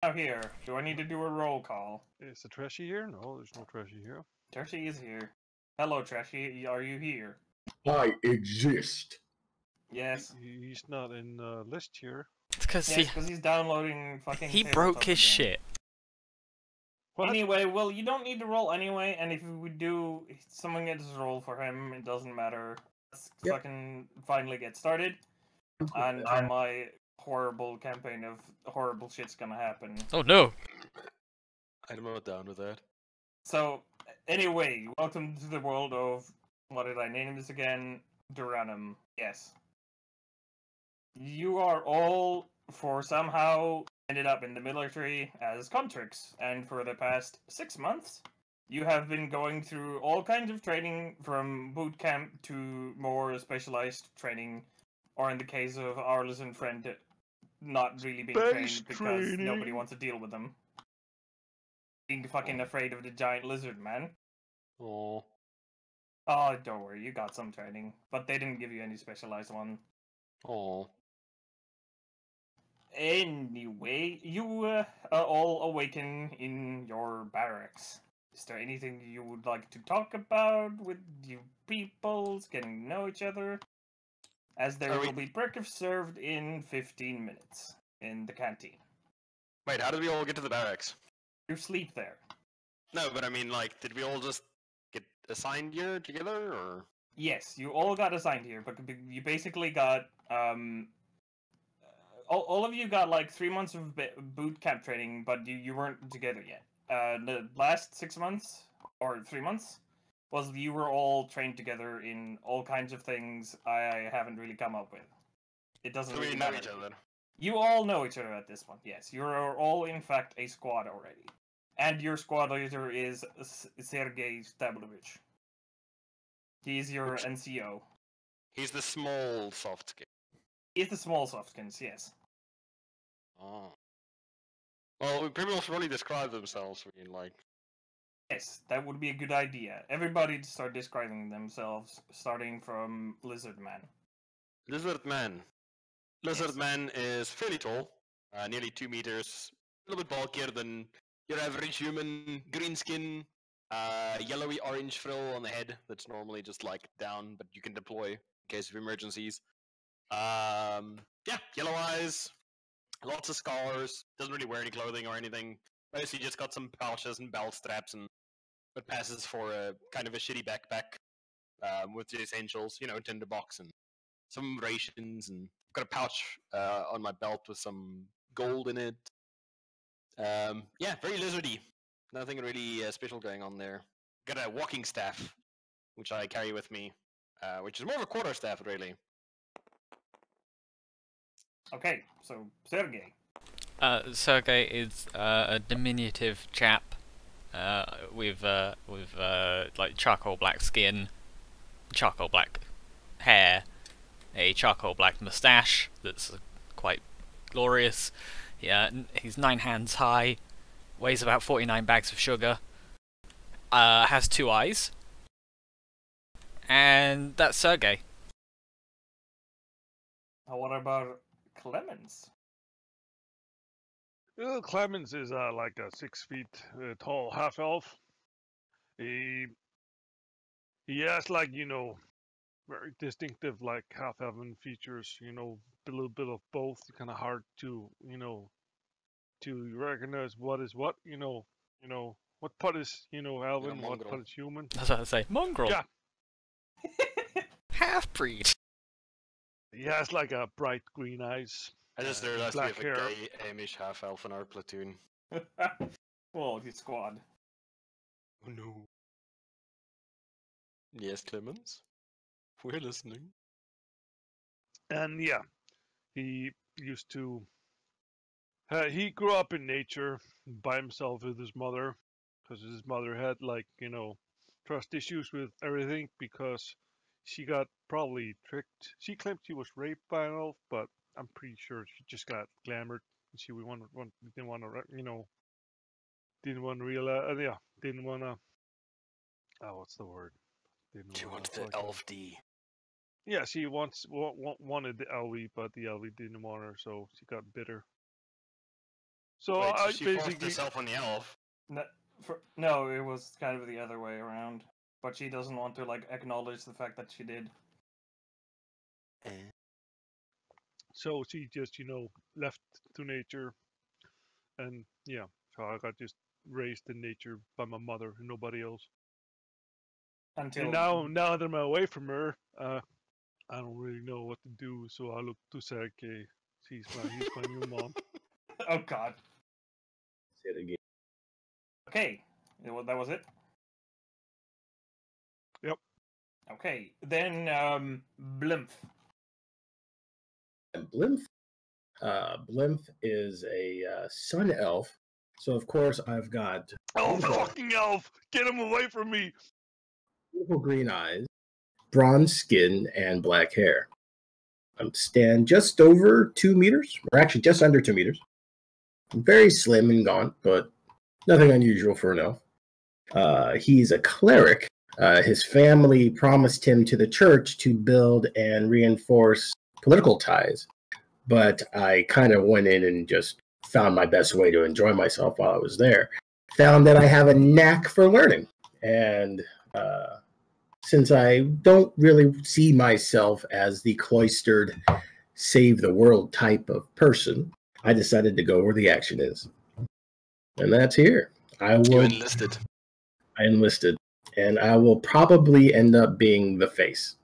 now here. Do I need to do a roll call? Is the Trashy here? No, there's no Trashy here. Trashy is here. Hello, Trashy. Are you here? I exist. Yes. He's not in the list here. It's because Yes, because he's downloading fucking. he Tabletop broke his again. shit. What? Anyway, well, you don't need to roll anyway, and if we do, someone gets a roll for him. It doesn't matter. Let's Yep. fucking finally get started. And my horrible campaign of horrible shit's gonna happen. Oh no! I'm not down with that. So, anyway, welcome to the world of, what did I name this again? Duranum. Yes. You are all, for somehow, ended up in the military as contracts, and for the past 6 months, you have been going through all kinds of training, from boot camp to more specialized training, or in the case of our listening friend, not really being trained because nobody wants to deal with them. Being fucking afraid of the giant lizard man. Oh. Oh, don't worry, you got some training, but they didn't give you any specialized one. Oh. Anyway, you all awaken in your barracks. Is there anything you would like to talk about with you peoples, getting to know each other? As there will be breakfast served in 15 minutes in the canteen. Wait, how did we all get to the barracks? You sleep there. No, but I mean, like, did we all just get assigned here together, or? Yes, you all got assigned here, but you basically got all of you got like 3 months of boot camp training, but you weren't together yet. The last 6 months or 3 months was you were all trained together in all kinds of things I haven't really come up with. It doesn't So really we know matter. each other. You all know each other at this point. Yes, you are all in fact a squad already, and your squad leader is Sergei Stablovich. He's your NCO. He's the small soft skin. He's the small softskins, yes. Oh. Well, criminals should really describe themselves. I mean, like. Yes, that would be a good idea. Everybody start describing themselves, starting from Lizard Man. Lizard Man. Lizard Yes. Man is fairly tall, nearly 2 meters, a little bit bulkier than your average human. Green skin, yellowy orange frill on the head that's normally just like down, but you can deploy in case of emergencies. Yeah, yellow eyes, lots of scars, doesn't really wear any clothing or anything. Basically just got some pouches and belt straps and what passes for a kind of a shitty backpack with the essentials, you know, tinderbox and some rations, and I've got a pouch on my belt with some gold in it. Yeah, very lizardy. Nothing really special going on there. Got a walking staff, which I carry with me, which is more of a quarterstaff, really. Okay, so Sergei. Sergei is a diminutive chap with like charcoal black skin, charcoal black hair, a charcoal black moustache that's quite glorious. Yeah, he's 9 hands high, weighs about 49 bags of sugar, has 2 eyes, and that's Sergei. What about Clemens? Clemens is like a 6 feet tall half elf. He has like, you know, very distinctive like half elven features, you know, a little bit of both, kind of hard to, you know, to recognize what is what, you know, what part is, you know, elven, what mongrel. part is human. That's what I say. Mongrel. Yeah. Half breed. He has like a bright green eyes. I just realized we black have a hair. gay Amish half-elf in our platoon. Well, his squad. Oh no. Yes, Clemens? We're listening. And yeah, he used to. He grew up in nature by himself with his mother, because his mother had like, you know, trust issues with everything because she got probably tricked. She claimed she was raped by an elf, but I'm pretty sure she just got glamored. She didn't want to, you know, didn't want to realize. Yeah, didn't want to. Oh, what's the word? Didn't She wanna wants the fucking- elf D. Yeah, she wanted the LV, but the LV didn't want her, so she got bitter. So Wait, so I she forced basically herself on the elf. No, it was kind of the other way around. But she doesn't want to like acknowledge the fact that she did. so she just left to nature, and yeah, so I got just raised in nature by my mother and nobody else. Until And now that I'm away from her, I don't really know what to do. So I look to Sergey. He's my new mom. Oh God. Say it again. Okay, that was it. Yep. Okay, then Blimp. And Blimp. Blimp is a sun elf. So, of course, I've got Oh, fucking elf! Get him away from me! beautiful green eyes, bronze skin, and black hair. I stand just over 2 meters, or actually just under 2 meters. Very slim and gaunt, but nothing unusual for an elf. He's a cleric. His family promised him to the church to build and reinforce political ties, but I kind of went in and just found my best way to enjoy myself while I was there. Found that I have a knack for learning, and since I don't really see myself as the cloistered, save the world type of person, I decided to go where the action is. And that's here. You enlisted. I enlisted. And I will probably end up being the face.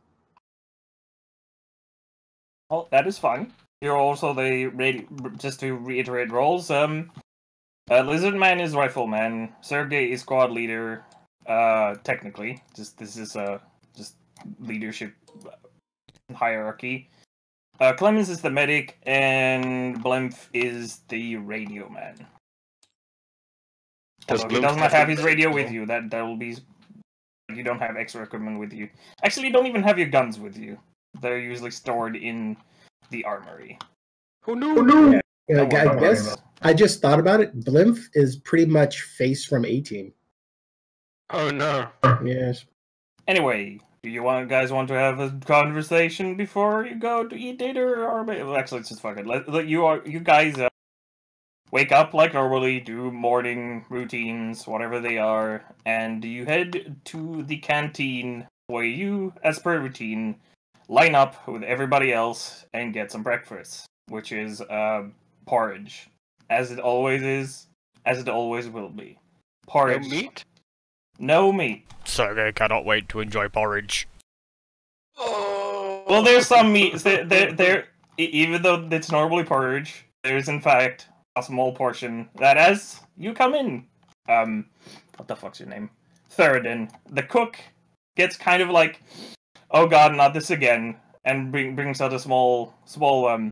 Oh, that is fine. You're also just to reiterate roles. Lizardman is Rifleman. Sergey is Squad Leader. Technically, this is just leadership hierarchy. Clemens is the medic, and Blimp is the radio man. Although he does not have his radio with you. That will be. You don't have extra equipment with you. Actually, you don't even have your guns with you. They're usually stored in the armory. Oh no! Yeah, I guess I just thought about it. Blimp is pretty much face from A-Team. Oh no! Yes. Anyway, do you guys want to have a conversation before you go to eat dinner, or actually, let's just fuck it. You guys wake up like normally, do morning routines, whatever they are, and you head to the canteen where you, as per routine, line up with everybody else and get some breakfast, which is porridge, as it always is, as it always will be. Porridge. No meat? No meat. Sergey cannot wait to enjoy porridge. Oh. Well, there's some meat. There, even though it's normally porridge, there's in fact a small portion that, as you come in, what the fuck's your name? Theoden, the cook, gets kind of like, oh god, not this again, and brings out a small, what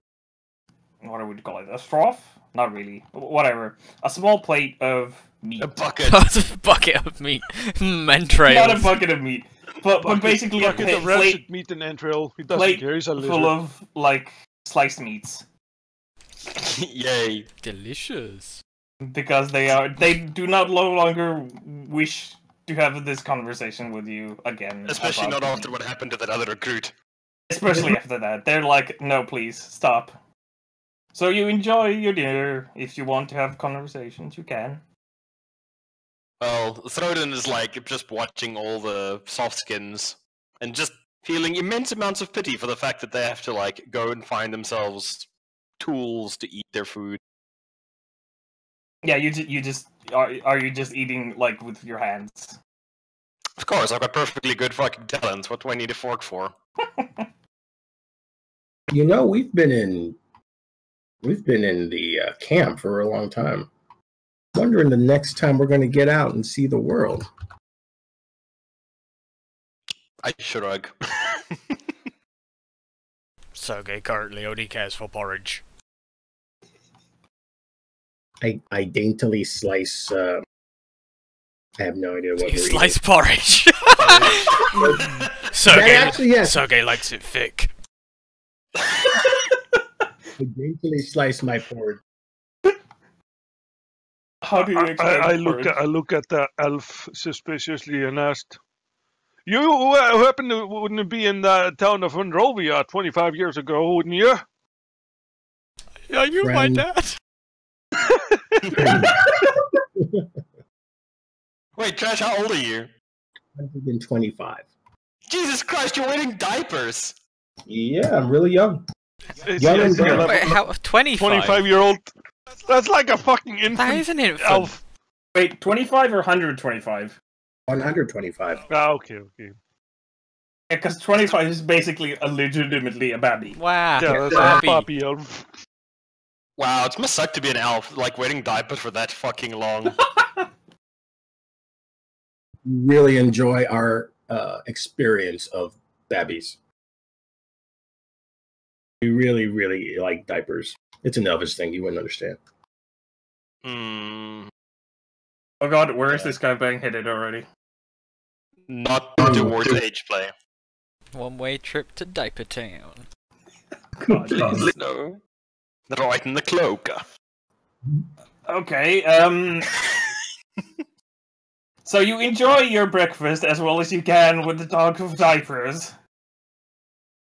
would you call it? A trough? Not really. Whatever. A small plate of meat. A bucket. A bucket of meat. Entrails. Not a bucket of meat. But basically a bucket of plate rancid meat and entrail. He doesn't plate care. He's a lizard. full of, like, sliced meats. Yay. Delicious. Because they do not no longer wish to have this conversation with you again. Especially about- not after what happened to that other recruit. Especially after that. They're like, no, please, stop. So you enjoy your dinner. If you want to have conversations, you can. Well, Throden is like just watching all the soft skins and just feeling immense amounts of pity for the fact that they have to like go and find themselves tools to eat their food. Yeah, you just are you just eating like with your hands? Of course, I've got perfectly good fucking talents. What do I need a fork for? You know, we've been in the camp for a long time. Wondering the next time we're going to get out and see the world. I shrug. Sergey currently only cares for porridge. I daintily slice. I have no idea what You we're slice porridge. Sergey, actually, yes. Sergey likes it thick. I daintily slice my porridge. How do you I look at the elf suspiciously and asked, "You happen to wouldn't be in the town of Monrovia 25 years ago, wouldn't you?" Are you my Friend. dad? Wait, Trash, how old are you? 125. Jesus Christ, you're wearing diapers! Yeah, I'm really young. It's, Young yeah, and it's brown. Wait, how 25? 25-year-old. That's like a fucking infant That is an infant. elf. Wait, 25 or 125? 125. Ah, okay, okay. Because 25 is basically legitimately a baby. Wow. Yeah, that's Bobby. a puppy elf. Wow, it must suck to be an elf, like wearing diapers for that fucking long. Really enjoy our experience of babbies. We really, really like diapers. It's an Elvis thing. You wouldn't understand. Hmm. Oh god, where is this guy being headed already? Not towards age play. One-way trip to Diaper Town. God, Please, no. Right in the cloaker. Okay, so you enjoy your breakfast as well as you can with the talk of diapers.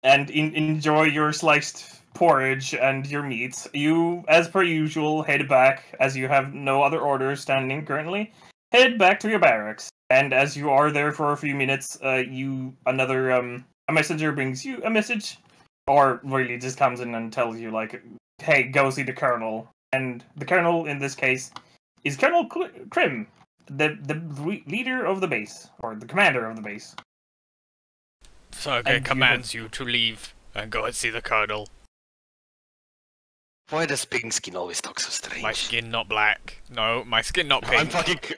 And enjoy your sliced porridge and your meats. You, as per usual, head back, as you have no other orders standing currently, head back to your barracks. And as you are there for a few minutes, a messenger brings you a message, or really just comes in and tells you, like, hey, go see the colonel. And the colonel, in this case, is Colonel Krim, the leader of the base, or the commander of the base. Sergei And commands you to leave and go and see the colonel. Why does Pigskin always talk so strange? My skin not black. No, my skin not I'm pink. fucking...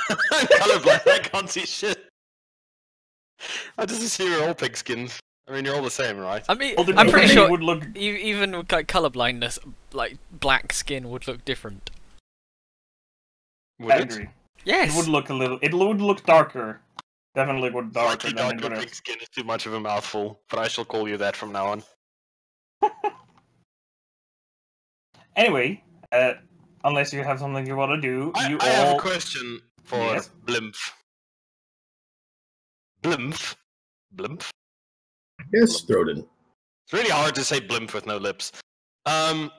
I'm colorblind, I can't see shit. I just assume you're all pigskin. I mean, you're all the same, right? I mean, Well, I'm pretty sure would look. even with like colorblindness, like black skin would look different. Would I it? agree. Yes. It would look a little. It would look darker. Definitely would darker Slightly than darker anyone else. pigskin is too much of a mouthful, but I shall call you that from now on. Anyway, unless you have something you want to do, you I all. have a question for Yes? Blimp. Blimp? Blimp? Yes, Throden. It's really hard to say blimp with no lips. Blimp.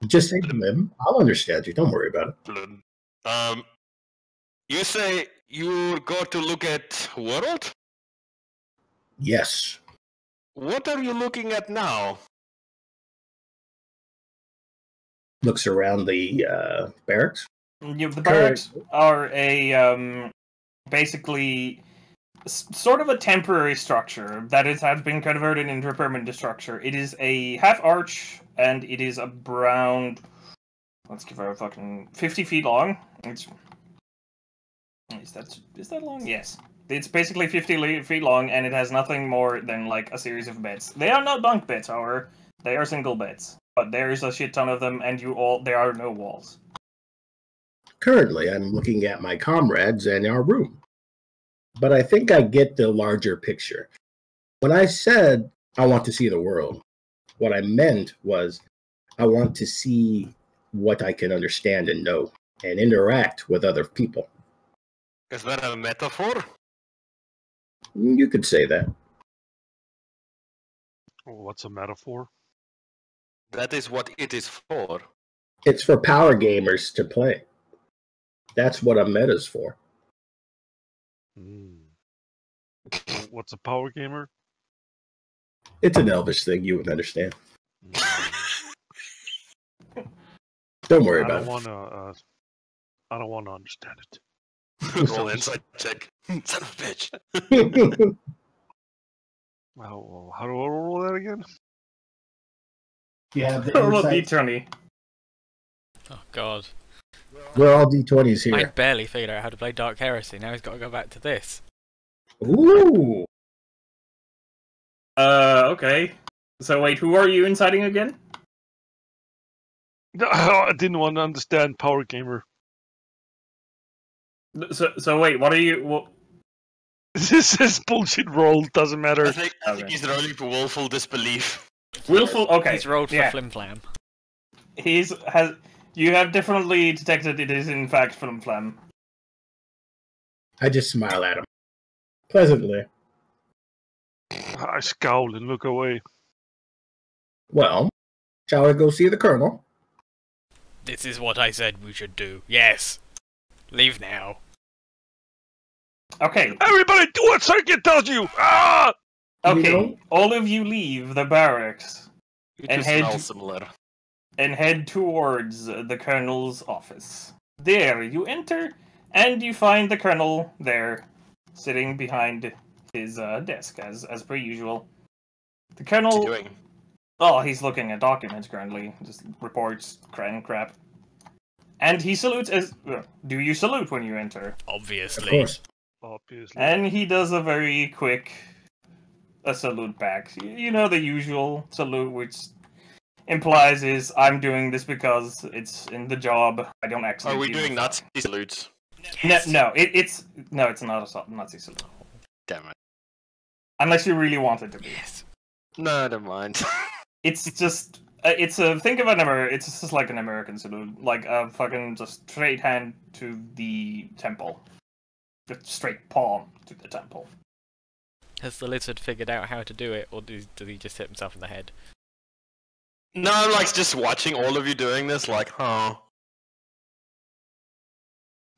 Just say Blim. I'll understand you. Don't worry about it. Blimp. You say you go to look at world? Yes. What are you looking at now? Looks around the barracks. The barracks are a basically sort of a temporary structure that has been converted into a permanent structure. It is a half arch and it is around, let's give it a fucking 50 feet long. Is that long? Yes. It's basically 50 feet long and it has nothing more than like a series of beds. They are not bunk beds, however. They are single beds. But there's a shit ton of them and there are no walls. Currently, I'm looking at my comrades and our room. But I think I get the larger picture. When I said I want to see the world, what I meant was I want to see what I can understand and know and interact with other people. Is that a metaphor? You could say that. What's a metaphor? That is what it is for. It's for power gamers to play. That's what a meta's for. What's a power gamer? It's an Elvish thing. You would understand. Don't worry about it. I don't want to understand it. Roll insight check. Son of a bitch. How do I roll that again? Yeah, Roll D20. Oh god. We're all D20s I here. barely figured out how to play Dark Heresy. Now he's got to go back to this. Ooh. Okay. So wait, who are you inciting again? I didn't want to understand power gamer. So wait, what are you? What? This is bullshit roll. Doesn't matter. I think he's rolling for willful disbelief. Willful. Okay. He's rolled for yeah. Flim Flam. You have definitely detected it is in fact Flim Flam. I just smile at him. Pleasantly. I scowl and look away. Well, shall I go see the colonel? This is what I said we should do. Yes. Leave now. Okay, Everybody do what Sergeant tells you! Ah! okay. know- All of you leave the barracks You And two head- smell similar. and head towards the colonel's office. There, you enter, and you find the colonel there, sitting behind his desk, as per usual. The What's colonel... he doing? Oh, he's looking at documents currently. Just reports, crap. And he salutes as... do you salute when you enter? Of Obviously. course. Obviously. And he does a very quick... a salute back. You know, the usual salute, which implies is, I'm doing this because it's in the job. I don't actually... Are we give a doing fuck." Nazi salutes? No, it's not a Nazi salute. Damn it. Unless you really want it to be. Yes. No, never mind. It's just it's a think of it's just like an American salute, like a fucking just straight hand to the temple, just straight palm to the temple. Has the lizard figured out how to do it, or does he just hit himself in the head? No, I'm like just watching all of you doing this, like, huh.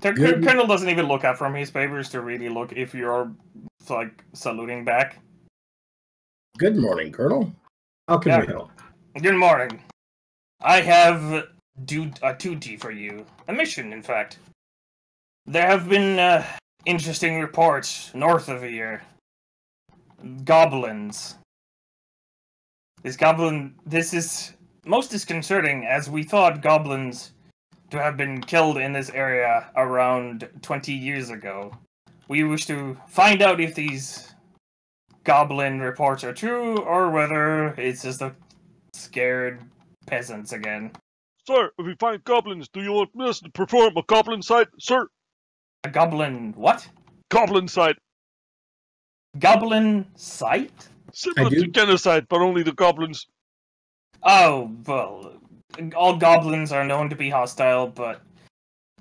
The Good. colonel doesn't even look up from his papers to really look if you're like saluting back. Good morning, Colonel. How can Yeah. we help? Good morning. I have a duty for you, a mission, in fact. There have been interesting reports north of here. Goblins. This is most disconcerting, as we thought goblins to have been killed in this area around 20 years ago. We wish to find out if these goblin reports are true, or whether it's just a scared peasants again. Sir, if we find goblins, do you want us to perform a goblin sight? Sir, A goblin what? goblin sight. Goblin sight? Similar to do. genocide, but only the goblins. Oh, well, all goblins are known to be hostile, but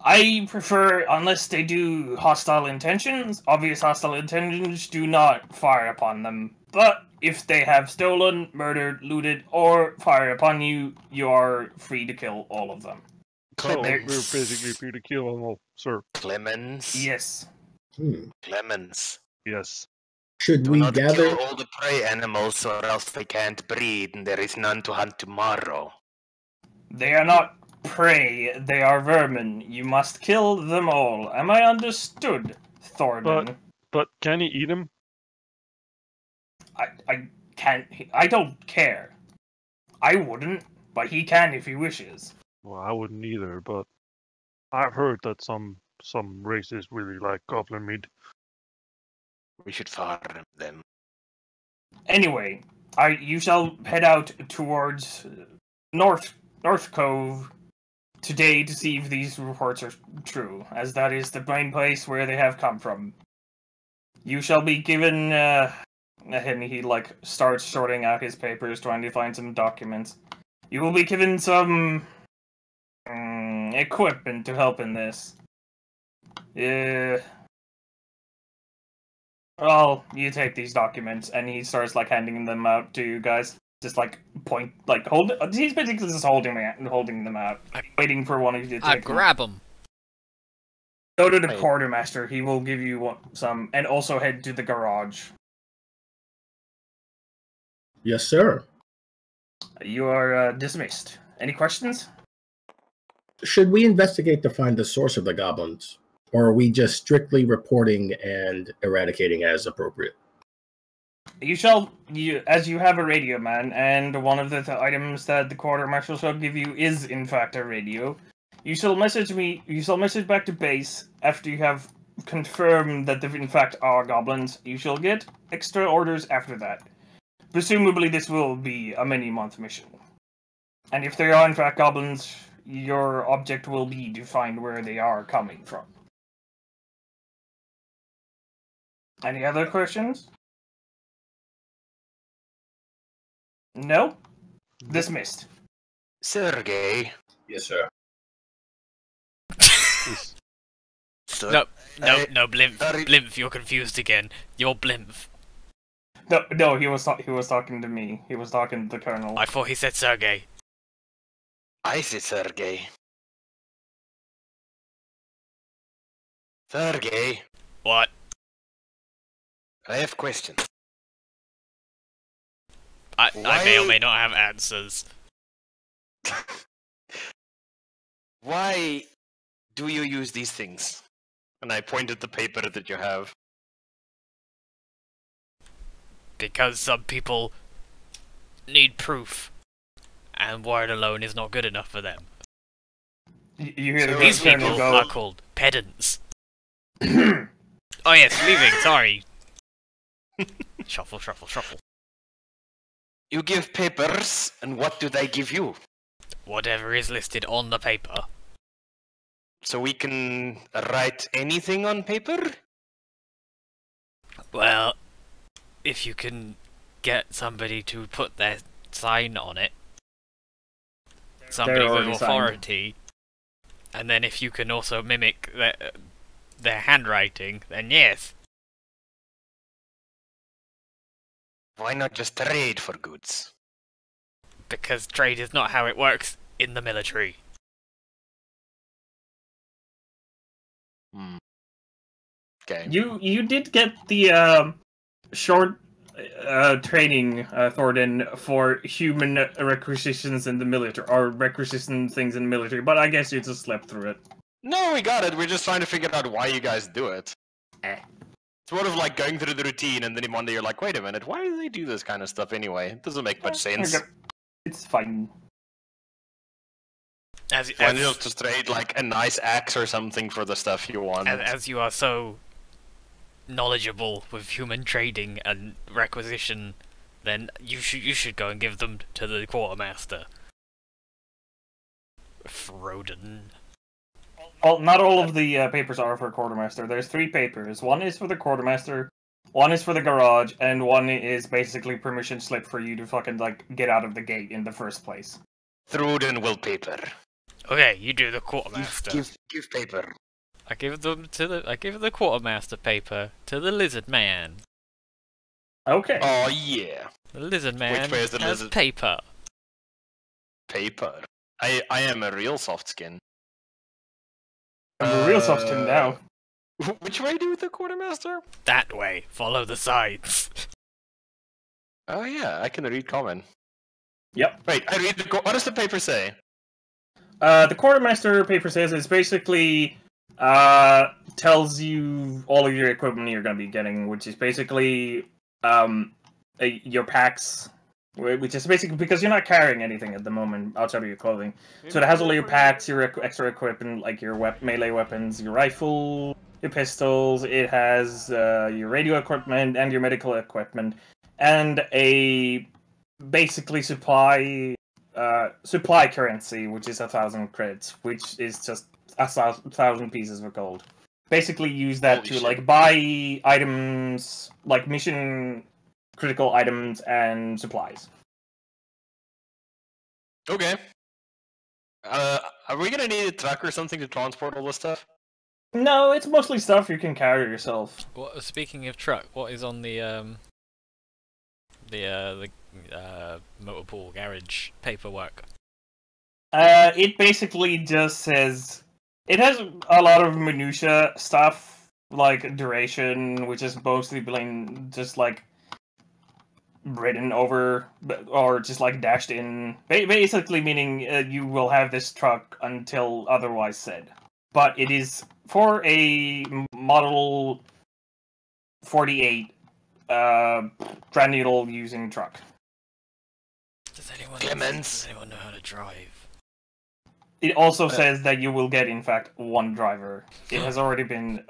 I prefer, unless they do hostile intentions, obvious hostile intentions, do not fire upon them. But if they have stolen, murdered, looted, or fire upon you, you are free to kill all of them. So we're Clemens. basically free to kill them all, sir. Clemens. Yes. Clemens. Yes. Should Do we not gather? kill all the prey animals, or else they can't breed, and there is none to hunt tomorrow. They are not prey, they are vermin. You must kill them all. Am I understood, Thornton? But can he eat him? I can't. I don't care. I wouldn't, but he can if he wishes. Well, I wouldn't either, but I've heard that some races really like goblin meat. We should farm them. Anyway, you shall head out towards North Cove today to see if these reports are true, as that is the main place where they have come from. You shall be given. And he like starts sorting out his papers, trying to find some documents. You will be given some equipment to help in this. Well, you take these documents, and he starts like handing them out to you guys. Just like point, like hold. He's basically just holding them out, waiting for one of you to I take them. grab him. Go to the Wait. quartermaster. He will give you some, and also head to the garage. Yes, sir. You are dismissed. Any questions? Should we investigate to find the source of the goblins, or are we just strictly reporting and eradicating as appropriate? As you have a radio man, and one of the items that the quartermaster shall give you is in fact a radio. You shall message me. You shall message back to base after you have confirmed that there in fact are goblins. You shall get extra orders after that. Presumably, this will be a many-month mission. And if there are in fact goblins, your object will be to find where they are coming from. Any other questions? No? Dismissed. Sergey. Yes, sir. So, No, I- no, Blimp. sorry. Blimp, you're confused again. You're Blimp. No, he was talking to me. He was talking to the colonel. I thought he said Sergey. I said Sergey. Sergey, What? I have questions. I may or Why- may not have answers. Why do you use these things? And I point at the paper that you have. Because some people need proof, and word alone is not good enough for them. You hear the So These ghost turn people and are go. called pedants. Oh yes, leaving, sorry. Shuffle, shuffle, shuffle. You give papers, and what do they give you? Whatever is listed on the paper. So we can write anything on paper? Well, if you can get somebody to put their sign on it, somebody with already signed. authority, and then if you can also mimic their handwriting, then yes. Why not just trade for goods? Because trade is not how it works in the military. Okay. You did get the short training, Thornton, for human requisitions in the military, or requisition things in the military, but I guess you just slept through it. No, we got it. We're just trying to figure out why you guys do it. Eh. It's sort of like going through the routine, and then one day you're like, wait a minute, why do they do this kind of stuff anyway? It doesn't make much sense. Okay. It's fine. Why not just trade like a nice axe or something for the stuff you want? as you are so knowledgeable with human trading and requisition, then you should go and give them to the quartermaster. Froden. Well, not all of the papers are for quartermaster. There's 3 papers. One is for the quartermaster, one is for the garage, and one is basically permission slip for you to fucking like get out of the gate in the first place. Thruden will paper. Okay, you do the quartermaster. Give paper. I give the quartermaster paper to the lizard man. Okay. Oh yeah, The lizard man way is the has lizard? paper. paper. I am a real soft skin. I'm a real soft skin now. Which way do the quartermaster? That way. Follow the signs. Oh yeah, I can read common. Yep. Wait, I read the. What does the paper say? The quartermaster paper says it's basically tells you all of your equipment you're going to be getting, which is basically your packs, which is basically because you're not carrying anything at the moment outside of your clothing. So it has all your packs, your extra equipment, like your melee weapons, your rifle, your pistols. It has your radio equipment and your medical equipment, and a basically supply currency, which is 1,000 credits, which is just 1,000 pieces of gold. Basically use that Holy to shit. like buy items, like mission critical items and supplies. Okay. Are we gonna need a truck or something to transport all this stuff? No, it's mostly stuff you can carry yourself. What? Speaking of truck, what is on the motor pool garage paperwork? It basically just says it has a lot of minutia stuff, like duration, which is mostly been just like written over or just like dashed in. Basically, meaning you will have this truck until otherwise said. But it is for a model 48 Grandneedle using truck. Does anyone Clemens. know how to drive? It also says that you will get, in fact, one driver. It has already been,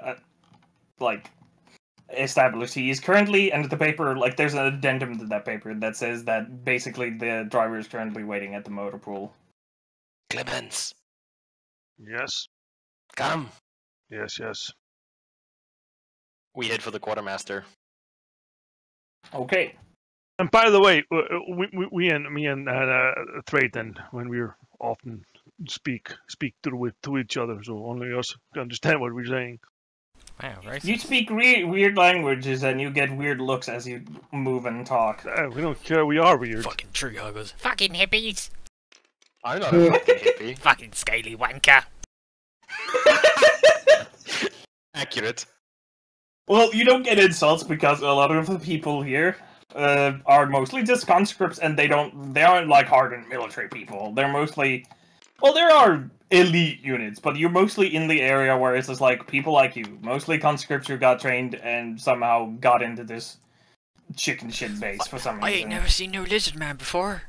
established. He is currently, and the paper, like, there's an addendum to that paper that says that basically the driver is currently waiting at the motor pool. Clemens, Yes, come. yes. We head for the quartermaster. Okay. And by the way, me and Trayton, when we're often speak to each other, so only us understand what we're saying. Wow, right. You speak weird languages and you get weird looks as you move and talk. We don't care. We are weird. Fucking tree huggers. Fucking hippies. I'm not a fucking hippie. Fucking scaly wanker. Accurate. Well, you don't get insults because a lot of the people here are mostly just conscripts, and they aren't like hardened military people. They're mostly, well, there are elite units, but you're mostly in the area where it's just like people like you, mostly conscripts who got trained and somehow got into this chicken shit base for some reason. I ain't never seen no lizard man before.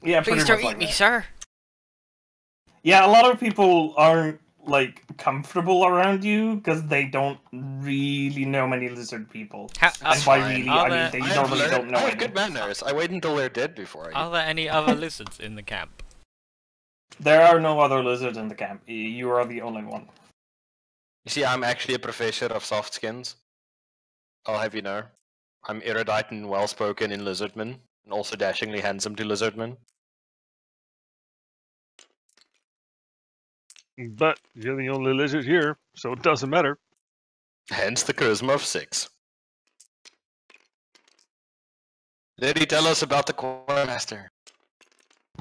Yeah, Please pretty don't much eat like me, that. sir. Yeah, a lot of people aren't like comfortable around you because they don't really know many lizard people. That's And by fine. really, Are I mean there- they I have normally learned- don't know I have any. good manners. I wait until they're dead before I Are there any other lizards in the camp? There are no other lizards in the camp. You are the only one. You see, I'm actually a professor of soft skins. I'll have you know. I'm erudite and well-spoken in lizardmen, and also dashingly handsome to lizardmen. But you're the only lizard here, so it doesn't matter. Hence the charisma of 6. Lady, tell us about the quartermaster.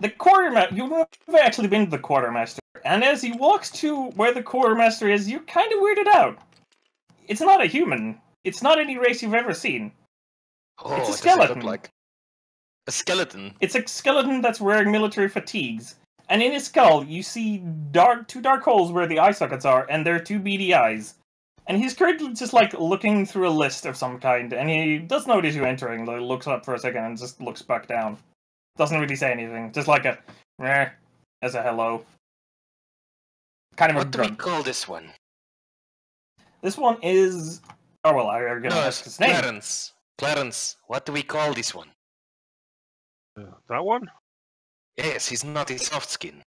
The quartermaster. You've never actually been to the quartermaster, and as he walks to where the quartermaster is, you're kind of weirded out. It's not a human. It's not any race you've ever seen. Oh, It's a what does it look skeleton. like? A skeleton. It's a skeleton that's wearing military fatigues, and in his skull you see two dark holes where the eye sockets are, and there are 2 beady eyes. And he's currently just like looking through a list of some kind, and he does notice you entering. Like, looks up for a second and just looks back down. Doesn't really say anything, just like a meh as a hello. Kind of What a do we grunt. call this one? This one is. Oh well, I'm gonna No, ask his name. Clarence. Clarence, what do we call this one? That one? Yes, he's not a soft skin.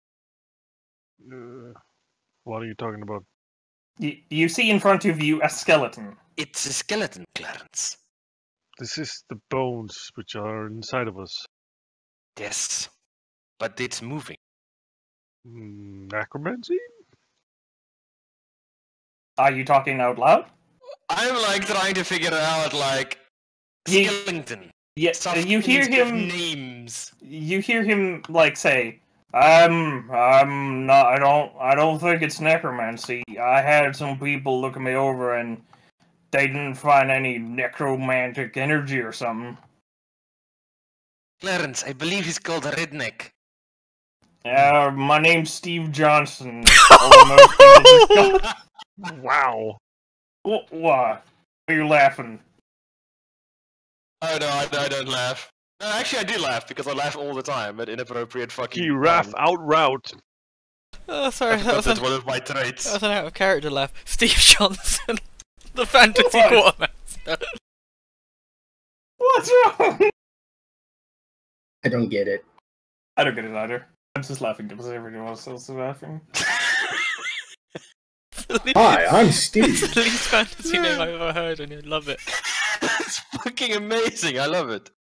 What are you talking about? You see in front of you a skeleton. It's a skeleton, Clarence. This is the bones which are inside of us. Yes, but it's moving. Necromancy? Are you talking out loud? I'm like trying to figure out like Ye- skeleton. Yes. Soft You hear skins give him. names. You hear him like say, I'm not. I don't think it's necromancy. I had some people look me over and they didn't find any necromantic energy or something. Clarence, I believe he's called a redneck. My name's Steve Johnson. Although most people just Wow. go, what? Are you laughing? Oh no, I don't laugh. No, actually I do laugh because I laugh all the time at inappropriate fucking He raff times. out route. Oh, sorry, I that forgot was, that's an, one of my that traits. was an out of character laugh. Steve Johnson, the fantasy What? quartermaster. What's wrong? I don't get it. I don't get it either. I'm just laughing because everyone else is laughing. Hi, I'm It's Steve. the least fantasy name I've ever heard, and you love it. It's fucking amazing. I love it.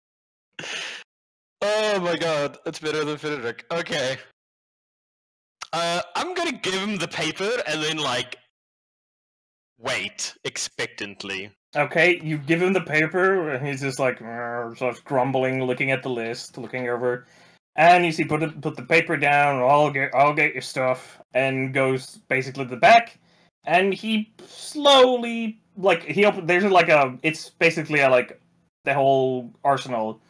Oh my god, it's better than Frederick. Okay. I'm gonna give him the paper and then like wait expectantly. Okay, you give him the paper, and he's just like starts grumbling, looking at the list, looking over, and you see put the paper down. I'll get your stuff, and goes basically to the back, and he slowly there's like it's basically like the whole arsenal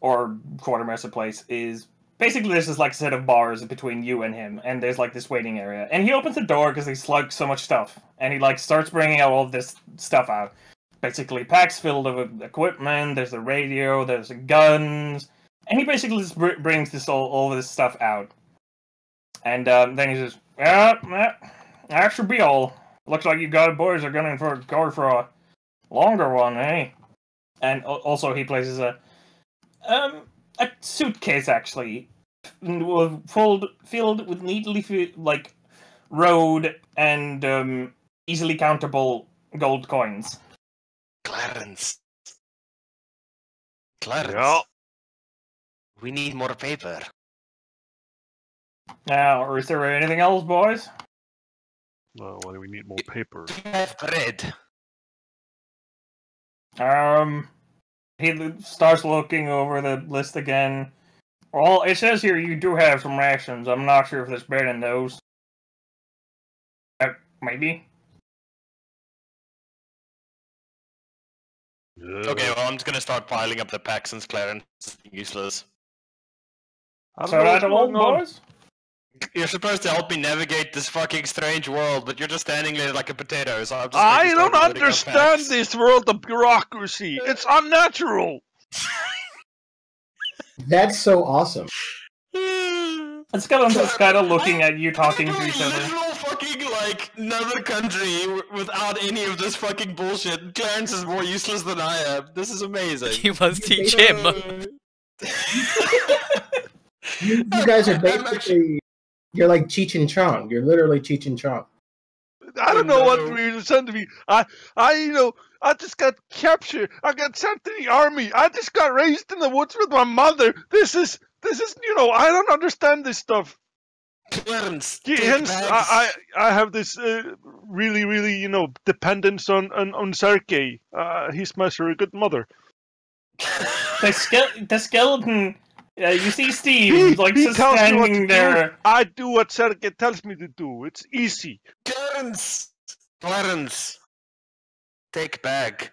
or quartermaster place is basically there's this like set of bars between you and him, and there's like this waiting area, and he opens the door because he's slugged so much stuff, and he like starts bringing out all of this stuff out. Basically, packs filled with equipment. There's the radio. There's the guns, and he basically just brings this all this stuff out. And then he says, "Yeah, that should be all. Looks like you boys are gunning for a longer one, eh?" And also he places a suitcase actually, filled with neatly rowed and easily countable gold coins. Clarence. Clarence. Yeah. We need more paper. Now, or is there anything else, boys? Well, why do we need more paper? We have bread. He starts looking over the list again. Well, it says here you do have some rations. I'm not sure if there's bread in those. Maybe. Okay, well, I'm just gonna start piling up the packs since Clarence is useless. I don't So know that what's all, going on. boys? You're supposed to help me navigate this fucking strange world, but you're just standing there like a potato, so I'm just I going to don't start loading up understand packs. this world of bureaucracy. It's unnatural. That's so awesome. And Skeleton's just kind of looking at you talking to each other. Literal fucking, like, another country without any of this fucking bullshit. Clarence is more useless than I am. This is amazing. You must teach him. You guys are basically, you're like Cheech and Chong. You're literally Cheech and Chong. I don't know what no. you're sent to me. I just got captured. I got sent to the army. I just got raised in the woods with my mother. This is, I don't understand this stuff. Clarence, Hence, I have this really, dependence on Sergei. He's my surrogate mother. The skeleton. You see Steve, He just tells me what to standing there. do. I do what Sergei tells me to do. It's easy. Clarence, take bag.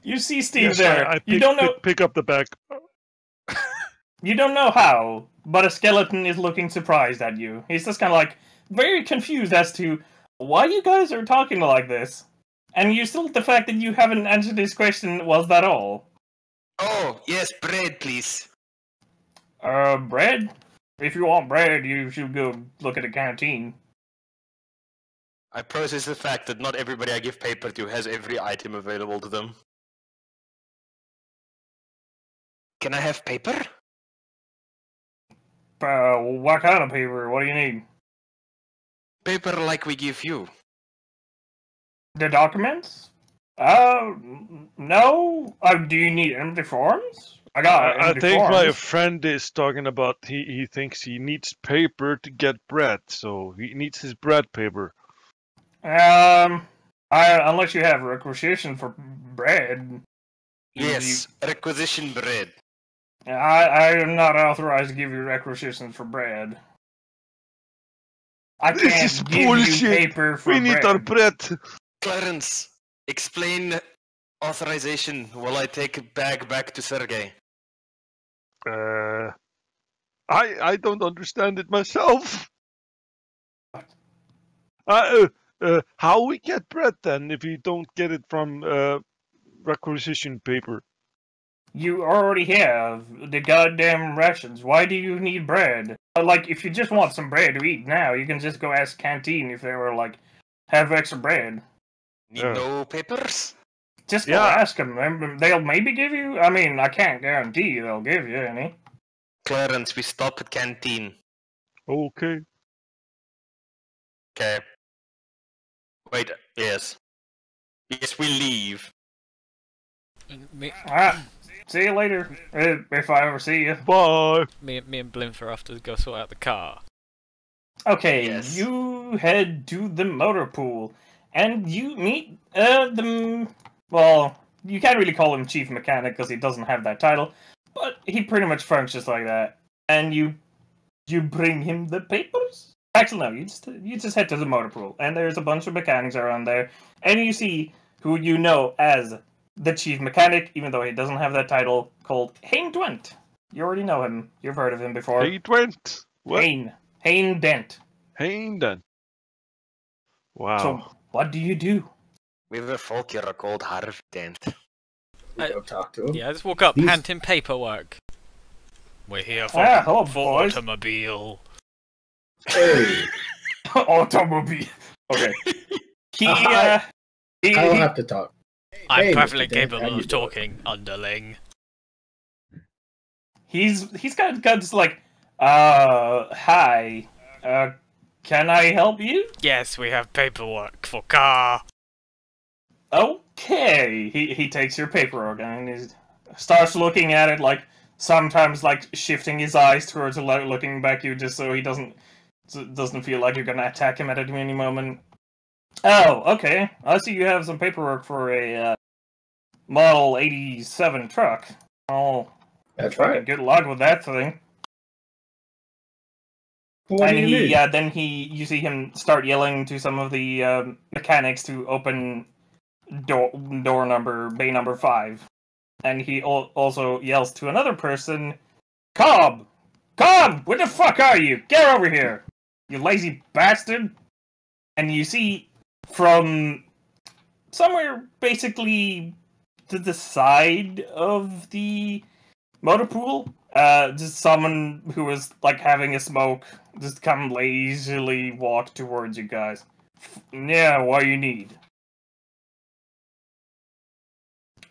You see Steve Yes, there. I You don't know. pick up the bag. You don't know how, but a skeleton is looking surprised at you. He's just kind of like very confused as to why you guys are talking like this. And you still, the fact that you haven't answered his question, was that all? Oh, yes, bread, please. Bread? If you want bread, you should go look at a canteen. I process the fact that not everybody I give paper to has every item available to them. Can I have paper? What kind of paper? What do you need? Paper like we give you. The documents? No. Do you need empty forms? I empty think my forms. friend is talking about he thinks he needs paper to get bread, so he needs his bread paper. Unless you have requisition for bread. Yes, requisition bread. I am not authorized to give you requisitions for bread. I This can't is give bullshit. you paper for We need our bread. bread. Clarence, explain authorization while I take a bag back to Sergei. I don't understand it myself. How we get bread then if we don't get it from requisition paper? You already have the goddamn rations. Why do you need bread? Like, if you just want some bread to eat now, you can just go ask Canteen if they were like, have extra bread. Need Yeah. no papers? Just go Yeah. ask them. They'll maybe give you. I mean, I can't guarantee they'll give you any. Clarence, we stop at canteen. Okay. Okay. Wait, yes. Yes, we leave. Alright, see you later. If I ever see you. Bye. Me and Blimfer have to go sort out the car. Okay, Yes. you head to the motor pool, and you meet well, you can't really call him chief mechanic because he doesn't have that title, but he pretty much functions like that. And you bring him the papers. Actually, no, you just head to the motor pool, and there's a bunch of mechanics around there, and you see who you know as the chief mechanic, even though he doesn't have that title, called Hayne Dwent. You already know him. You've heard of him before. Hey, Dwent. What? Hayne Dent. Hayne then. Wow. So, what do you do? We have a folk here called Harv Dent. Go talk to him. Yeah, just walk up, These- hand him paperwork. We're here for, hello, for boys. automobile. Hey, Automobile. Okay. He, I he, don't have to talk. I'm Hey, perfectly Mr. Dent, how capable you of doing? talking, underling. he's kind of just like, hi, can I help you? Yes, we have paperwork for car. Okay. He takes your paperwork and he starts looking at it, like sometimes like shifting his eyes towards looking back at you just so he doesn't feel like you're gonna attack him at any moment. Oh, okay. I see you have some paperwork for a Model 87 truck. Oh, That's fucking right. good luck with that thing. What And do you need? you see him start yelling to some of the mechanics to open bay number 5. And he also yells to another person, Cobb! Cobb! Where the fuck are you? Get over here! You lazy bastard! And you see from somewhere basically to the side of the motor pool, just someone who was like having a smoke just come lazily walk towards you guys. Yeah, what you need?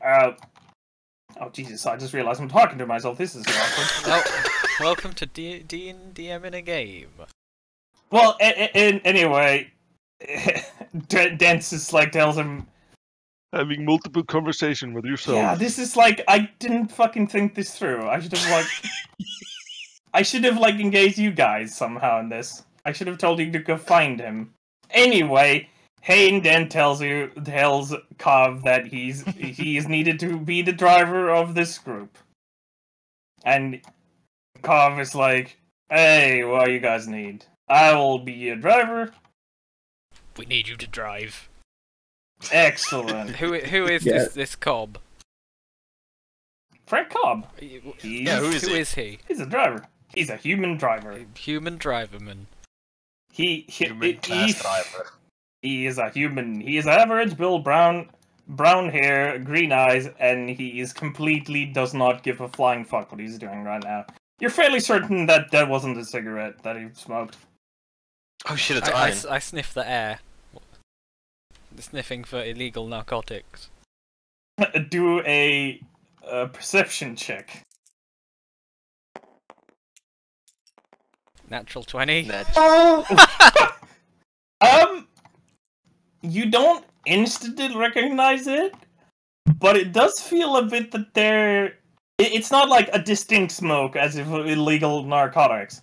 Oh Jesus! I just realized I'm talking to myself. This is awkward. Well, welcome to DM in a game. Well, anyway, Dance just like tells him, Having multiple conversation with yourself. "Yeah, this is like I didn't fucking think this through. I should have engaged you guys somehow in this. I should have told you to go find him." Anyway, Hayne then tells Kov that he is needed to be the driver of this group, and Kov is like, "Hey, what do you guys need? I will be your driver." We need you to drive. Excellent. Who is Yeah. this Cobb? Frank Cobb. Yeah, who is he? he? He's a driver. He's a human driver. Human driverman. Human class driver. He is a human. He is average build, brown hair, green eyes, and he is completely does not give a flying fuck what he's doing right now. You're fairly certain that that wasn't a cigarette that he smoked. Oh shit, it's I iron. sniff the air. Sniffing for illegal narcotics. Do a perception check. Natural 20. You don't instantly recognize it, but it does feel a bit that it's not like a distinct smoke as if illegal narcotics,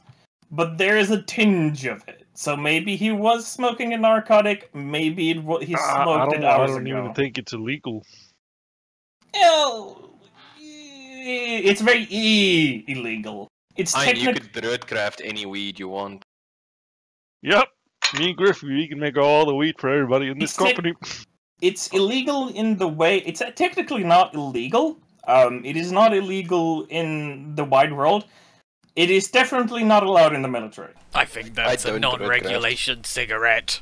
but there is a tinge of it. So maybe he was smoking a narcotic, maybe he smoked it hours I don't ago. even think it's illegal. Well, it's very illegal. It's Iron, you technically... could roadcraft any weed you want. Yep. Me and Griffin, we can make all the weed for everybody in this It's company. It's illegal in the way... It's technically not illegal. It is not illegal in the wide world. It is definitely not allowed in the military. I think that's a don't non-regulation cigarette.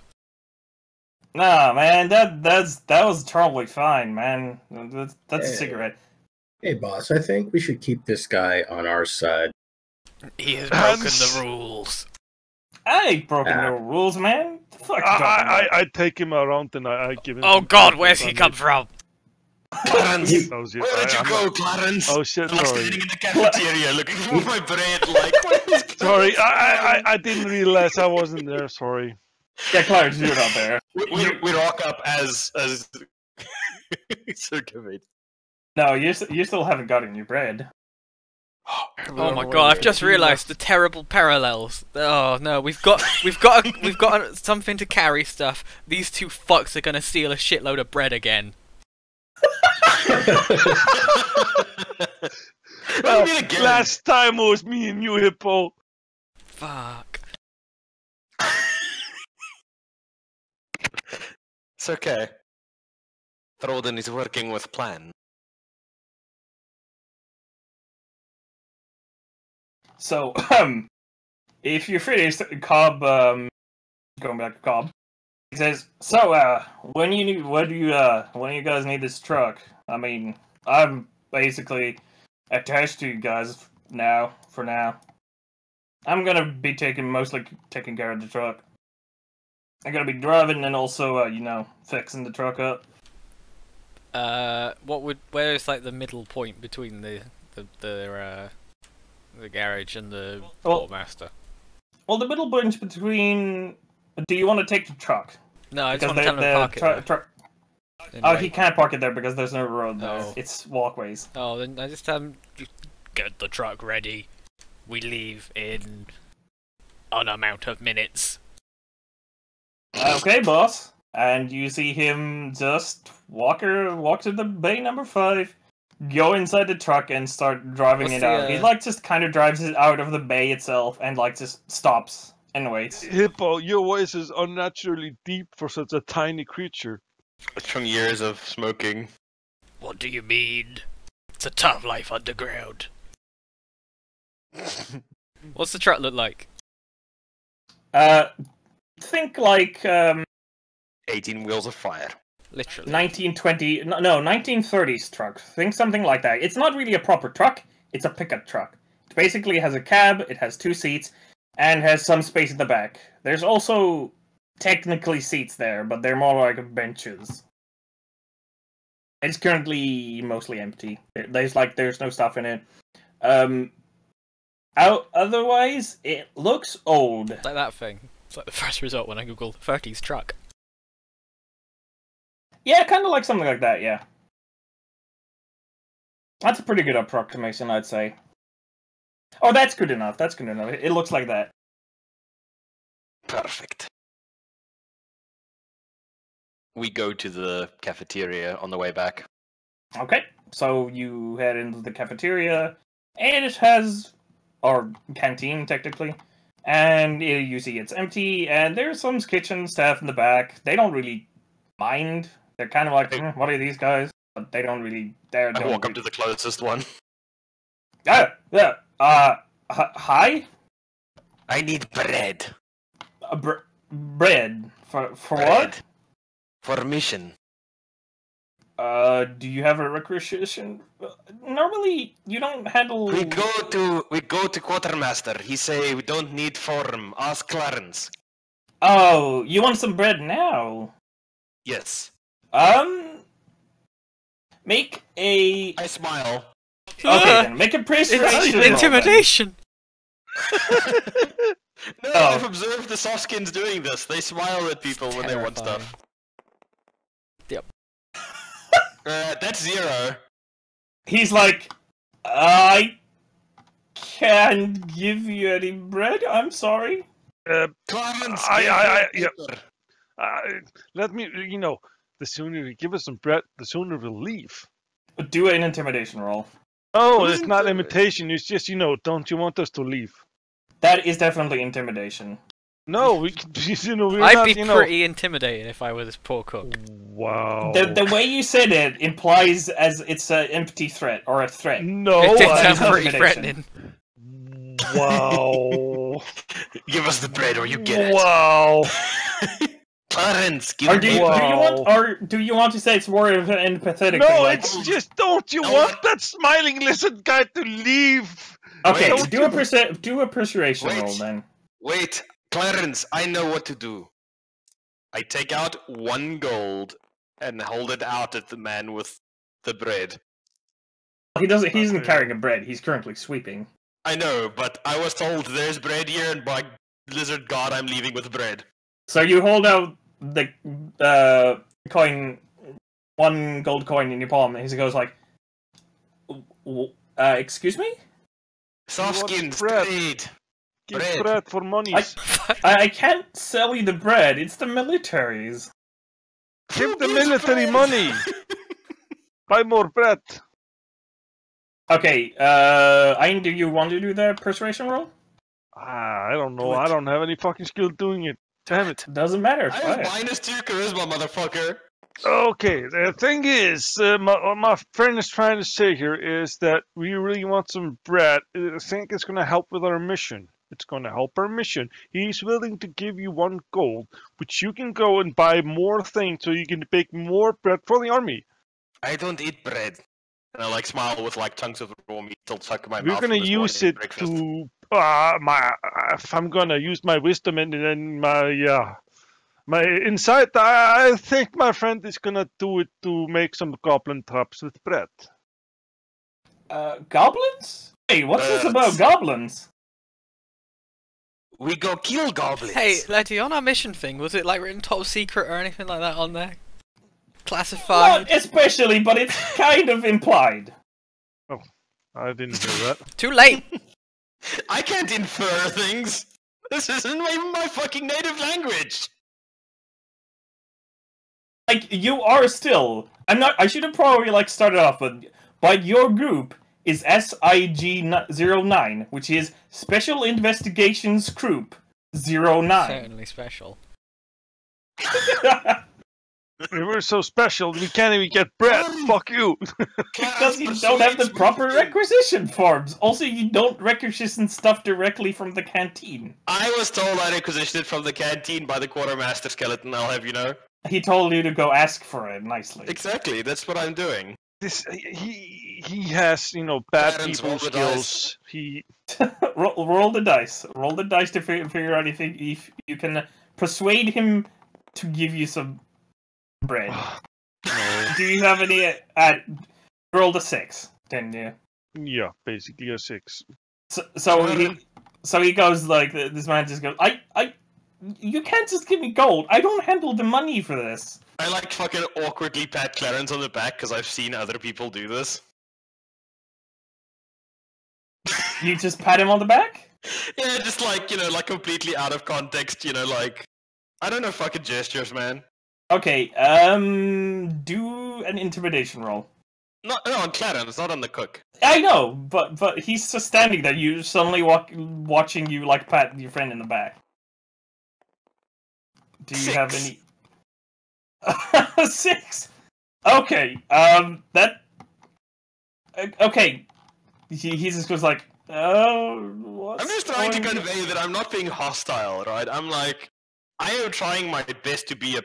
Nah, man, that was totally fine, man. That's a cigarette. Hey, boss, I think we should keep this guy on our side. He has broken the rules. I ain't broken no rules, man. The fuck you talking about? I take him around and I give him. Oh some God, chocolate where's he on come it. from? Clarence! Oh, shit, Where did you I'm go, not- Clarence? Oh shit, I'm like sorry. standing in the cafeteria looking for my bread, like, where's Sorry, Clarence? I didn't realize I wasn't there, sorry. Yeah, Clarence, you're not there. We rock up as Circumate. No, you still haven't gotten your bread. Oh my God, I've just realised the terrible parallels. Oh no, we've got something to carry stuff. These two fucks are gonna steal a shitload of bread again. Well, mean again. last time it was me and you, Hippo. Fuck. It's okay. Throden is working with plan. So, if you're finished, Cobb, going back to Cobb, he says, "So, when do you guys need this truck? I mean, I'm basically attached to you guys now, for now. I'm gonna be mostly taking care of the truck. I'm gonna be driving and also, fixing the truck up." Where is like the middle point between the garage and the quartermaster? Well, the middle point between... Do you want to take the truck? No, I just want to tell him to park it there. Oh, he can't park it there because there's no road there. Oh. It's walkways. Oh, then I just tell him, get the truck ready. We leave in an amount of minutes. Okay, boss. And you see him just walk to the bay number 5, go inside the truck and start driving What's it the, out. He just kind of drives it out of the bay itself and just stops and waits. Hippo, your voice is unnaturally deep for such a tiny creature. From years of smoking. What do you mean? It's a tough life underground. What's the truck look like? Think like 18 wheels of fire. Literally. 1920, no, 1930s truck. Think something like that. It's not really a proper truck. It's a pickup truck. It basically has a cab. It has 2 seats, and has some space in the back. There's also technically seats there, but they're more like benches. It's currently mostly empty. There's no stuff in it. Otherwise, it looks old. It's like that thing. It's like the first result when I Google 30s truck. Yeah, kind of like something like that, yeah. That's a pretty good approximation, I'd say. Oh, that's good enough. That's good enough. It looks like that. Perfect. We go to the cafeteria on the way back. Okay, so you head into the cafeteria, and it has, or canteen technically, and you see it's empty, and there's some kitchen staff in the back. They don't really mind. They're kind of like, what are these guys? But they don't really. I walk up to the closest one. Yeah. Hi. I need bread. Bread for Bread. what? For mission. Do you have a requisition? Normally, you don't handle. We go to quartermaster. He say we don't need form. Ask Clarence. Oh, you want some bread now? Yes. Make a. I smile. Okay, then make a persuasion roll, then. Intimidation! No, Oh. I've observed the softskins doing this. They smile at people when they want Terrifying. stuff. Yep. That's 0. He's like, I can't give you any bread. I'm sorry. Clarence, yeah. Let me, the sooner you give us some bread, the sooner we'll leave. Do an intimidation roll. Oh, What it's is not it? imitation. It's just, don't you want us to leave? That is definitely intimidation. No, we're I'd not, be pretty intimidated if I were this poor cook. Wow. The way you said it implies as it's an empty threat or a threat. No, It did I- sound pretty intimidation. threatening. Wow. Give us the bread or you get Wow. it. Clarence, give Or me do you, do you want to say it's more of an empathetic No, thing? Like, it's just, don't you No, want that smiling lizard guy to leave? okay, Wait. do a persuasion Wait. roll then. Wait, Clarence, I know what to do. I take out 1 gold and hold it out at the man with the bread. He isn't carrying a bread. He's currently sweeping. I know, but I was told there's bread here, and by lizard god, I'm leaving with bread. So you hold out the coin, 1 gold coin in your palm, and he goes like, excuse me? Softskins, bread? bread. Give Bread. bread for money. I can't sell you the bread. It's the military's. Give Who the gives military bread? money. Buy more bread. Okay, Ayn, do you want to do the persuasion roll? I don't know. Do it. I don't have any fucking skill doing it. Damn it. Doesn't matter. I Fine. have -2 charisma, motherfucker. Okay, the thing is, what my friend is trying to say here is that we really want some bread. I think it's going to help with our mission. It's going to help our mission. He's willing to give you 1 gold, which you can go and buy more things so you can bake more bread for the army. I don't eat bread. And I smile with chunks of raw meat till stuck in my We're mouth. going from to this use morning it breakfast. to if I'm going to use my wisdom and then my insight, I think my friend is going to do it to make some goblin traps with bread. Goblins? Hey, what's this about goblins? We go kill goblins. Hey, Letty, on our mission thing, was it written top secret or anything like that on there? Classified? Not especially, but it's kind of implied. I didn't hear that. Too late! I can't infer things. This isn't even my fucking native language. You are still. I should have probably started off with. But your group is SIG-09, which is Special Investigations Group 09. Certainly special. We're so special. We can't even get bread. Fuck you. Because you don't have the proper requisition forms. Also, you don't requisition stuff directly from the canteen. I was told I requisitioned it from the canteen by the quartermaster skeleton, I'll have you know. He told you to go ask for it nicely. Exactly, that's what I'm doing. He has, you know, bad Clarence, people roll the skills. He roll the dice. Roll the dice to figure out if you can persuade him to give you some bread. no. Do you have any? Roll the 6. Then yeah. Yeah, basically a 6. So he goes like this man just goes. You can't just give me gold. I don't handle the money for this. I like fucking awkwardly pat Clarence on the back because I've seen other people do this. You just pat him on the back? Yeah, just like, you know, like completely out of context, you know, like, I don't know fucking gestures, man. Okay, do an intimidation roll. No, on Clarence, not on the cook. I know, but he's just standing there. You suddenly watching you like pat your friend in the back. Do you have 6. any? 6. Okay. That. Okay. He just goes like, oh. What's I'm just trying to going on?" convey that I'm not being hostile, right? I'm like, I am trying my best to be a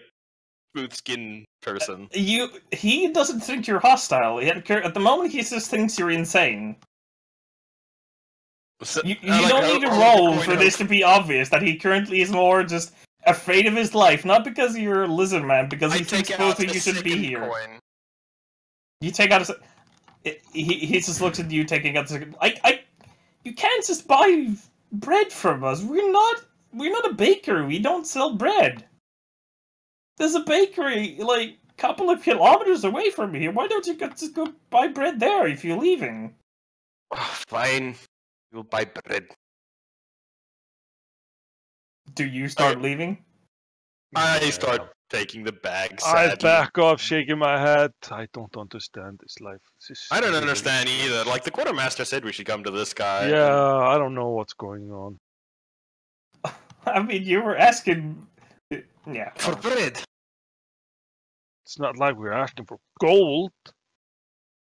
smooth skin person. He doesn't think you're hostile. At the moment, he just thinks you're insane. So, You like, don't need to roll for this to be obvious that he currently is more just afraid of his life, not because you're a lizard man, because I he thinks take both out of a you should be second here. coin. You take out he just looks at you taking out the second. You can't just buy bread from us. We're not a bakery. We don't sell bread. There's a bakery like a couple of kilometers away from here. Why don't you just go buy bread there if you're leaving? Oh, fine. You'll buy bread. Do you start leaving? I start taking the bag, I sadly. back off, shaking my head. I don't understand this life. This is I don't really- understand either. Like, the quartermaster said we should come to this guy. Yeah, I don't know what's going on. I mean, you were asking. Yeah. For bread. It's not like we're asking for gold.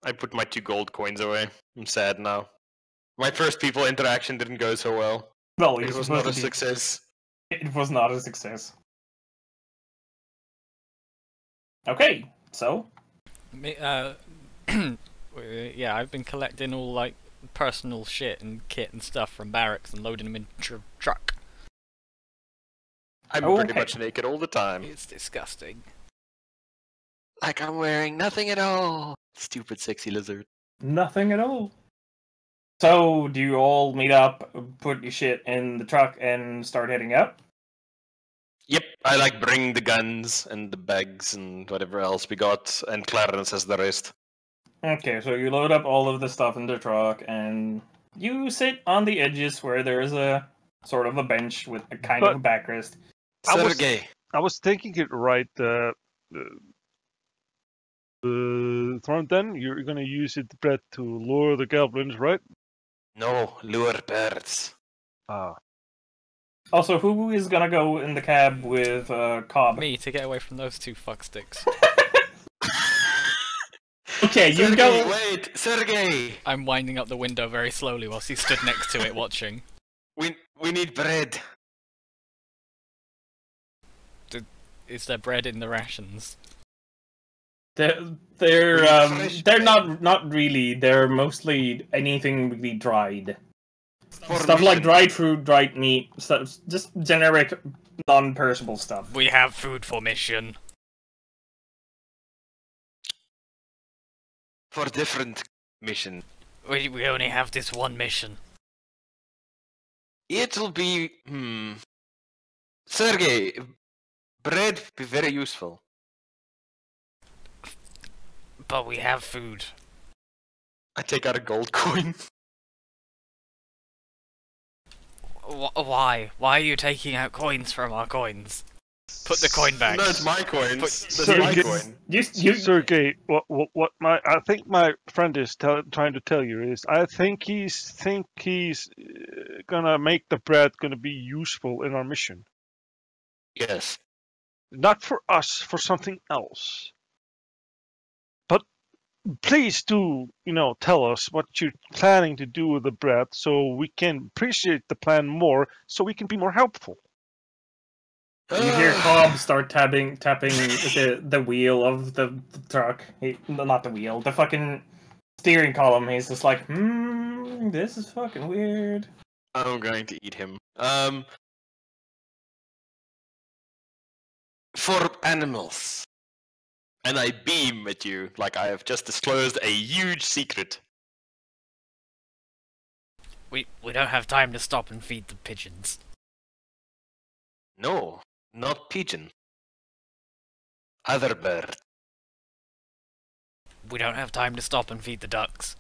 I put my 2 gold coins away. I'm sad now. My first people interaction didn't go so well. Well, It you're was not a supposed to be- success. It was not a success. Okay, so yeah, I've been collecting all like personal shit and kit and stuff from barracks and loading them in truck. I'm pretty Okay. much naked all the time. It's disgusting. Like I'm wearing nothing at all. Stupid sexy lizard. nothing at all. So, do you all meet up, put your shit in the truck, and start heading out? Yep, I like bring the guns and the bags and whatever else we got, and Clarence has the rest. Okay, so you load up all of the stuff in the truck, and you sit on the edges where there is a sort of a bench with a kind of a backrest. I was- Sergey, I was thinking it right. Thornton, you're gonna use it bread to lure the goblins, right? no, lure birds. Ah, Also, who is gonna go in the cab with Cobb? Me to get away from those 2 fucksticks. Okay, you Sergey, go. wait, Sergey! I'm winding up the window very slowly whilst he stood next to it watching. We need bread. Is there bread in the rations? They're Fresh they're bread. not really. They're mostly anything really dried. For Stuff like mission. dried fruit, dried meat, stuff, just generic, non-perishable stuff. We have food for mission. For different mission. We only have this one mission. It'll be Sergey, bread be very useful. But we have food. I take out a gold coin. Why? Why are you taking out coins from our coins? Put the coin back. No, it's my coins. Put- That's my Sergey- coin. You Sergey, what I think my friend is trying to tell you is, I think he's gonna make the bread gonna be useful in our mission. Yes. Not for us, for something else. But please do, tell us what you're planning to do with the bread so we can appreciate the plan more, so we can be more helpful. You hear Cobb start tapping the wheel of the truck. Not the wheel, the fucking steering column. He's just like, this is fucking weird. I'm going to eat him. For animals. And I beam at you like I have just disclosed a huge secret. We don't have time to stop and feed the pigeons. No, not pigeon. Other bird. We don't have time to stop and feed the ducks.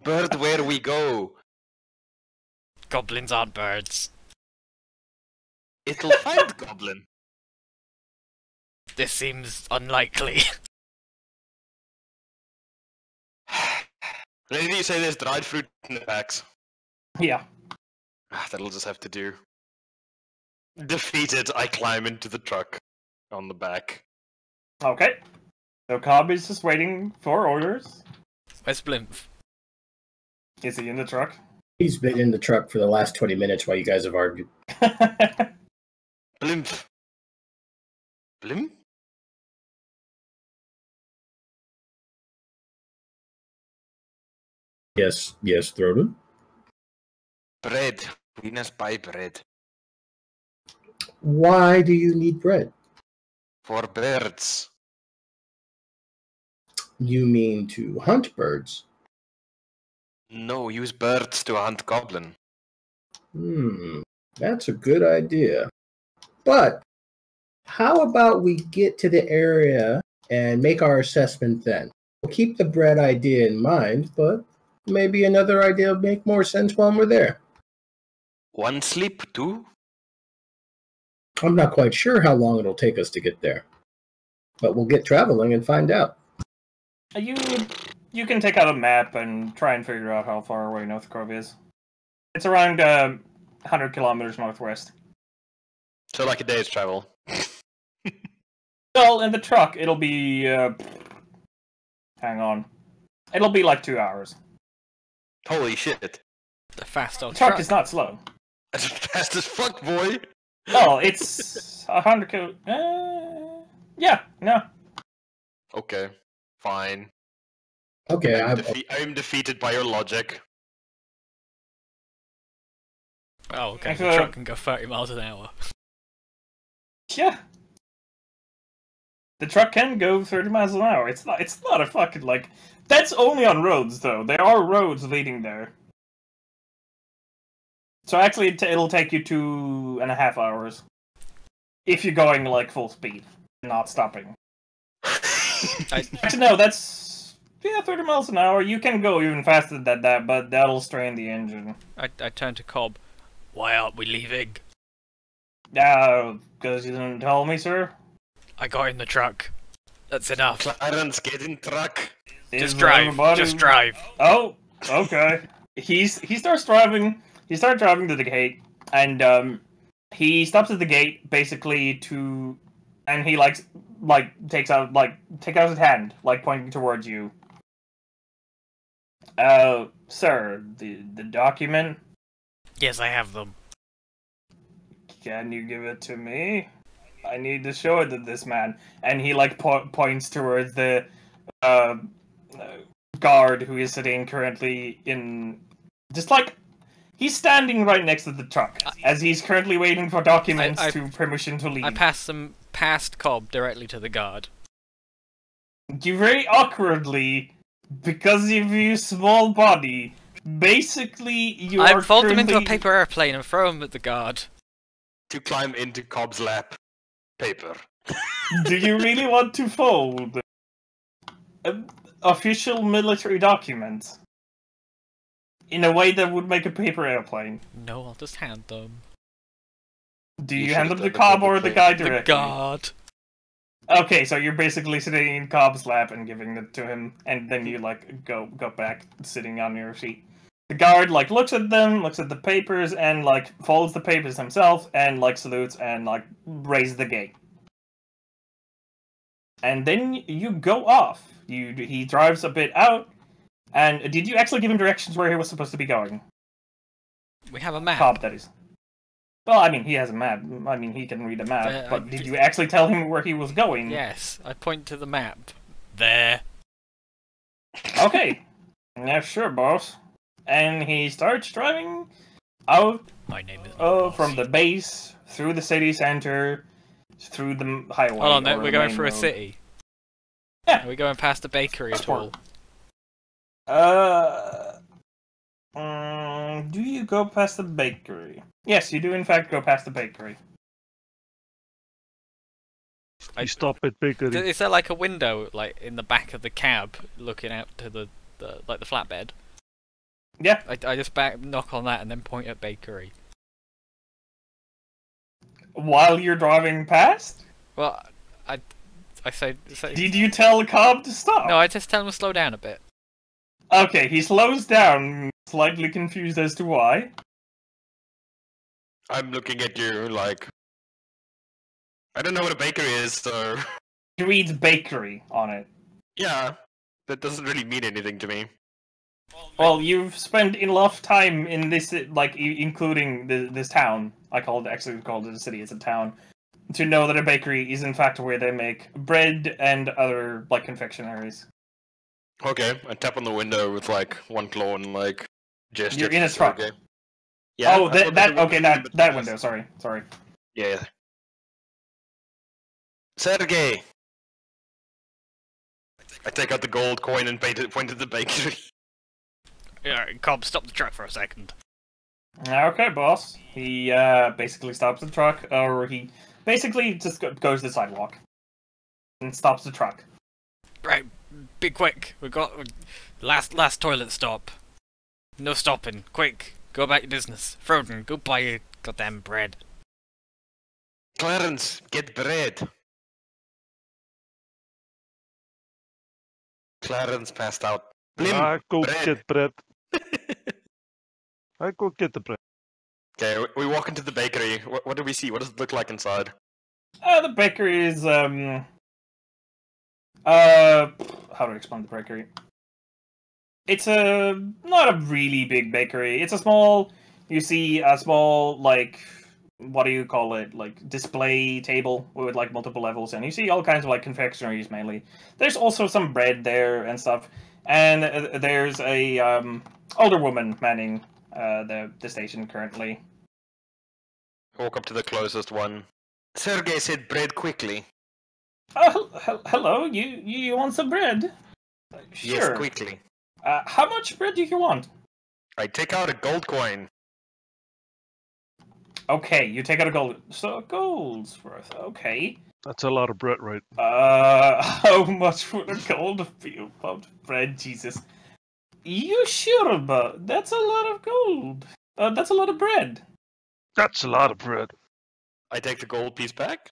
Bird, where we go? Goblins aren't birds. It'll find goblin. This seems unlikely. Did you say there's dried fruit in the packs? Yeah. That'll just have to do. Defeated, I climb into the truck on the back. Okay. So Cobb is just waiting for orders. Where's Blimp? Is he in the truck? He's been in the truck for the last 20 minutes while you guys have argued. Blimp. Blimp? Yes, Throden. Bread. We must buy bread. Why do you need bread? For birds. You mean to hunt birds? No, use birds to hunt goblin. That's a good idea. But how about we get to the area and make our assessment then? We'll keep the bread idea in mind, but maybe another idea will make more sense while we're there. One sleep too? I'm not quite sure how long it'll take us to get there. But we'll get traveling and find out. You can take out a map and try and figure out how far away North Grove is. It's around 100 kilometers northwest. So like a day's travel. Well, in the truck, it'll be... hang on. It'll be like 2 hours. Holy shit. The fast old The truck truck. is not slow. That's fast as fuck, boy! Oh, it's 100 kil... yeah, no. Okay, fine. Okay, I'm defeated by your logic. Oh, okay. If, The truck can go 30 miles an hour. Yeah. The truck can go 30 miles an hour. It's not a fucking, like... That's only on roads, though. There are roads leading there. So actually, it'll take you 2.5 hours. If you're going, like, full speed. Not stopping. Actually, no, that's... Yeah, 30 miles an hour. You can go even faster than that, but that'll strain the engine. I turn to Cobb. Why aren't we leaving? Because you didn't tell me, sir? I got in the truck. That's enough. Clarence, get in truck. Just drive. Just drive. Oh, okay. He starts driving. He starts driving to the gate, and he stops at the gate basically and he takes out his hand, like pointing towards you. Sir, the document. Yes, I have them. Can you give it to me? I need to show it to this man. And he points towards the guard who is sitting currently in he's standing right next to the truck as he's currently waiting for documents to permission to leave. I pass them past Cobb directly to the guard. You very awkwardly, because of your small body, basically you I are fold them into a currently- paper airplane and throw them at the guard. To climb into Cobb's lap. Paper. Do you really want to fold official military documents in a way that would make a paper airplane? No, I'll just hand them. Do You you hand them should've to done it Cobb or the publicly. guy The directly? guard. Okay, so you're basically sitting in Cobb's lap and giving it to him, and then you go back sitting on your seat. The guard like looks at them, looks at the papers, and like folds the papers himself, and like salutes and like raises the gate. And then you go off. He drives a bit out. And did you actually give him directions where he was supposed to be going? We have a map. Cobb, that is. Well, I mean, he has a map. I mean, he can read a map. But did you actually tell him where he was going? Yes, I point to the map. There. Okay. Yeah, sure, boss. And he starts driving out My name is from the base, through the city center, through the highway. Hold on, or we're going main through a road. city. Yeah. Are we going past the bakery at all? Do you go past the bakery? Yes, you do in fact go past the bakery. I stop at bakery. Is there like a window, like in the back of the cab, looking out to the flatbed? Yeah. I just knock on that and then point at bakery. While you're driving past? Well, I say. Did you tell Cobb to stop? No, I just tell him to slow down a bit. Okay, he slows down, slightly confused as to why. I'm looking at you like I don't know what a bakery is, so He reads bakery on it. yeah, that doesn't really mean anything to me. Well, you've spent enough time in this, like, including this town. Actually called it a city, it's a town. To know that a bakery is in fact where they make bread and other, like, confectionaries. Okay, I tap on the window with like one claw and like gesture. You're in a to truck. Sergey. Yeah. Oh, I thought that window, sorry. Yeah. Sergey! I take out the gold coin and point at the bakery. Yeah, Cobb, stop the truck for a second. Okay, boss. He, basically stops the truck, or he basically just goes to the sidewalk. And stops the truck. Right, be quick. We got last toilet stop. No stopping. Quick, go about your business. Froden, go buy your goddamn bread. Clarence, get bread. Clarence passed out. Blim, I go bread. get bread. I go get the bread. Okay, we walk into the bakery. What do we see? What does it look like inside? The bakery is, how do I explain the bakery? It's not a really big bakery. It's you see a small, like, what do you call it? Like, display table with, like, multiple levels, and you see all kinds of, like, confectionaries mainly. There's also some bread there and stuff, and there's a, older woman manning, the station currently. Walk up to the closest one. Sergey said bread quickly. Oh, hello, you want some bread? Sure. Yes, quickly. How much bread do you want? I take out a gold coin. Okay, you take out a gold. So gold's worth. Okay. That's a lot of bread, right? How much would a gold be about bread? Jesus. You sure about? That's a lot of gold. That's a lot of bread. That's a lot of bread. I take the gold piece back.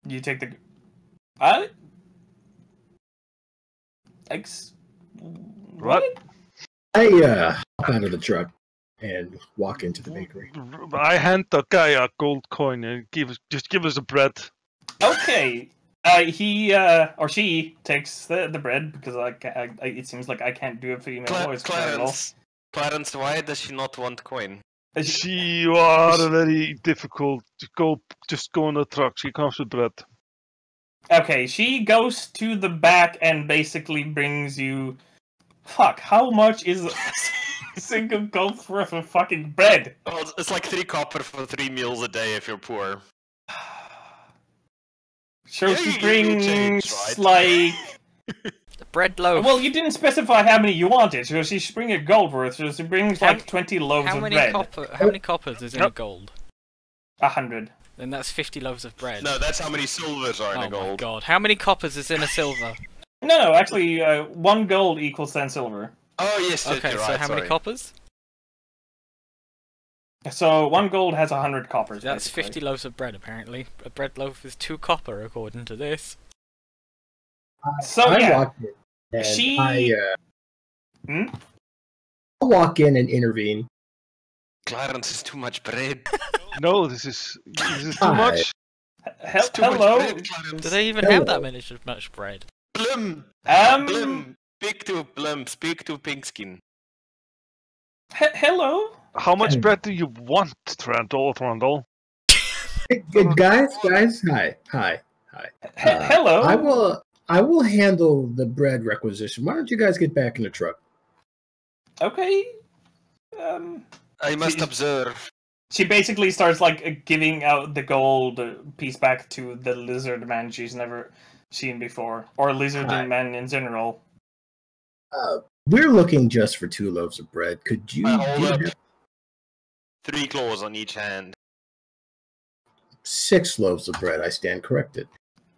You take the. What? I hop out of the truck and walk into the bakery. I hand the guy a gold coin and just give us the bread. Okay. He or she takes the bread because it seems like I can't do a female voice. Clarence, why does she not want coin? You are very difficult. Just go in the truck. She comes with bread. Okay, she goes to the back and basically brings you. Fuck, how much is a single gold's worth of fucking bread? Oh, it's like 3 copper for 3 meals a day if you're poor. Sure, Yeah, she you brings change, right? like. Bread loaf. Well, you didn't specify how many you wanted, so she's bringing a gold worth, so she brings like 20 loaves how of many bread. How many coppers is in a gold? 100. Then that's 50 loaves of bread. No, that's how many silvers are in Oh a gold. my god. How many coppers is in a silver? No, actually, 1 gold equals 10 silver. Oh yes, Okay, you're so right, how many sorry. coppers? So 1 gold has 100 coppers. That's basically. 50 loaves of bread, apparently. A bread loaf is 2 copper, according to this. So I yeah, walked in and she- I Hmm? I'll walk in and intervene. Clarence is too much bread. No, this is too Hi. much. It's too much Hello. bread, Clarence. Do they even have that Hello. much bread? Blum! Um. Blum! Speak to Blum. Speak to Pinkskin. Hello. How much bread do you want, Trundle? Good guys. Hi. Hello. I will handle the bread requisition. Why don't you guys get back in the truck? Okay. I must She- observe. She basically starts like giving out the gold piece back to the lizard man she's never seen before, or lizard Hi. man in general. We're looking just for 2 loaves of bread. Could you I hold do up that? 3 claws on each hand. 6 loaves of bread? I stand corrected.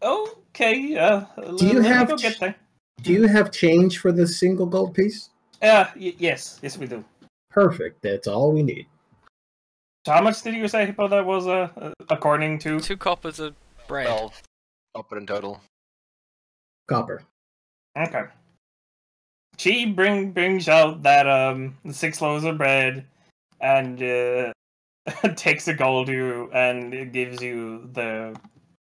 Okay. Do you let me have go get there? Do you have change for the single gold piece? Yes, we do. Perfect. That's all we need. So how much did you say about that was according to? 2 coppers of bread. 12 copper in total. Copper. Okay. She brings out that 6 loaves of bread and takes the gold you and gives you the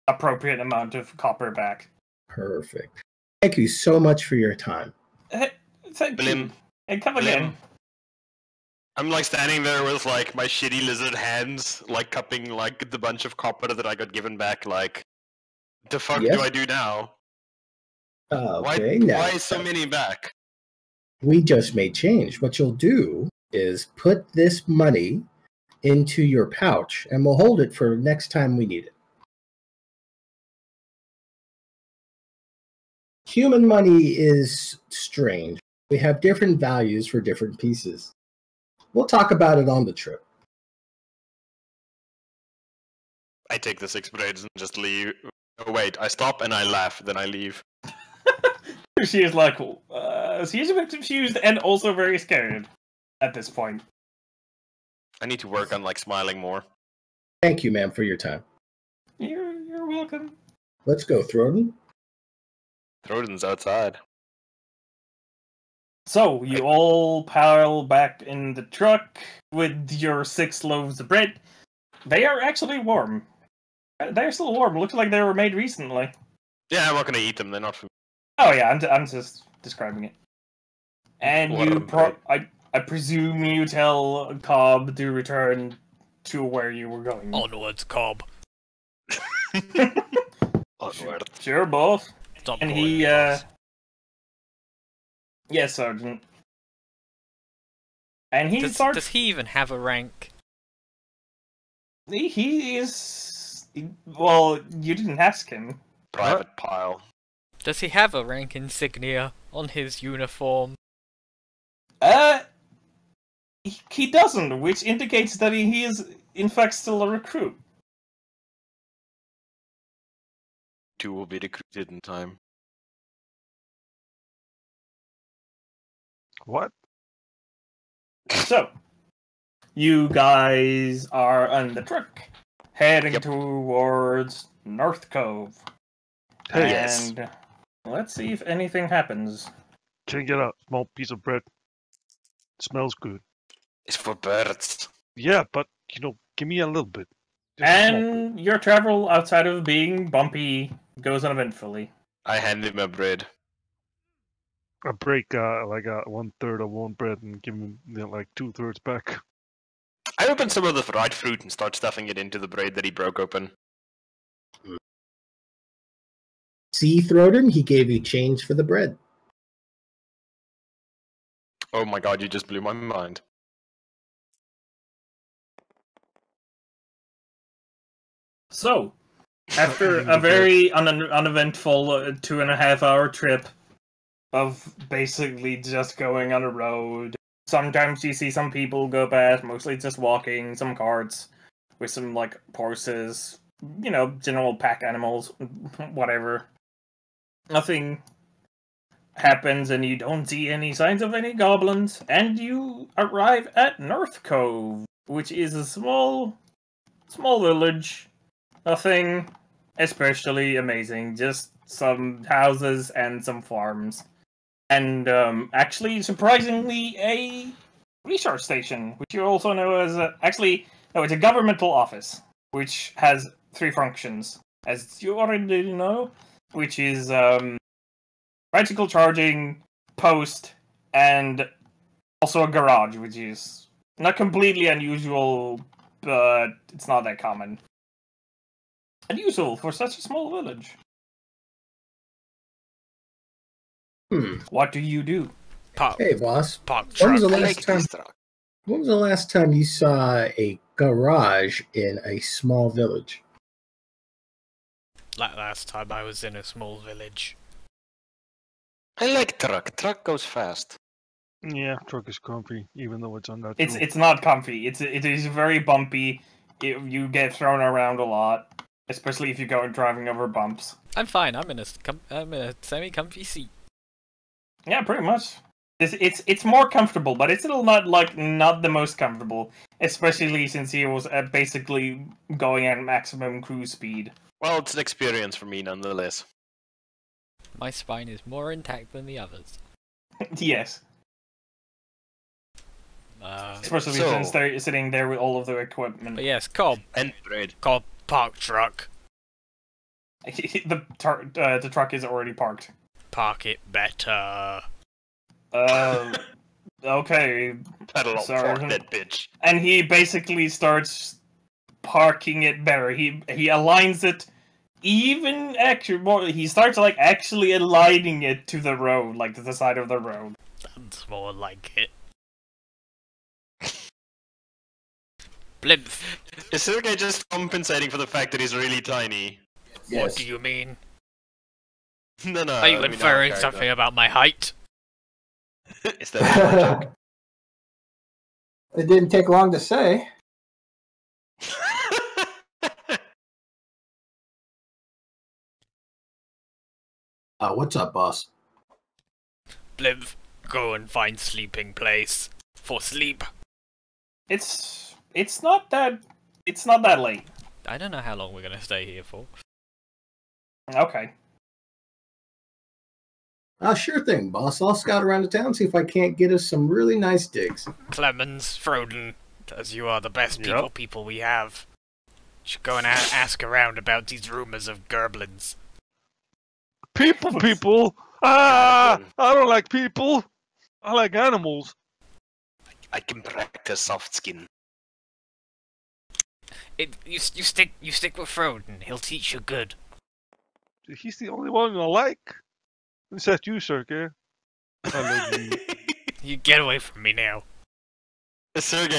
appropriate amount of copper back. Perfect. Thank you so much for your time. Thank Blim. you. And come Blim. again. I'm like standing there with like my shitty lizard hands, like cupping like the bunch of copper that I got given back. Like, the fuck Yes? do I do now? Okay, now Why is so many back? we just made change. What you'll do is put this money into your pouch, and we'll hold it for next time we need it. Human money is strange. We have different values for different pieces. We'll talk about it on the trip. I take the 6 braids and just leave. Oh wait, I stop and I laugh, then I leave. She is like, she's a bit confused and also very scared at this point. I need to work on like smiling more. Thank you, ma'am, for your time. You're welcome. Let's go, Throden. Throden's outside. So you all pile back in the truck with your 6 loaves of bread. They are actually warm. They're still warm. Looks like they were made recently. Yeah, I'm not gonna eat them. They're not food. Oh yeah, I'm just describing it. And What you, a bread. I presume you tell Cobb to return to where you were going. Onwards, Cobb. Onward. Sure, boss. Stop And calling he, me boss. yes, Sergeant. And he Does starts. he even have a rank? He is. Well, you didn't ask him. Private pile. Does he have a rank insignia on his uniform? He doesn't, which indicates that he is, in fact, still a recruit. 2 will be recruited in time. What? So, you guys are on the truck, heading Yep. towards North Cove. Hey, Yes. And let's see if anything happens. can I get a small piece of bread? Smells good. It's for birds. Yeah, but give me a little bit. Just a small bit. And your travel outside of being bumpy goes uneventfully. I hand him a bread. I break like 1/3 of one bread and give him like 2/3 back. I open some of the fried fruit and start stuffing it into the bread that he broke open. See, Throden, he gave you change for the bread. Oh my god, you just blew my mind. So, after a very uneventful 2.5 hour trip of basically just going on a road, sometimes you see some people go past, mostly just walking, some carts with some like horses, general pack animals, whatever. Nothing happens and you don't see any signs of any goblins, and you arrive at North Cove, which is a small village. Nothing especially amazing, just some houses and some farms. And actually, surprisingly, a research station, which you also know as actually no, it's a governmental office, which has 3 functions, as you already know, which is bicycle charging, post, and also a garage, which is not completely unusual, but it's not that common. Unusual for such a small village. What do you do? Park, Hey, boss. park When was truck. the I last like time? this truck. When was the last time you saw a garage in a small village? Like last time I was in a small village. I like truck. Truck goes fast. Yeah, truck is comfy, even though it's unnatural. It's not comfy. It is very bumpy. You get thrown around a lot, especially if you go driving over bumps. I'm fine. I'm in a semi-comfy seat. Yeah, pretty much. It's more comfortable, but it's still not the most comfortable, especially since he was basically going at maximum cruise speed. Well, it's an experience for me nonetheless. My spine is more intact than the others. Yes, especially So- since they're sitting there with all of their equipment. But yes, Cobb, And bread. park truck. The truck is already parked. Park it better. Okay. That'll Sorry. park that bitch. And he basically starts parking it better. He aligns it even actually more. He starts actually aligning it to the road, like to the side of the road. That's more like it. Blimp. Is Sergey just compensating for the fact that he's really tiny? What do you mean? No, no. Are you I mean, inferring our something about my height? character. Is that a joke? It didn't take long to say. What's up, boss? Blimp. Go and find sleeping place. For sleep. It's not that late. I don't know how long we're gonna stay here for. Okay. Sure thing, boss. I'll scout around the town, see if I can't get us some really nice digs. Clemens, Froden, as you are the best Yep. people we have. Should go and ask around about these rumors of gerblins. People! Ah! I don't like people! I like animals. I can practice soft skin. You stick with Froden. He'll teach you good. He's the only one I like. Is that you, Sergey? I love you. You get away from me now. Is Sergey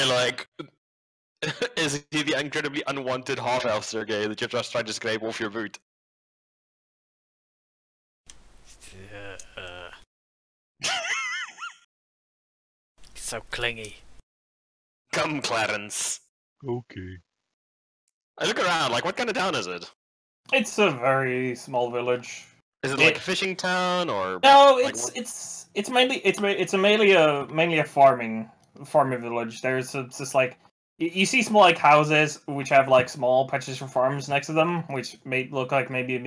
is he the incredibly unwanted half-elf Sergey that you're just trying to scrape off your boot? So clingy. Come, Clarence. Okay. I look around, what kind of town is it? It's a very small village. Is it like a fishing town, or...? No, Like it's mainly a farming village. There's just you see small houses which have small patches of farms next to them, which may look like maybe a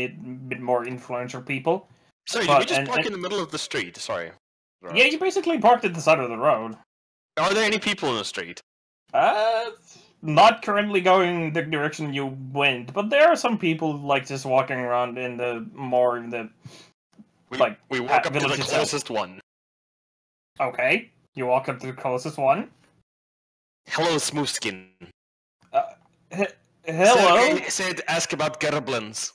bit more influential people. Sorry, but- did you just and- park and- in the middle of the street? Sorry. Yeah, you basically parked at the side of the road. Are there any people in the street? Not currently going the direction you went, but there are some people just walking around in the We, Like, we walk up to the village itself. closest one. Okay, you walk up to the closest one. Hello, Smoothskin. Hello, Sergey said ask about gerblins.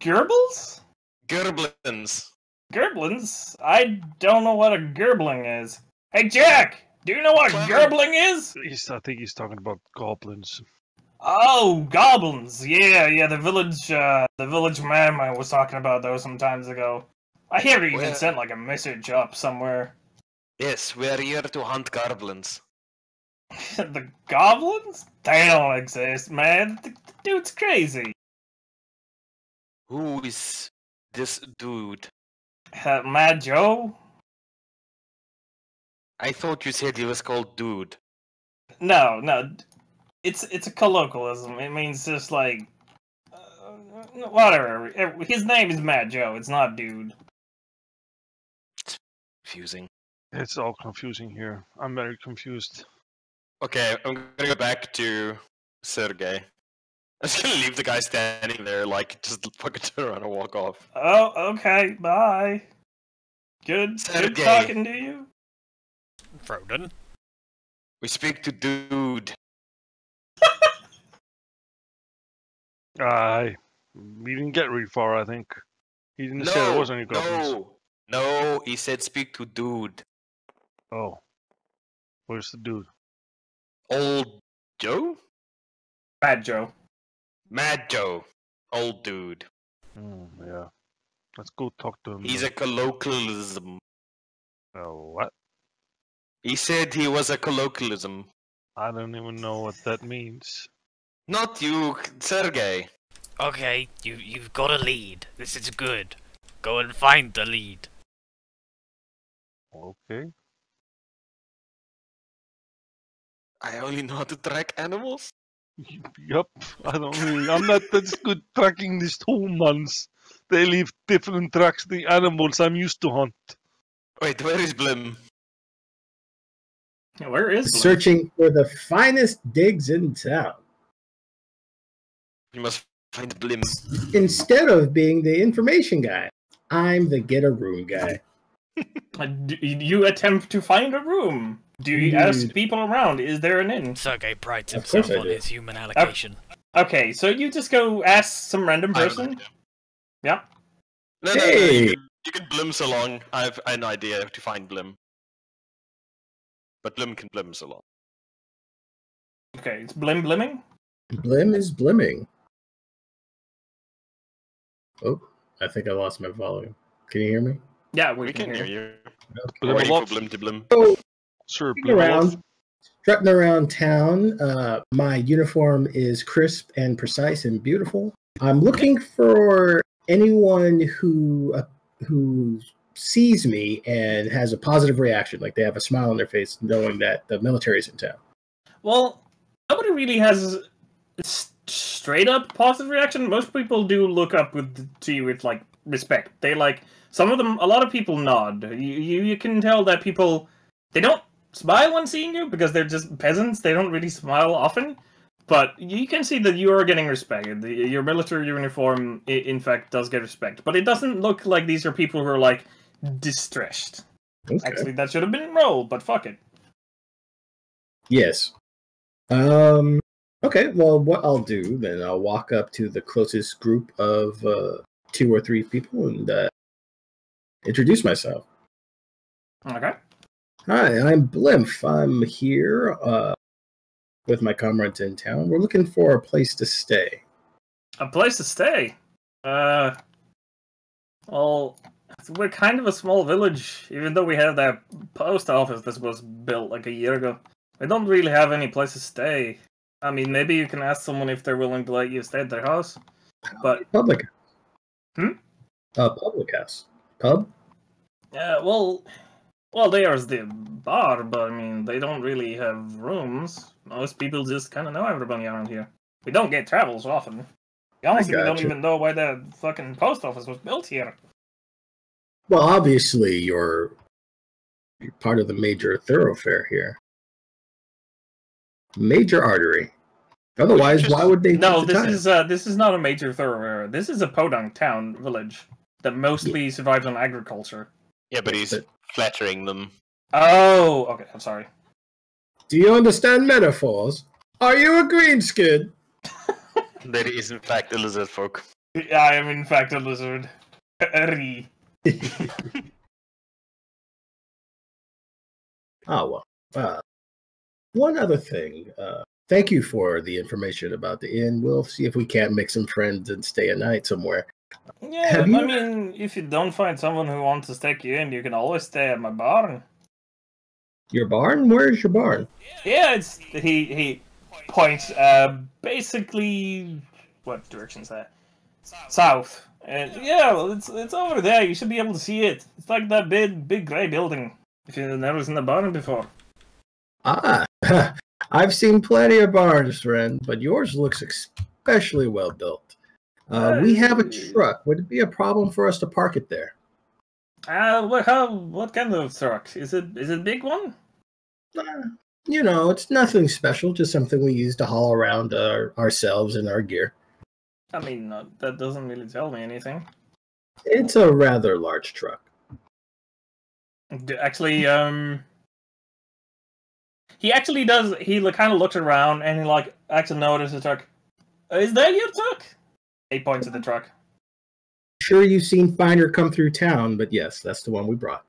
Gerbles? Gerblins. Gerblins? I don't know what a gerbling is. Hey, Jack! Do you know what Clement. gerbling is? I think he's talking about goblins. Oh, goblins! Yeah, the village man I was talking about those some times ago. I hear he even Well- sent a message up somewhere. Yes, we are here to hunt goblins. The goblins? They don't exist, man. The dude's crazy. Who is this dude? Mad Joe? I thought you said he was called Dude. No. It's a colloquialism. It means just whatever. His name is Mad Joe. It's not dude. Confusing. It's all confusing here. I'm very confused. Okay, I'm gonna go back to Sergey. I'm just gonna leave the guy standing there, like, just fucking turn around and walk off. Oh, okay, bye. Good Sergey. talking to you. Froden. We speak to dude. We didn't get really far, I think. He didn't say there was any goblins. No, he said speak to dude. Oh. Where's the dude? Old Joe? Bad Joe. Mad Joe. Old dude. Yeah. Let's go talk to him. He's then. a colloquialism. Oh, what? He said he was a colloquialism. I don't even know what that means. Not you, Sergey. Okay, you've got a lead. This is good. Go and find the lead. Okay. I only know how to track animals. Yup. I'm not that good tracking these humans. They leave different tracks the animals I'm used to hunt. Wait, where is Blim? Yeah, where is Blim? Searching for the finest digs in town. You must find Blim. Instead of being the information guy, I'm the get a room guy. You attempt to find a room. Do you ask Indeed. people around, is there an inn? Sergey prides Of course himself I on do. his human allocation. Okay, so you just go ask some random I have person? an idea. Yeah. No, Hey! you can Blim so long. I have an idea to find Blim. But Blim can Blim so long. Okay, it's blimming? Blim is blimming. Oh, I think I lost my volume. Can you hear me? Yeah, We can hear you. Blim Waiting a for lot. Blim to Blim. So, Sure, strutting Blim a lot. around, strutting around town. My uniform is crisp and precise and beautiful. I'm looking for anyone who sees me and has a positive reaction, like they have a smile on their face, knowing that the military is in town. Well, nobody really has a straight up positive reaction. Most people do look up to you with like respect. They like some of them. A lot of people nod. You can tell that people they don't smile when seeing you because they're just peasants. They don't really smile often. But you can see that you are getting respected. Your military uniform, in fact, does get respect. But it doesn't look like these are people who are like distressed. Okay. Actually, that should have been rolled, but fuck it. Yes. Okay, well, what I'll do then, I'll walk up to the closest group of 2 or 3 people and introduce myself. Okay. Hi, I'm Blimph. I'm here with my comrades in town. We're looking for a place to stay. A place to stay? Well, we're kind of a small village, even though we have that post office that was built like a year ago. We don't really have any place to stay. I mean, maybe you can ask someone if they're willing to let you stay at their house. But, Public. Hmm? Public house. Pub? well, there's the bar, but I mean, they don't really have rooms. Most people just kind of know everybody around here. We don't get travels often. Honestly, we don't gotcha. even know why the fucking post office was built here. Well, obviously, you're part of the major thoroughfare here. Major artery. Otherwise, why would they No, take the time? this is not a major thoroughfare. This is a podunk town village that mostly survives on agriculture. Yeah, but he's But- flattering them. Oh, okay. I'm sorry. Do you understand metaphors? Are you a greenskin? That is, in fact, a lizard folk. I am in fact a lizard. Oh, well. One other thing. Thank you for the information about the inn. We'll see if we can't make some friends and stay a night somewhere. Yeah, Have I you- mean, if you don't find someone who wants to take you in, you can always stay at my barn. Your barn? Where's your barn? Yeah, it's he points basically what direction is that? South. And yeah, well, it's over there. You should be able to see it. It's like that big gray building. If you've never seen the barn before. Ah, I've seen plenty of barns, friend, but yours looks especially well built. We have a truck. Would it be a problem for us to park it there? What kind of truck? Is it a big one? You know, it's nothing special, just something we use to haul around ourselves and our gear. I mean, that doesn't really tell me anything. It's a rather large truck. Actually, he actually does. He kind of looks around and he actually notices the truck. Is that your truck? He points at the truck. Sure, you've seen Finder come through town, but yes, that's the one we brought.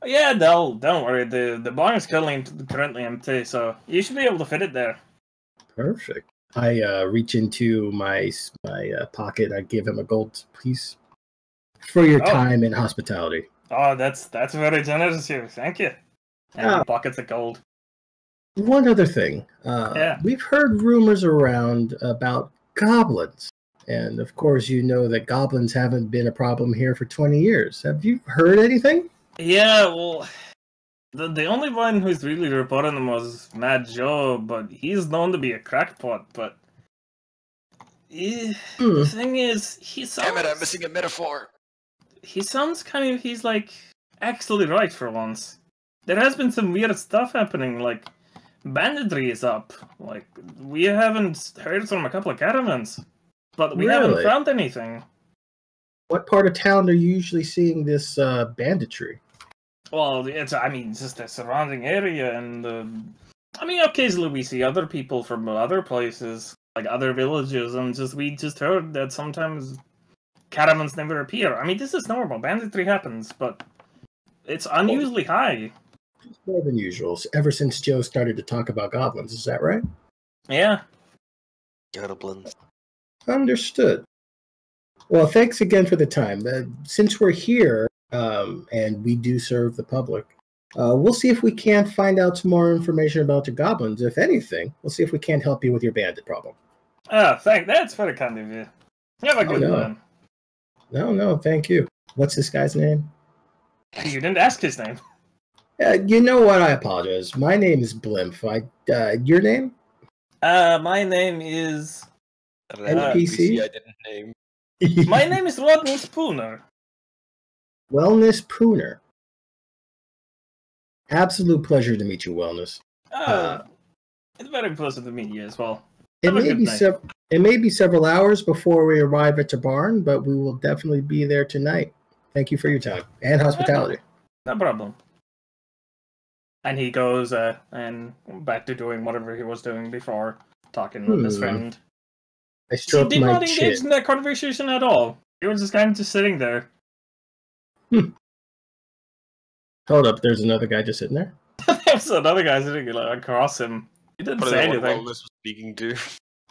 Yeah, don't worry. The barn is currently empty, so you should be able to fit it there. Perfect. I reach into my pocket. I give him a gold piece for your time and hospitality. Oh, that's very generous of you. Thank you. And he pockets of gold. One other thing. Yeah. We've heard rumors around about goblins. And of course, you know that goblins haven't been a problem here for 20 years. Have you heard anything? Yeah, well, the only one who's really reporting them was Mad Joe, but he's known to be a crackpot. But the thing is, he sounds... Damn it, I'm missing a metaphor. He sounds he's like actually right for once. There has been some weird stuff happening, like banditry is up. Like, we haven't heard from a couple of caravans, but we haven't found anything. What part of town are you usually seeing this banditry? Well, it's just the surrounding area, and occasionally we see other people from other places, like other villages, and we just heard that sometimes caravans never appear. I mean, this is normal. Banditry happens, but it's unusually high. It's more than usual, ever since Joe started to talk about goblins. Is that right? Yeah. Goblins. Understood. Well, thanks again for the time. Since we're here, and we do serve the public, we'll see if we can't find out some more information about the goblins. If anything, we'll see if we can't help you with your bandit problem. That's very kind of you. You have a good one. No, thank you. What's this guy's name? You didn't ask his name. You know what? I apologize. My name is Blimp. Your name? My name is... NPC? I didn't name. My name is Rodney Spooner. Wellness Pooner. Absolute pleasure to meet you, Wellness. It's very pleasant to meet you as well. It may be several hours before we arrive at the barn, but we will definitely be there tonight. Thank you for your time and hospitality. No problem. And he goes and back to doing whatever he was doing before, talking with his friend. I stroke he did my not engage chin. in that conversation at all. He was just sitting there. Hold up, there's another guy just sitting there? There's another guy sitting across him. He didn't say anything. Wellness was speaking to.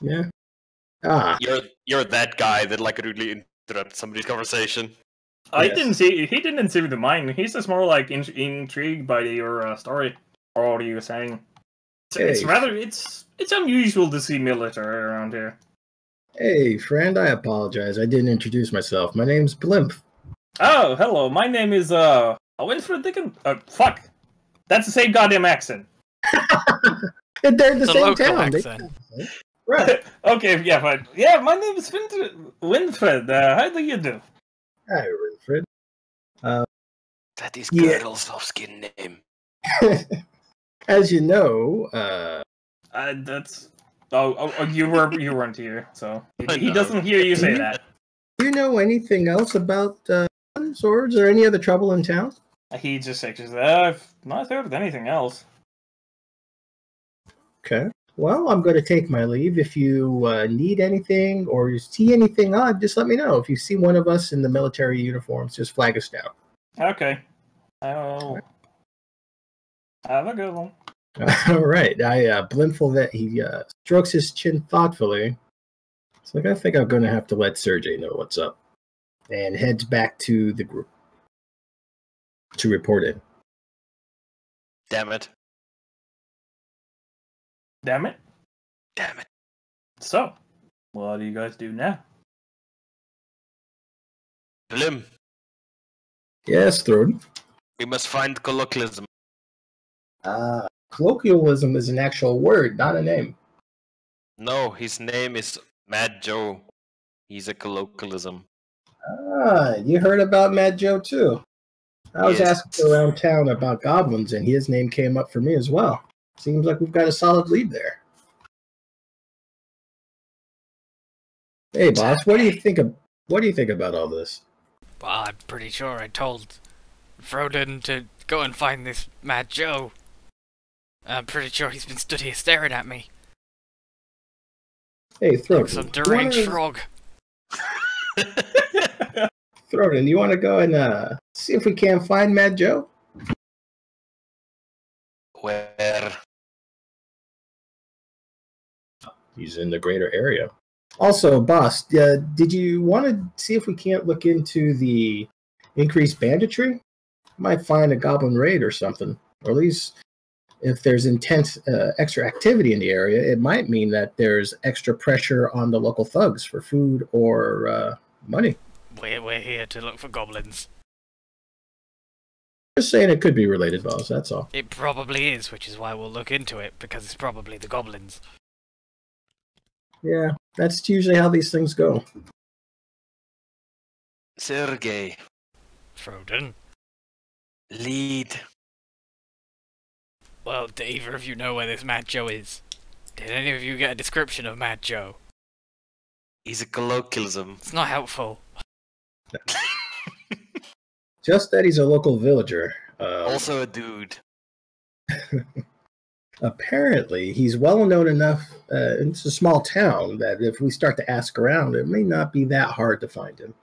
Yeah. You're that guy that rudely interrupts somebody's conversation. He didn't seem to mind. He's just more intrigued by your story or what you were saying. It's unusual to see military around here. Hey, friend, I apologize. I didn't introduce myself. My name's Blimp. Oh, hello. My name is Winfred Dickens. Fuck. That's the same goddamn accent. They're the same town. Accent. Right. Okay, yeah, fine. Yeah, my name is Winfred. How do you do? Hi, Winfred. That is Girdle's soft-skin name. As you know, that's... Oh, you weren't here, so he doesn't hear you say that. Do you know anything else about swords or any other trouble in town? He just says, I've not heard of anything else. Okay. Well, I'm going to take my leave. If you need anything or you see anything odd, just let me know. If you see one of us in the military uniforms, just flag us down. Okay. Oh. Have a good one. All right. Blimful that he strokes his chin thoughtfully. It's like, I think I'm going to have to let Sergey know what's up. And heads back to the group to report in. Damn it. Damn it. Damn it. So, what do you guys do now? Blim, Yes, Throden. we must find colloquialism. Colloquialism is an actual word, not a name. No, his name is Mad Joe. He's a colloquialism. You heard about Mad Joe too. I was Yes. asking around town about goblins, and his name came up for me as well. Seems like we've got a solid lead there. Hey, boss, what do you think about all this? Well, I'm pretty sure I told Froden to go and find this Mad Joe. I'm pretty sure he's been stood here staring at me. Hey, Throden, Like some deranged frog. Throden, you want to go and see if we can find Mad Joe? Where? He's in the greater area. Also, boss, did you want to see if we can't look into the increased banditry? Might find a goblin raid or something. Or at least, if there's intense extra activity in the area, it might mean that there's extra pressure on the local thugs for food or money. We're here to look for goblins. Just saying it could be related, boss, that's all. It probably is, which is why we'll look into it, because it's probably the goblins. Yeah, that's usually how these things go. Sergey, Froden? lead. Well, do either of you know where this Mad Joe is? Did any of you get a description of Mad Joe? He's a colloquialism. It's not helpful. Just that he's a local villager. Also a dude. Apparently, he's well known enough. It's a small town that if we start to ask around, it may not be that hard to find him.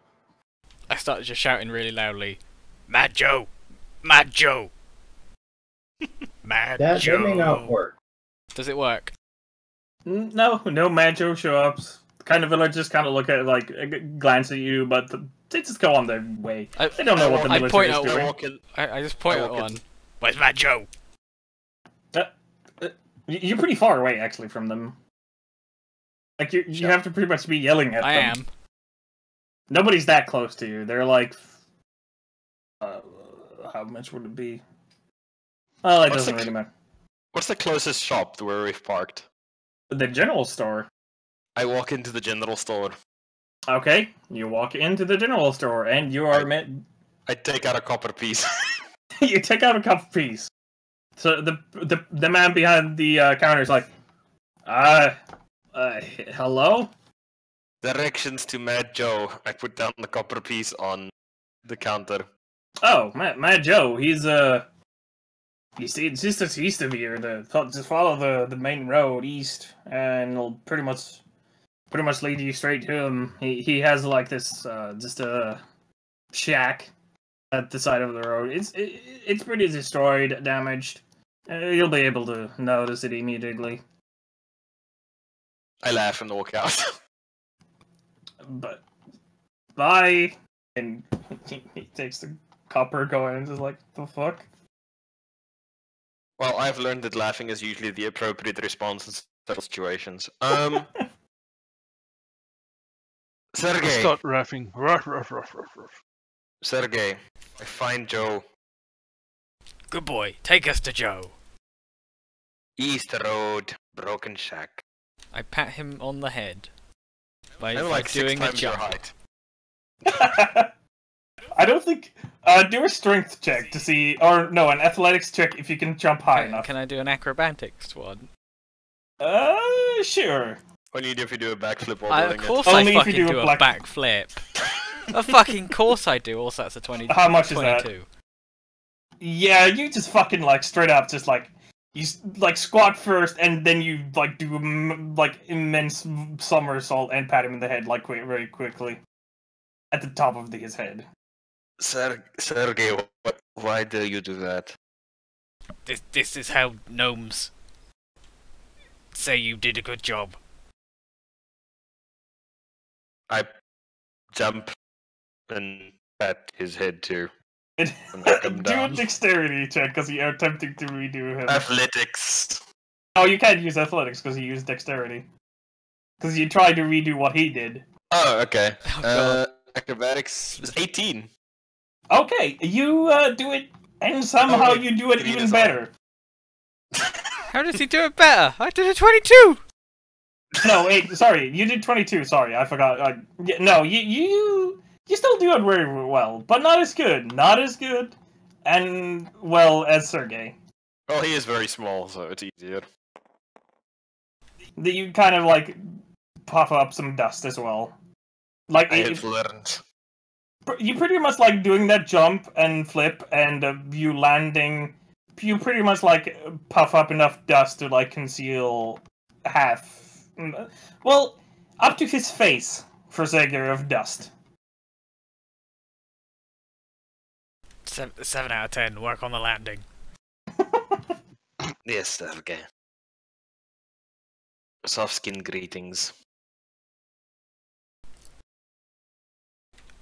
I started just shouting really loudly, Mad Joe! Mad Joe! Mad Joe! That may not work. Does it work? No Mad Joe show ups. Kind of villagers kind of look at it, like glance at you, but they just go on their way. They don't know what the I military point is out doing. I just point I at walk in. one. Where's Mad Joe? You're pretty far away, actually, from them. Like you have to pretty much be yelling at them. I am. Nobody's that close to you. They're like, how much would it be? Oh, it What's doesn't the really matter. What's the closest shop to where we've parked? The general store. I walk into the general store. Okay, you walk into the general store, and you are met. I take out a copper piece. You take out a cup piece. So the man behind the counter is like, hello? Directions to Mad Joe. I put down the copper piece on the counter. Oh, Mad Joe, he's just east of here. Just follow the main road east, and it'll pretty much lead you straight to him. He has like this just a shack at the side of the road. It's pretty destroyed, damaged. You'll be able to notice it immediately. I laugh and walk out. But bye, and he takes the copper coin and is like, the fuck? Well, I've learned that laughing is usually the appropriate response in certain situations. Sergey. Start laughing. Ruff, ruff, ruff, ruff, ruff. Sergey, I find Joe. Good boy, take us to Joe. East Road, Broken Shack. I pat him on the head by I'm like doing 6 a times your jump. height. I don't think. Do a strength check to see, or no, an athletics check if you can jump high enough. Can I do an acrobatics one? Sure. Only if you do a backflip while Of doing it. course Only I if you fucking do do a a backflip. Of fucking course I do. Also, that's a 20. How much is that? 22. Yeah, you just fucking like straight up, just like you like squat first, and then you like do like immense somersault and pat him in the head like very quickly at the top of his head. Sergey, why do you do that? This is how gnomes say you did a good job. I jump and pat his head too. Do knock him a down. dexterity check because you're attempting to redo him. Athletics. Oh, you can't use athletics because you used dexterity. Because you tried to redo what he did. Oh, okay. Oh, God. Acrobatics is 18. Okay, you do it, and somehow Oh, you do it green even is better. How does he do it better? I did a 22! No, wait, sorry, you did 22. Sorry, I forgot. No, you still do it very well, but not as good. Not as good. and well as Sergey. Well, he is very small, so it's easier. You kind of like puff up some dust as well. Like I have learned. you pretty much like doing that jump and flip and you landing. You pretty much like puff up enough dust to like conceal half, well, up to his face for Zager of dust. 7 out of 10. Work on the landing. Yes, Sergey. Soft skin greetings.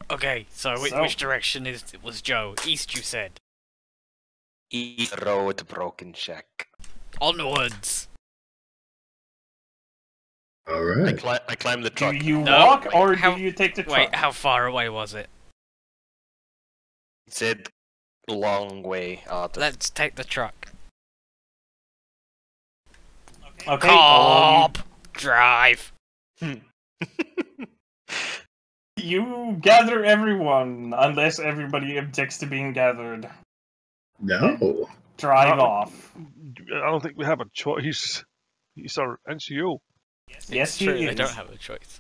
Okay, so which direction was Joe? East, you said. East road, broken shack. Onwards. All right. I climb the Do truck. you No, walk wait, or how- do you take the truck? Wait, how far away was it? It said long way out. Let's take the truck. Okay. well, Cop! Drive! you gather everyone, unless everybody objects to being gathered. No. Drive No. off. I don't think we have a choice. He's our NCO. Yes, he True, they is. don't have a choice.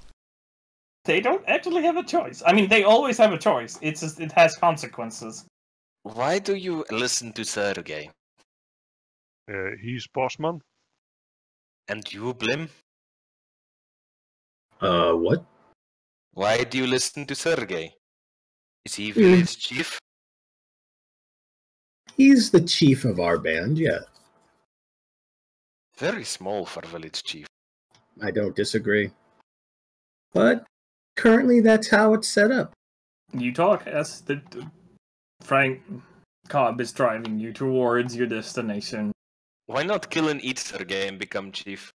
They don't actually have a choice. I mean, they always have a choice. It's just, it has consequences. Why do you listen to Sergey? He's boss man. And you, Blim? What? Why do you listen to Sergey? Is he village chief? He's the chief of our band, yeah. Very small for village chief. I don't disagree. But currently that's how it's set up. You talk as the Frank Cobb is driving you towards your destination. Why not kill and eat Sergey and become chief?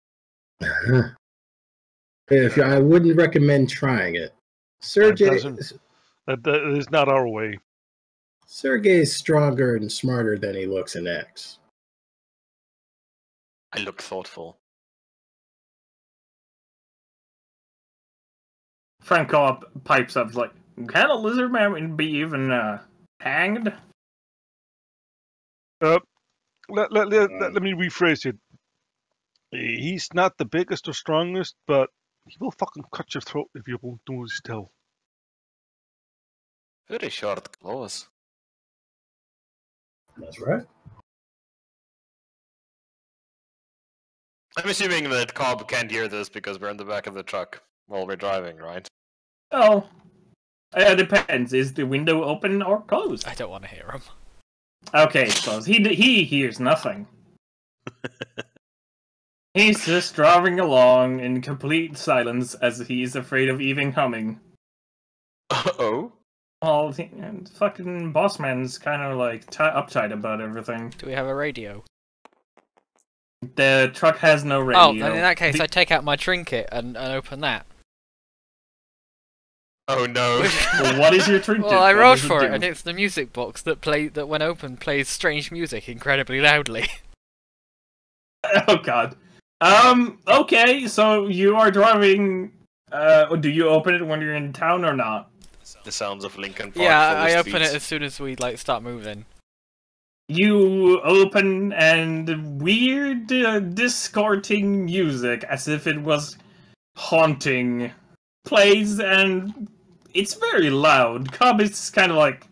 If I wouldn't recommend trying it. Sergey That is not our way. Sergey's stronger and smarter than he looks and acts. I look thoughtful. Frank Cobb pipes up like, can a lizard man be even hanged? Let me rephrase it. He's not the biggest or strongest, but he will fucking cut your throat if you won't do his tell. Very short claws. That's right. I'm assuming that Cobb can't hear this because we're in the back of the truck while we're driving, right? Oh, depends. Is the window open or closed? I don't want to hear him. Okay, it's closed. He hears nothing. He's just driving along in complete silence as he's afraid of even coming. Oh? Well, and fucking Bossman's kind of like uptight about everything. Do we have a radio? The truck has no radio. Oh, then in that case, I take out my trinket and open that. Oh no. Well, what is your trinket? Well, I What rode does it for it, do? and it's the music box that when open, plays strange music incredibly loudly. Oh god. Okay, so you are driving. Do you open it when you're in town or not? The sounds of Lincoln Park. Yeah, full I of open it streets. as soon as we start moving. You open and weird discording music, as if it was haunting, plays, and it's very loud. Cobb is kind of like,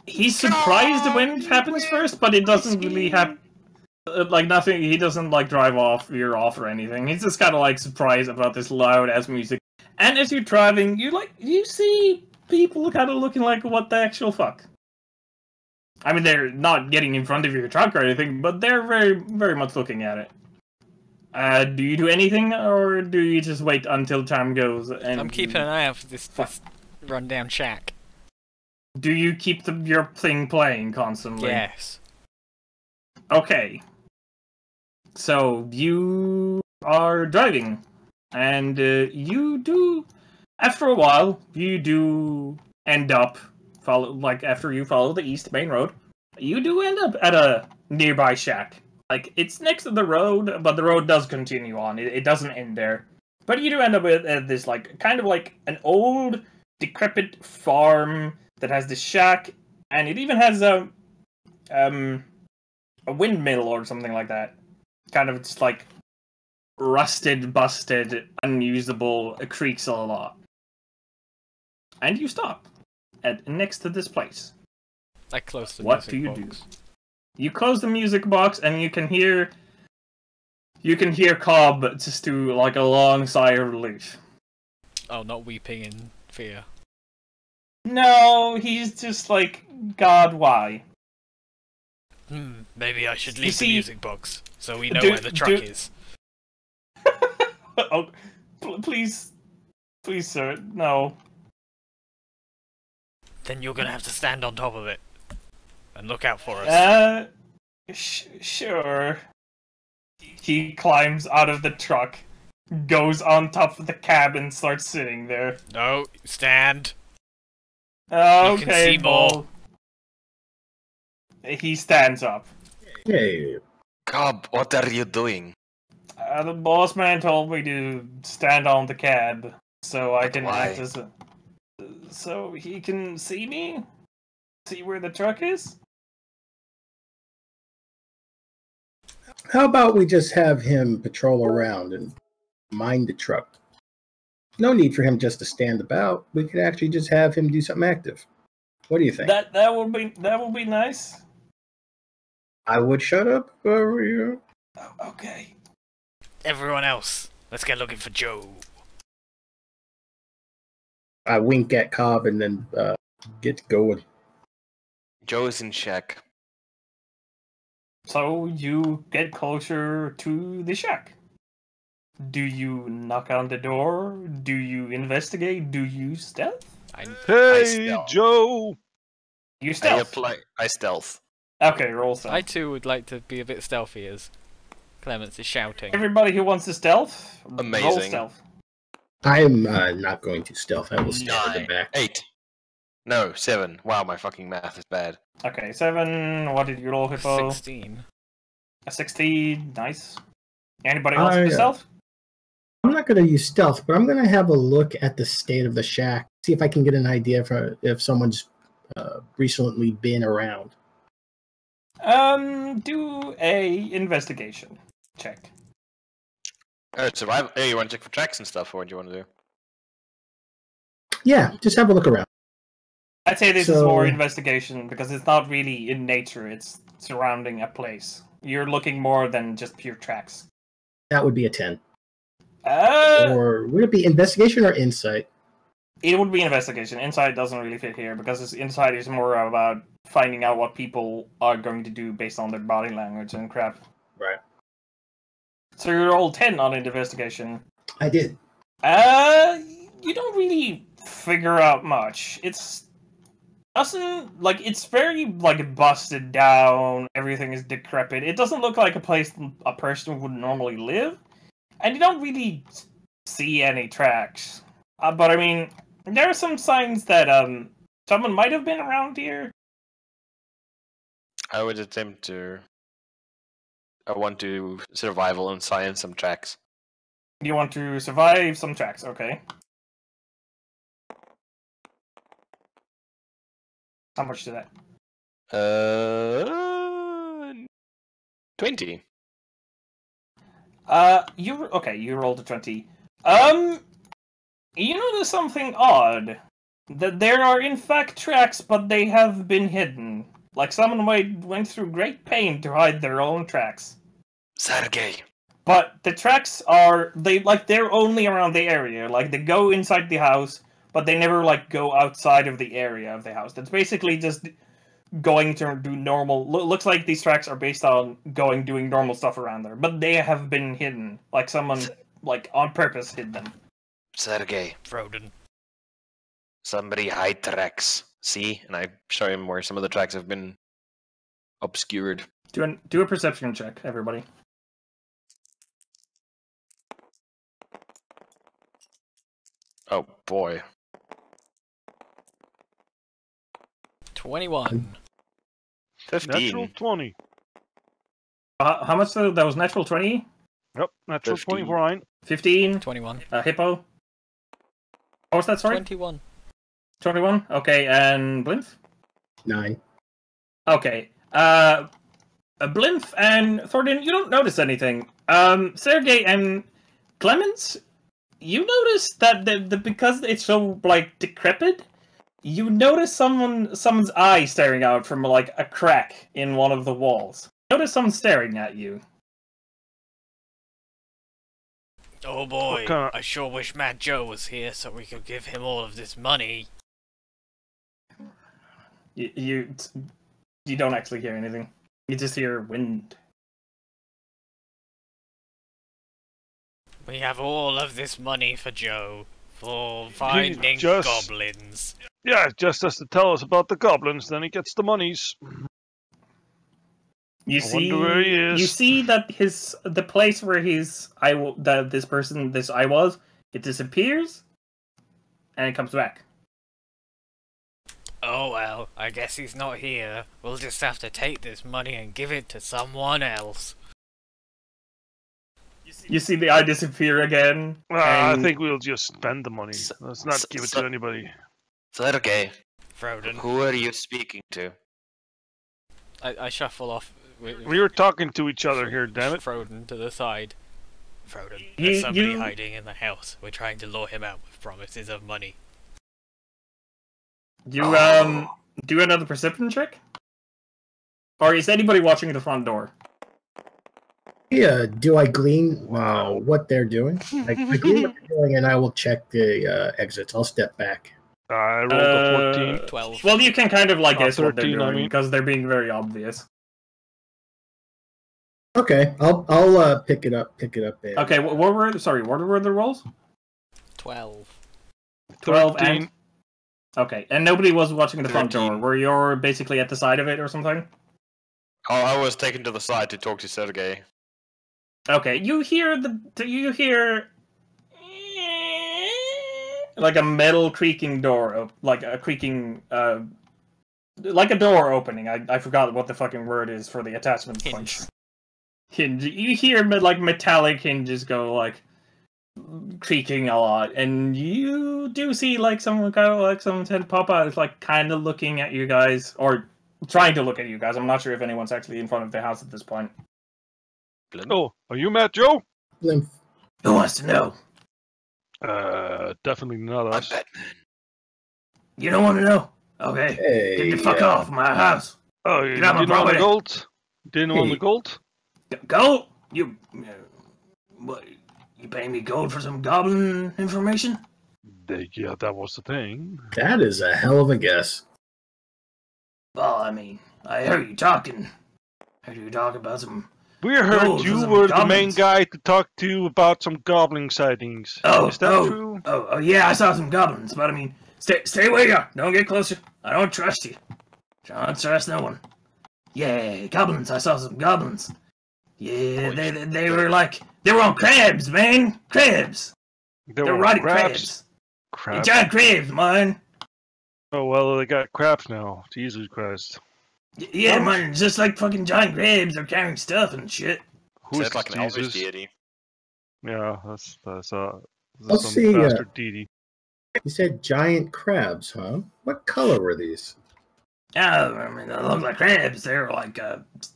he's surprised when it happens first, but it doesn't really happen. Like nothing, he doesn't like drive off, veer off or anything. He's just kind of like surprised about this loud ass music. And as you're driving, you see people kind of looking like, what the actual fuck? I mean, they're not getting in front of your truck or anything, but they're very, very much looking at it. Do you do anything, or do you just wait until time goes? And I'm keeping an eye out for this rundown shack. Do you keep your thing playing constantly? Yes. Okay. So you are driving, and you do. After a while, you do end up after you follow the East Main Road, you do end up at a nearby shack. Like, it's next to the road, but the road does continue on. It doesn't end there. But you do end up at this, like, kind of like an old, decrepit farm that has this shack, and it even has a windmill or something like that. Kind of just like rusted, busted, unusable, creaks a lot. And you stop next to this place. I close the What music do you box. do? You close the music box and you can hear Cobb just do like a long sigh of relief. Oh, not weeping in fear. No, he's just like, God, why? Maybe I should You leave the see- music box so we know do- where the truck do- is. Oh, please, sir, no. Then you're gonna have to stand on top of it and look out for us. Sure. He climbs out of the truck, goes on top of the cab, and starts sitting there. No, stand. Okay, can see more. Bull. He stands up. Hey, Cobb, what are you doing? The boss man told me to stand on the cab, so I But can why? act as so he can see me, see where the truck is. how about we just have him patrol around and mind the truck? No need for him just to stand about. We could actually just have him do something active. What do you think? That will be nice. I would shut up. Over here. Oh, okay. Everyone else, let's get looking for Joe. I wink at Cobb and then get going. Joe is in shack. So you get closer to the shack. Do you knock on the door? Do you investigate? Do you stealth? Hey, stealth. Joe! You stealth. I stealth. Okay, roll stealth. I too would like to be a bit stealthy as Clements is shouting. Everybody who wants to stealth, roll Amazing. stealth. I am not going to stealth. I will stand in the 9, back. 8. No, 7. Wow, my fucking math is bad. Okay, 7. What did you roll, Hippo? 16. A 16. Nice. Anybody else I, do stealth? I'm not going to use stealth, but I'm going to have a look at the state of the shack. See if I can get an idea if someone's recently been around. Do a investigation check. Oh, survival. Hey, you want to check for tracks and stuff, or what do you want to do? Yeah, just have a look around. I'd say this is more So- investigation because it's not really in nature, it's surrounding a place. You're looking more than just pure tracks. That would be a 10. Uh, Or would it be investigation or insight? it would be investigation. Insight doesn't really fit here because insight is more about finding out what people are going to do based on their body language and crap. Right. So you rolled 10 on investigation. I did. You don't really figure out much. It's very busted down. Everything is decrepit. It doesn't look like a place a person would normally live, and you don't really see any tracks. But I mean, there are some signs that someone might have been around here. I would attempt to. I want to survival and science some tracks. You want to survive some tracks, okay? How much to that? 20. You rolled a 20. You notice something odd. That there are in fact tracks, but they have been hidden. Like someone went through great pain to hide their own tracks. Sergey. But the tracks they're only around the area. Like they go inside the house, but they never go outside of the area of the house. That's basically just going to do normal. Looks like these tracks are based on doing normal stuff around there, but they have been hidden. Like someone on purpose hid them. Sergey. Froden. Somebody hide tracks. See? And I show him where some of the tracks have been obscured. Do a perception check, everybody. Oh boy. 21. 15. Natural 20. How much though? That was natural 20? Yep, natural 20 15. for Ryan. 15? 21. Hippo? What was that, sorry? 21. 21? Okay, and Blimp? 9. Okay. Blimp and Thornton, you don't notice anything. Sergey and Clemens, you notice that because it's so like decrepit, you notice someone's eye staring out from like a crack in one of the walls. Notice someone staring at you. Oh boy, kinda- I sure wish Mad Joe was here so we could give him all of this money. You don't actually hear anything. You just hear wind. We have all of this money for Joe, for finding just- goblins. Yeah, just has to tell us about the goblins, then he gets the monies. You I see, wonder where he is. you see that the place where this eye was, it disappears, and it comes back. Oh well, I guess he's not here. We'll just have to take this money and give it to someone else. You see the eye disappear again. I and- think we'll just spend the money. Let's not give it to so- anybody. Sergey, Froden. who are you speaking to? I shuffle off We were talking to each other here, damn it. Froden to the side. Froden, You- there's somebody you- hiding in the house. We're trying to lure him out with promises of money. You do another perception check, or is anybody watching the front door? Yeah, do I glean what they're doing? I glean what they're doing, and I will check the exits. I'll step back. I rolled a 14. 12. Well, you can kind of like guess what they're 13, I doing mean. because they're being very obvious. Okay, I'll pick it up. And, Okay, what were the rolls? 12. 12 13. and okay, and nobody was watching the front door. 13. Were you basically at the side of it or something? Oh, I was taken to the side to talk to Sergey. Okay, you hear like a metal creaking door, like a creaking, like a door opening. I forgot what the fucking word is for the attachment Hinge. points. Hinge. You hear like metallic hinges go like creaking a lot, and you do see like someone's head pop out. It's like kind of looking at you guys, or trying to look at you guys. I'm not sure if anyone's actually in front of the house at this point. Oh, are you Matt Joe? Blimp. Who wants to know? Definitely not I'm us. Batman. You don't want to know? Okay. Hey, Get the fuck off my house. Oh, you Get out my didn't want the property. gold? Didn't want the Hey. gold? Go! You... what? You paying me gold for some goblin information? Yeah, that was the thing. that is a hell of a guess. Well, I mean, I heard you talking. Heard you talk about some... We heard Gold for you some were the main goblins. guy to talk to about some goblin sightings. Oh, Is that oh. true? Oh, yeah, I saw some goblins, but I mean, stay where you are. Don't get closer. I don't trust you. I don't trust no one. Yeah, goblins. I saw some goblins. Yeah, they were like... They were on crabs, man! Crabs! There They're were riding crabs. crabs. Giant crabs, man! Oh, well, they got crabs now. Jesus Christ. Yeah, man, just like fucking giant crabs. They're carrying stuff and shit. Who's Sounds like an Elvish Jesus? deity. Yeah, that's Let's some see, bastard deity. You said giant crabs, huh? What color were these? Oh, I mean, they look like crabs. They're like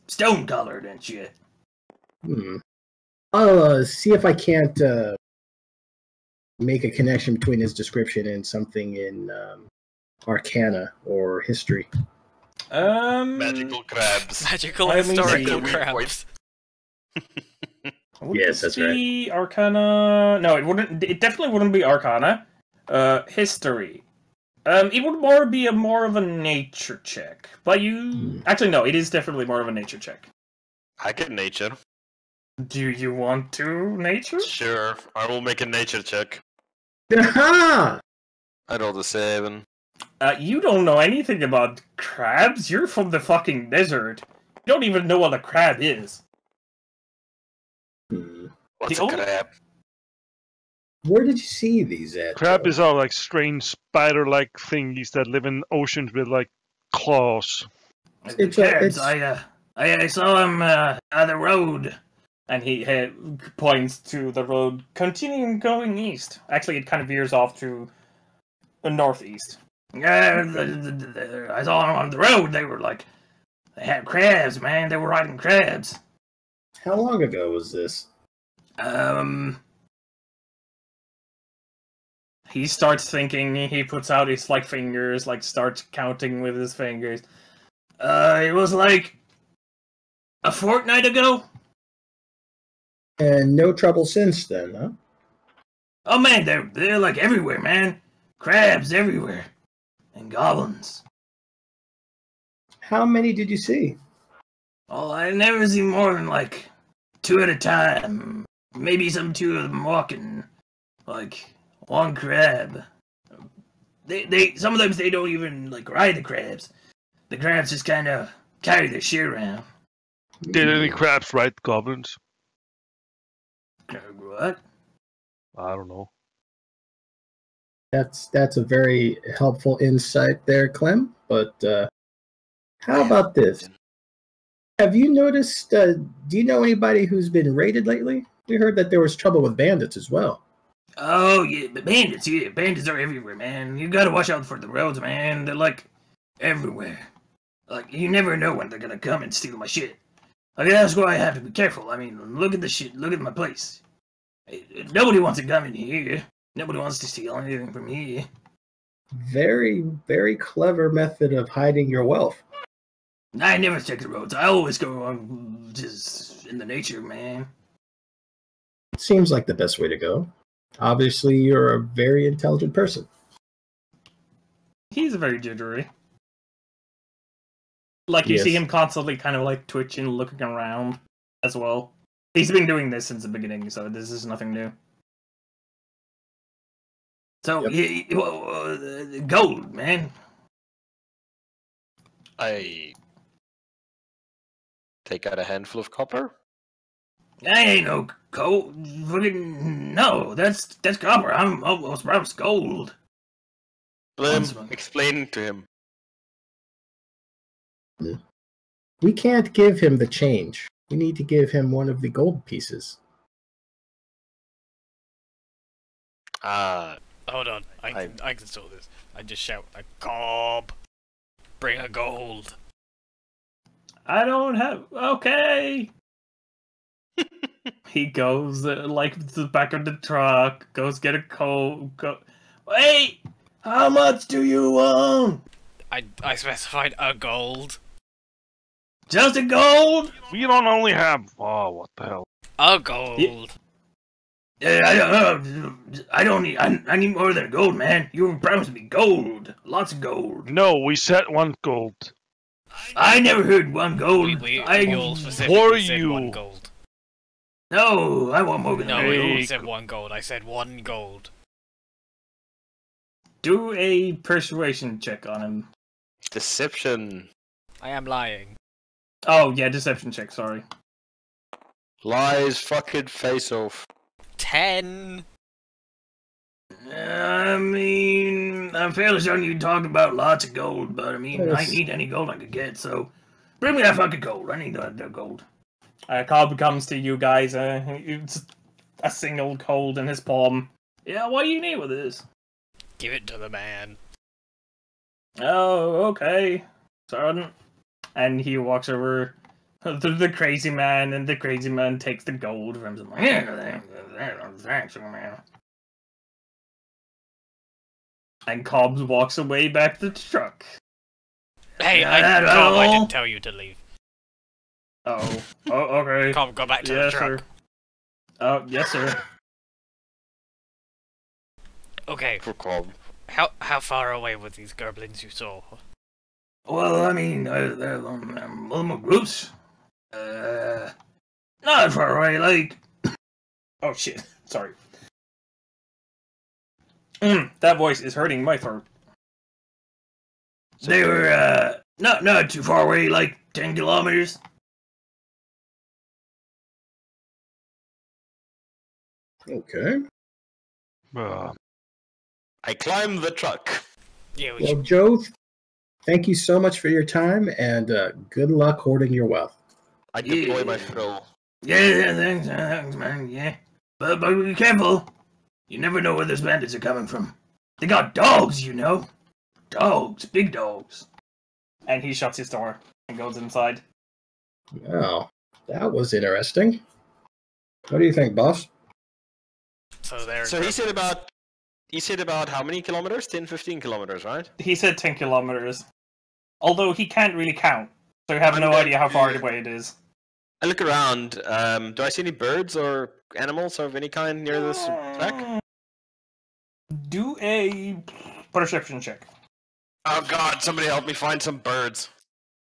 stone colored and shit. I'll see if I can't make a connection between his description and something in Arcana or history. Magical crabs. Magical I mean, historical weird crabs. Would Yes, this that's right. be Arcana? No, it wouldn't. It definitely wouldn't be Arcana. History. It would be more of a nature check. But you actually no, it is definitely more of a nature check. I get nature. Do you want to nature? Sure, I will make a nature check. Aha! I rolled a 7. You don't know anything about crabs. You're from the fucking desert. You don't even know what a crab is. What's The a only- crab? Where did you see these at? Crab Joe? is all like strange spider-like thingies that live in oceans with like claws. It's Crabs. it's- I saw him on the road, and he points to the road, continuing going east. Actually, it kind of veers off to the northeast. Yeah, I saw him on the road. They were like They had crabs, man. They were riding crabs. How long ago was this? He starts thinking. He puts out his like fingers, like starts counting with his fingers. It was like a fortnight ago. And no trouble since then, huh? Oh man, they're like everywhere, man. Crabs everywhere, and goblins. How many did you see? Oh, I never see more than like 2 at a time. Maybe some 2 of them walking, like one crab. They sometimes they don't even like ride the crabs. The crabs just kind of carry their shit around. Did any crabs ride goblins? What? I don't know. That's a very helpful insight there, Clem. But how about this? Have you noticed? Do you know anybody who's been raided lately? We heard that there was trouble with bandits as well. Oh yeah, but bandits. Yeah, bandits are everywhere, man. You gotta watch out for the roads, man. They're like everywhere. Like you never know when they're gonna come and steal my shit. Like that's why I have to be careful. I mean, look at the shit. Look at my place. Nobody wants to come in here. Nobody wants to steal anything from here. Very, very clever method of hiding your wealth. I never check the roads. I always go on just in the nature, man. Seems like the best way to go. Obviously, you're a very intelligent person. He's very jittery. Like you see Yes. him constantly kind of like twitching, looking around as well. He's been doing this since the beginning, so this is nothing new. So, gold, man. I take out a handful of copper. I ain't no gold. Fucking no, that's copper. I'm almost promised gold. Clem, explain to him. We can't give him the change. We need to give him one of the gold pieces. Hold on, I can sort this. I just shout, like, Cobb, bring a gold. I don't have. Okay. He goes like to the back of the truck. Goes get a coat. Wait, how much do you want? I specified a gold. Just a gold? We don't only have. Oh, what the hell? A gold. I don't need. I need more than gold, man. You promised me gold, lots of gold. No, we said 1 gold. I never heard 1 gold. We all For specifically said you. 1 gold. No, I want more than No, 1 we gold. all said 1 gold. I said 1 gold. Do a persuasion check on him. Deception. I am lying. Oh yeah, deception check. Sorry. Lies fucking face off. 10. I mean, I'm fairly certain you talk about lots of gold, but I mean, I Yes. need any gold I could get, so bring me that fucking gold. I need that gold. Cobb comes to you guys. It's a single gold in his palm. Yeah, what do you need with this? Give it to the man. Oh, okay, son. And he walks over to the crazy man, and the crazy man takes the gold from him. Thanks, man. And Cobbs walks away back to the truck. Hey, Yeah, Cobb, I no. didn't tell you to leave. Oh, okay. Cobb, go back to the Yes, truck. sir. Oh, yes, sir. Okay, For Cobb. how far away were these goblins you saw? Well, I mean, they're little groups. Not far away, like. Oh shit! Sorry. That voice is hurting my throat. They were not too far away, like 10 kilometers. Okay. I climb the truck. Yeah, we Well, Joe, thank you so much for your time, and good luck hoarding your wealth. I deploy my Yeah. throw. Yeah, thanks, man. Yeah, but be careful. You never know where those bandits are coming from. They got dogs, you know. Dogs, big dogs. And he shuts his door. and goes inside. Oh, that was interesting. What do you think, boss? So there. So he said about how many kilometers? 10, 15 kilometers, right? He said 10 kilometers. Although he can't really count, so you have I'm no going idea how far to- away it is. I look around. Do I see any birds or animals of any kind near this track? Do a perception check. Oh god, somebody help me find some birds.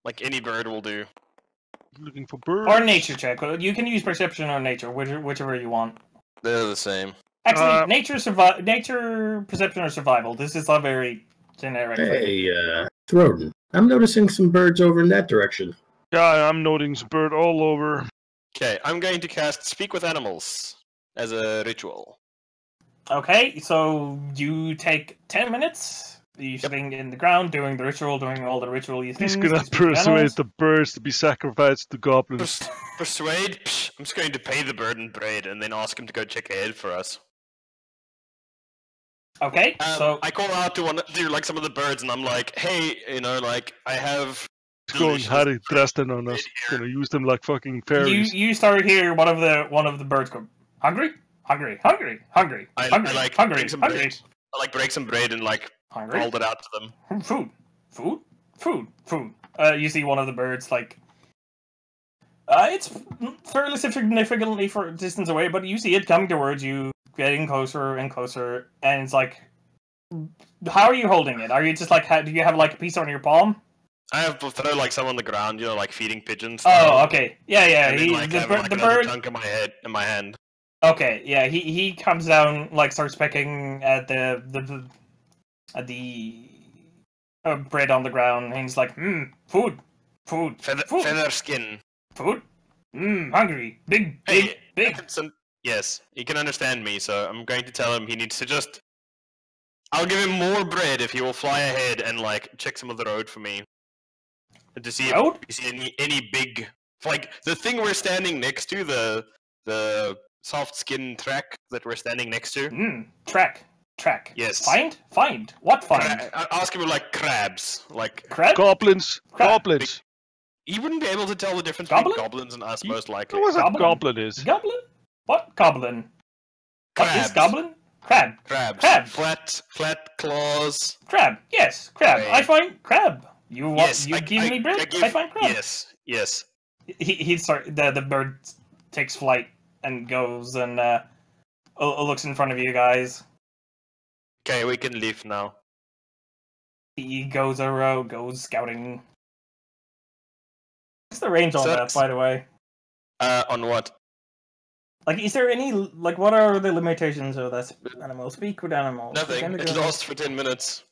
Like any bird will do. Looking for birds. Or nature check. You can use perception or nature, whichever you want. They're the same. Actually, nature, perception, or survival. This is a very generic thing. Hey, Throden. I'm noticing some birds over in that direction. Yeah, I'm noting some bird all over. Okay, I'm going to cast Speak with Animals as a ritual. Okay, so you take 10 minutes. You're sitting in the ground, doing the ritual, doing all the ritual-y things. He's gonna to speak with persuade animals. the birds to be sacrificed to goblins. Persuade? Psh, I'm just going to pay the bird in bread and then ask him to go check ahead for us. Okay, so I call out to like some of the birds and I'm like, hey, like I have He's going delicious Harry Dresden on bread us. here. Gonna use them like fucking fairies. you start hear one of the birds go, hungry, hungry, hungry, hungry, I hungry, like hungry, break some hungry, bread. I like break some bread and like hungry. hold it out to them. Food, food, food, food. You see one of the birds like. It's fairly significantly for distance away, but you see it coming towards you, getting closer and closer, and it's like, how are you holding it? Are you just like, do you have like a piece on your palm? I have to throw like some on the ground, like feeding pigeons. Oh, okay, yeah. And then, like, have, like, The another bird. chunk in my hand. Okay, yeah. He comes down, like starts pecking at the bread on the ground, and he's like, food, food, Feather skin. food, hungry, big, Hey, big. yes, he can understand me, so I'm going to tell him he needs to just. I'll give him more bread if he will fly ahead and like check some of the road for me, to see Road? if you see any big, like the thing we're standing next to, the soft skin track that we're standing next to. Track. Yes. Find. What find? I ask him like crabs, like Crab? Goblins! Crap. Goblins! he wouldn't be able to tell the difference Goblin? between goblins and us, most likely. What was a Goblin? goblin is? Goblin? What goblin? What is Crabs. goblin? Crab. Crabs. Crab. Flat claws. Crab. Yes, crab. Right. I find crab. You want? Yes, you give me bread. I find crab. Yes. The bird takes flight and goes and looks in front of you guys. Okay, we can leave now. He goes goes scouting. What's the range on So- that, by the way? On what? Like, is there any like? What are the limitations of that animal? Speak with animals. Nothing. Can they It go- lasts for 10 minutes.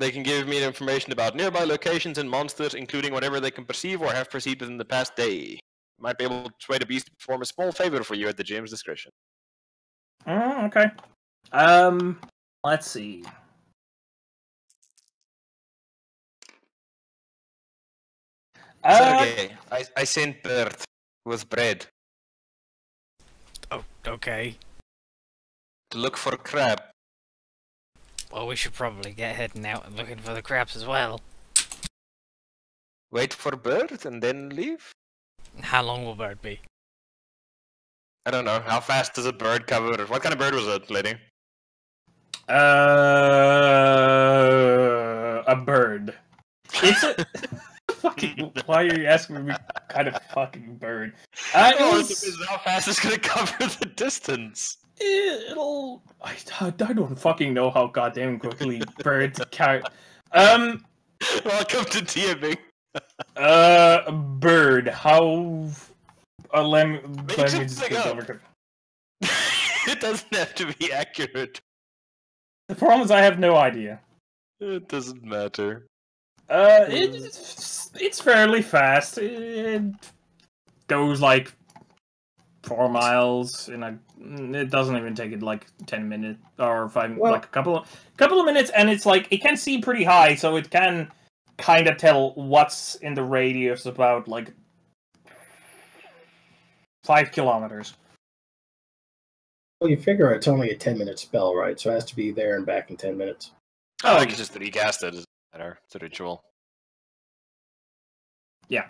They can give me information about nearby locations and monsters, including whatever they can perceive or have perceived within the past day. Might be able to persuade a beast to perform a small favor for you at the GM's discretion. Okay. Let's see. Sergey, I sent bird with bread Oh, okay. to look for crab. Well, we should probably get heading out and looking for the crabs as well. Wait for bird and then leave? How long will bird be? I don't know. How fast does a bird cover? What kind of bird was it, lady? A bird. It's a fucking. Why are you asking me? What kind of fucking bird? Oh, It it depends how fast it's gonna cover the distance. it'll. I don't fucking know how goddamn quickly birds carry. Welcome to DMing. Bird. How? Let me just just pick get up. over. It doesn't have to be accurate. The problem is I have no idea. It doesn't matter. It's fairly fast. It goes like 4 miles in a. It doesn't even take it like 10 minutes or 5, Well- like a couple of minutes, and it's like it can see pretty high, so it can kind of tell what's in the radius about like 5 kilometers. Well, you figure it's only a 10-minute spell, right? So it has to be there and back in 10 minutes. Oh, I can just recast it. It doesn't matter. It's a ritual. Yeah.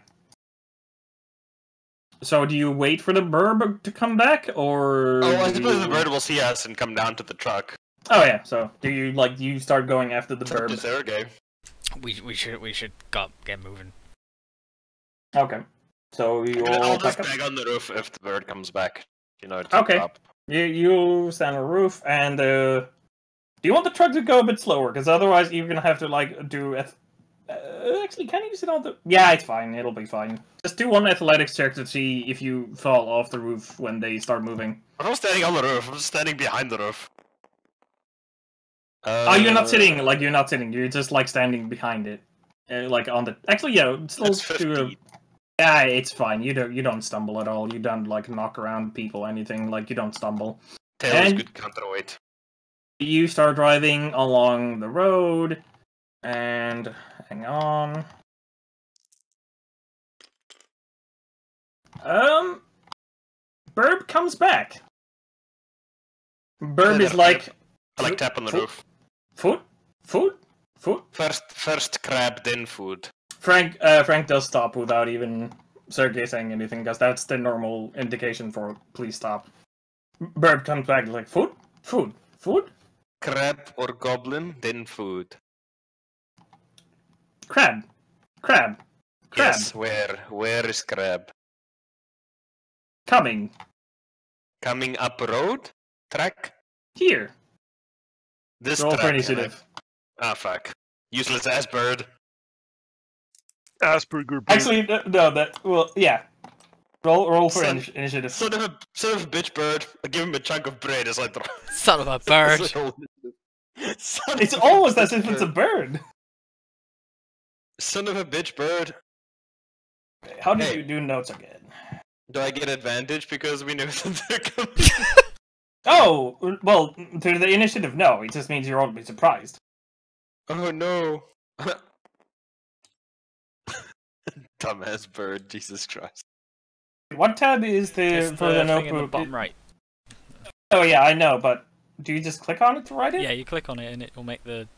So do you wait for the burb to come back, or? Oh, I do suppose the you- bird will see us and come down to the truck. Oh yeah. So do you start going after the It's up to burb? Sergey. We should get moving. Okay. So you I'll all just back up. bag on the roof if the bird comes back. You know, to Okay. stop. You stand on the roof, and do you want the truck to go a bit slower? Because otherwise you're gonna have to like do. Actually, can you use it on the? Yeah, it's fine. It'll be fine. Just do one athletics check to see if you fall off the roof when they start moving. I'm not standing on the roof. I'm just standing behind the roof. Oh, you're not sitting. Like you're not sitting. You're just like standing behind it, like on the. Actually, yeah. Still That's do a- 15. Yeah, it's fine. You don't stumble at all. You don't like knock around people, anything. Like you don't stumble. Tail is And- good counterweight. You start driving along the road, and hang on. Burb comes back. Burb is like I like tap on the Food? roof. food. First crab, then food. Frank does stop without even Sergey saying anything, because that's the normal indication for please stop. Burb comes back like food. Crab or goblin, then food. Crab. Yes, where? Where is crab? Coming Coming up road? Track? here. This Roll for track. initiative. Ah, fuck. Useless ass bird. Asperger. Actually, no. Yeah. Roll for Son- initiative. Son of a bitch bird. I give him a chunk of bread as I throw. Son of a bird. Son It's of a almost bitch as if it's a bird. bird. Son of a bitch bird. How did Hey. you do notes again? Do I get advantage because we know that they're coming? Oh, well, to the initiative, no. It just means you're all be surprised. Oh no. Dumbass bird, Jesus Christ. What tab is the It's for the the thing in the notebook? bottom right. Oh yeah, I know, but do you just click on it to write it? Yeah, you click on it and it will make the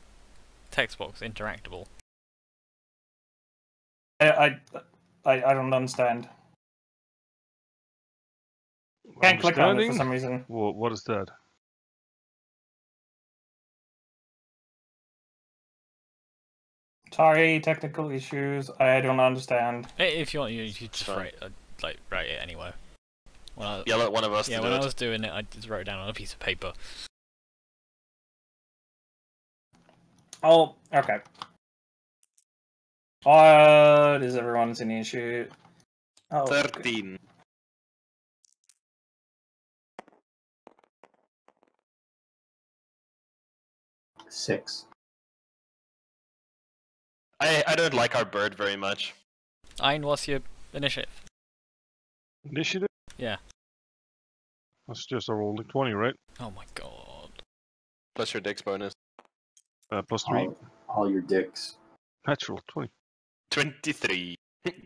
text box interactable. I don't understand. Can't click on it for some reason. What is that? Sorry, technical issues. I don't understand. If you want, you just Sorry. write it anyway. When I, Yell at one of us yeah, to when do I it. was doing it, I just wrote it down on a piece of paper. Oh, okay. What is everyone's initiative? Oh, okay. 13. Six. I don't like our bird very much. Ein, what's your initiative? Initiative? Yeah. That's just a rolling 20, right? Oh my god. Plus your dex bonus. Plus 3. All your dicks. Natural 20. 23.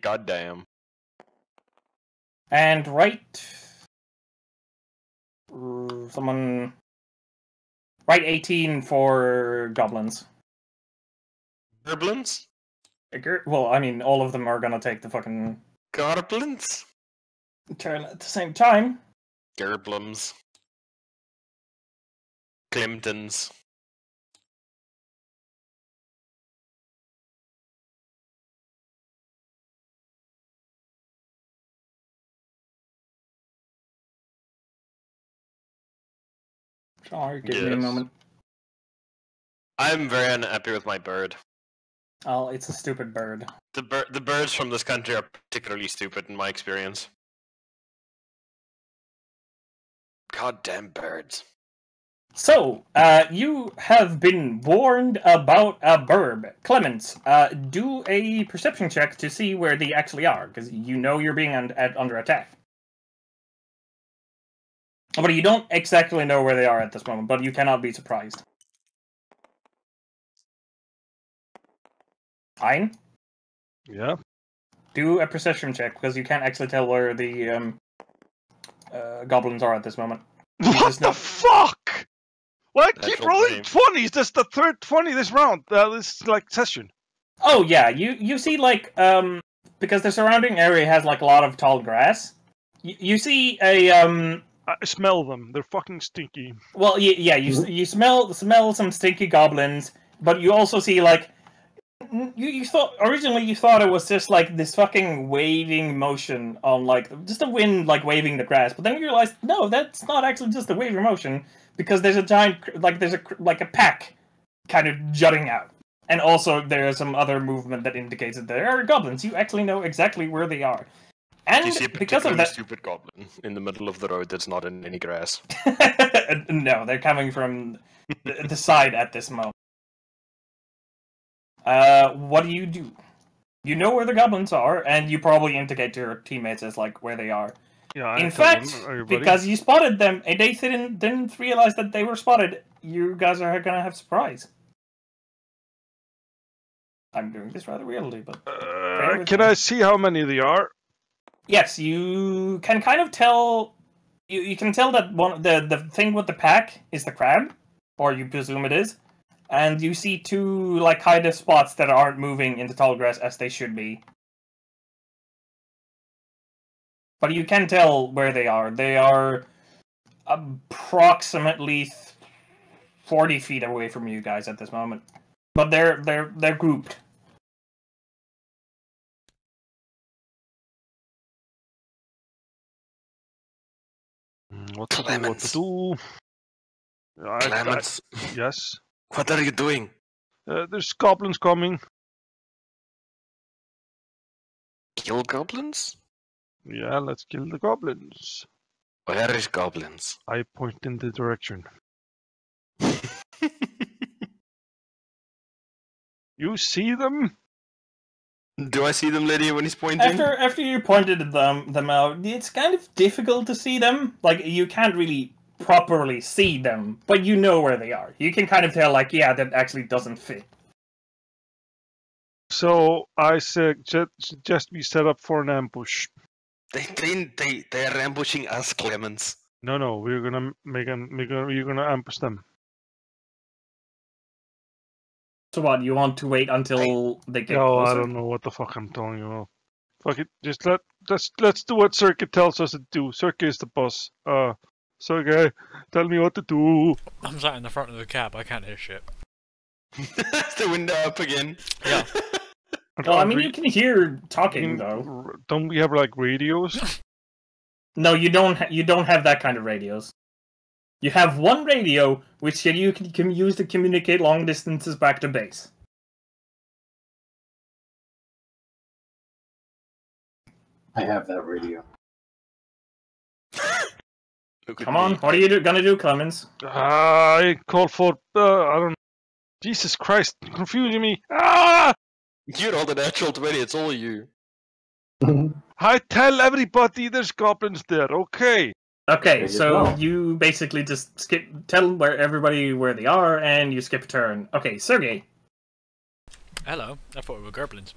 Goddamn. And right. Someone. Write 18 for goblins. Gerblins? Well, I mean, all of them are gonna take the fucking Garblins? turn at the same time. Gerblums. Clintons. Sorry, give me a Yes. moment. I'm very unhappy with my bird. Oh, it's a stupid bird. The birds from this country are particularly stupid in my experience. Goddamn birds. So, you have been warned about a burb. Clemens, do a perception check to see where they actually are, because you know you're being under attack. But you don't exactly know where they are at this moment, but you cannot be surprised. Fine. Yeah. Do a perception check, because you can't actually tell where the goblins are at this moment. What just the know- fuck? Why keep Natural rolling 20. 20s? That's the third 20 this round. This like session. Oh yeah, you see like because the surrounding area has like a lot of tall grass. You see a I smell them. They're fucking stinky. Well, yeah, you smell some stinky goblins, but you also see like you thought originally you thought it was just like this fucking waving motion on like just the wind like waving the grass, but then you realize no, that's not actually just a waving motion because there's a giant there's a pack kind of jutting out, and also there's some other movement that indicates that there are goblins. You actually know exactly where they are. And You see a because of particularly that, stupid goblin in the middle of the road that's not in any grass. no, they're coming from the side at this moment. What do? You know where the goblins are, and you probably indicate to your teammates as like where they are. Yeah. I In tell them, fact, everybody. because you spotted them and they didn't realize that they were spotted, you guys are gonna have surprise. I'm doing this rather weirdly, but with Can me. I see how many they are? Yes, you can kind of tell. You can tell that the thing with the pack is the crab, or you presume it is, and you see two like kind of spots that aren't moving in the tall grass as they should be. But you can tell where they are. They are approximately 40 feet away from you guys at this moment, but they're grouped. What to Clemens. do? Clemens, Yes. what are you doing? There's goblins coming. Kill goblins? Yeah, let's kill the goblins. Where is goblins? I point in the direction. You see them? Do I see them, Lydia, when he's pointing? After you pointed them out, it's kind of difficult to see them. Like you can't really properly see them, but you know where they are. You can kind of tell, like, yeah, that actually doesn't fit. So I suggest we set up for an ambush. They are ambushing us, Clemens. No, we're gonna we're gonna ambush them. So what? You want to wait until they get No, closer? I don't know what the fuck I'm telling you. Fuck it, just let's do what Circuit tells us to do. Circuit is the boss. Sergey, tell me what to do. I'm sat in the front of the cab. I can't hear shit. Is the window up again? Yeah. Well, I mean, you can hear talking though. Don't we have like radios? No, you don't. You don't have that kind of radios. You have one radio which you can use to communicate long distances back to base. I have that radio. Come on, what are you gonna do, Clemens? I call for I don't. Jesus Christ, confusing me. Ah! You rolled a natural 20, it's all you. I tell everybody there's goblins there. Okay. Okay, you so go. you basically just tell everybody where they are, and you skip a turn. Okay, Sergey. Hello. I thought we were goblins.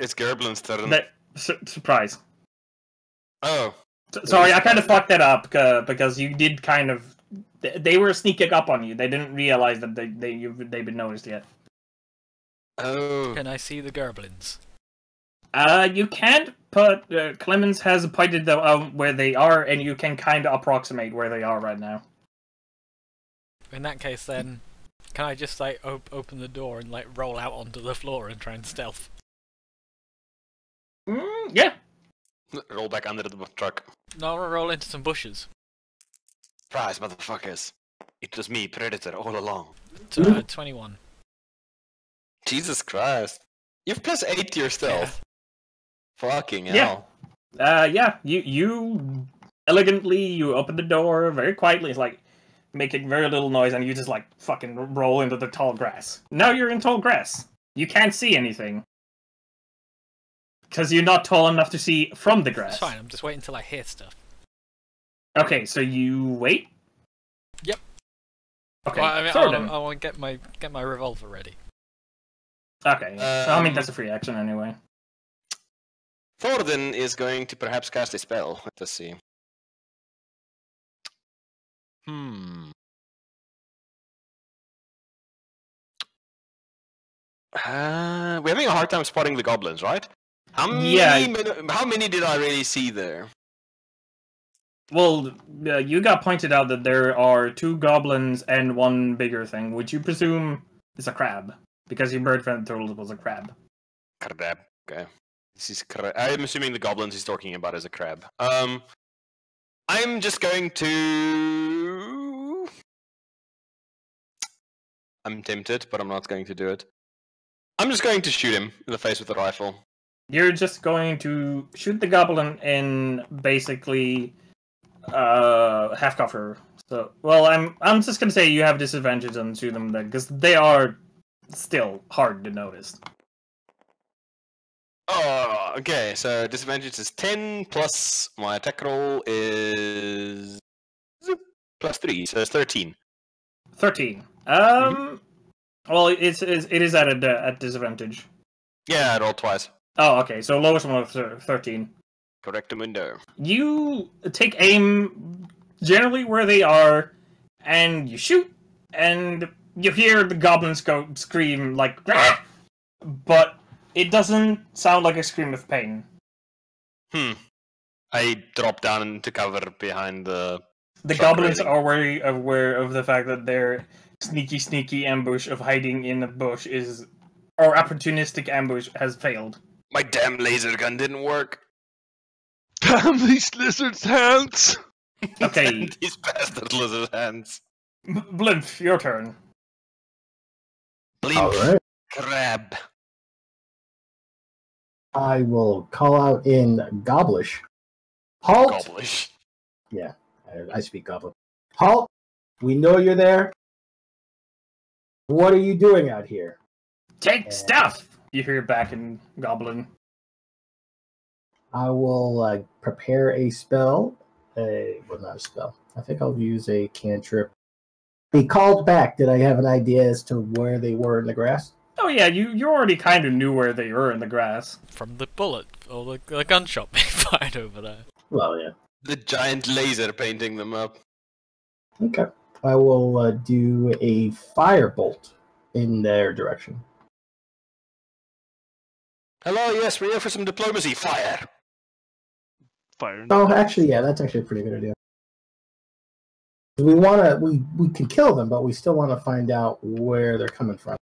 It's Gerblin's turn. Surprise. Oh. Sorry, I kind of fucked that up because you did kind of. They were sneaking up on you. They didn't realize that they've been noticed yet. Oh. Can I see the goblins? You can't, but Clemens has pointed them out where they are, and you can kind of approximate where they are right now. In that case, then, can I just like open the door and like roll out onto the floor and try and stealth? Yeah. Roll back under the truck. No, I'll roll into some bushes. Surprise, motherfuckers. It was me, Predator, all along. 21. Jesus Christ. You've plus 8 to your stealth. Fucking Yeah. hell. Yeah. You elegantly you open the door very quietly. It's like making very little noise, and you just like fucking roll into the tall grass. Now you're in tall grass. You can't see anything because you're not tall enough to see from the grass. It's fine. I'm just waiting until I hear stuff. Okay, so you wait. Yep. Okay. Well, I mean, Thornton. I want to get my revolver ready. Okay. So, I mean, that's a free action anyway. Thorden is going to perhaps cast a spell. Let's see. We're having a hard time spotting the goblins, right? Yeah. How many did I really see there? Well, you got pointed out that there are 2 goblins and 1 bigger thing, which you presume is a crab, because your bird friend told it was a crab. Crab. Okay. This is I'm assuming the goblins he's talking about is a crab. I'm just going to. I'm tempted, but I'm not going to do it. I'm just going to shoot him in the face with a rifle. You're just going to shoot the goblin in basically half cover. So, well, I'm just gonna say you have disadvantage on shoot them then, because they are still hard to notice. Oh, okay. So disadvantage is 10 plus my attack roll is plus 3, so it's 13. 13. Well, it is at disadvantage. Yeah, I rolled twice. Oh, okay. So lowest one of 13. Correctamundo. You take aim generally where they are, and you shoot, and you hear the goblins go scream like, "Grah!" But it doesn't sound like a scream of pain. I drop down into cover behind the. The truck goblins railing. are very aware of the fact that their sneaky ambush of hiding in a bush or opportunistic ambush has failed. My damn laser gun didn't work. Damn these lizards' hands! Okay. These bastard lizard hands. Blimp, your turn. Blimp. All right. Crab. I will call out in Goblish. Halt! Goblish. Yeah, I speak Goblin. Halt! We know you're there. What are you doing out here? Take stuff! You hear back in Goblin. I will prepare a spell. Well, not a spell. I think I'll use a cantrip. He called back. Did I have an idea as to where they were in the grass? Oh yeah, you already kind of knew where they were in the grass. From the bullet or the gunshot being fired over there. Well, yeah. The giant laser painting them up. Okay. I will do a firebolt in their direction. Hello, yes, we're here for some diplomacy. Fire! Fire. Oh, actually, yeah, that's actually a pretty good idea. We can kill them, but we still want to find out where they're coming from.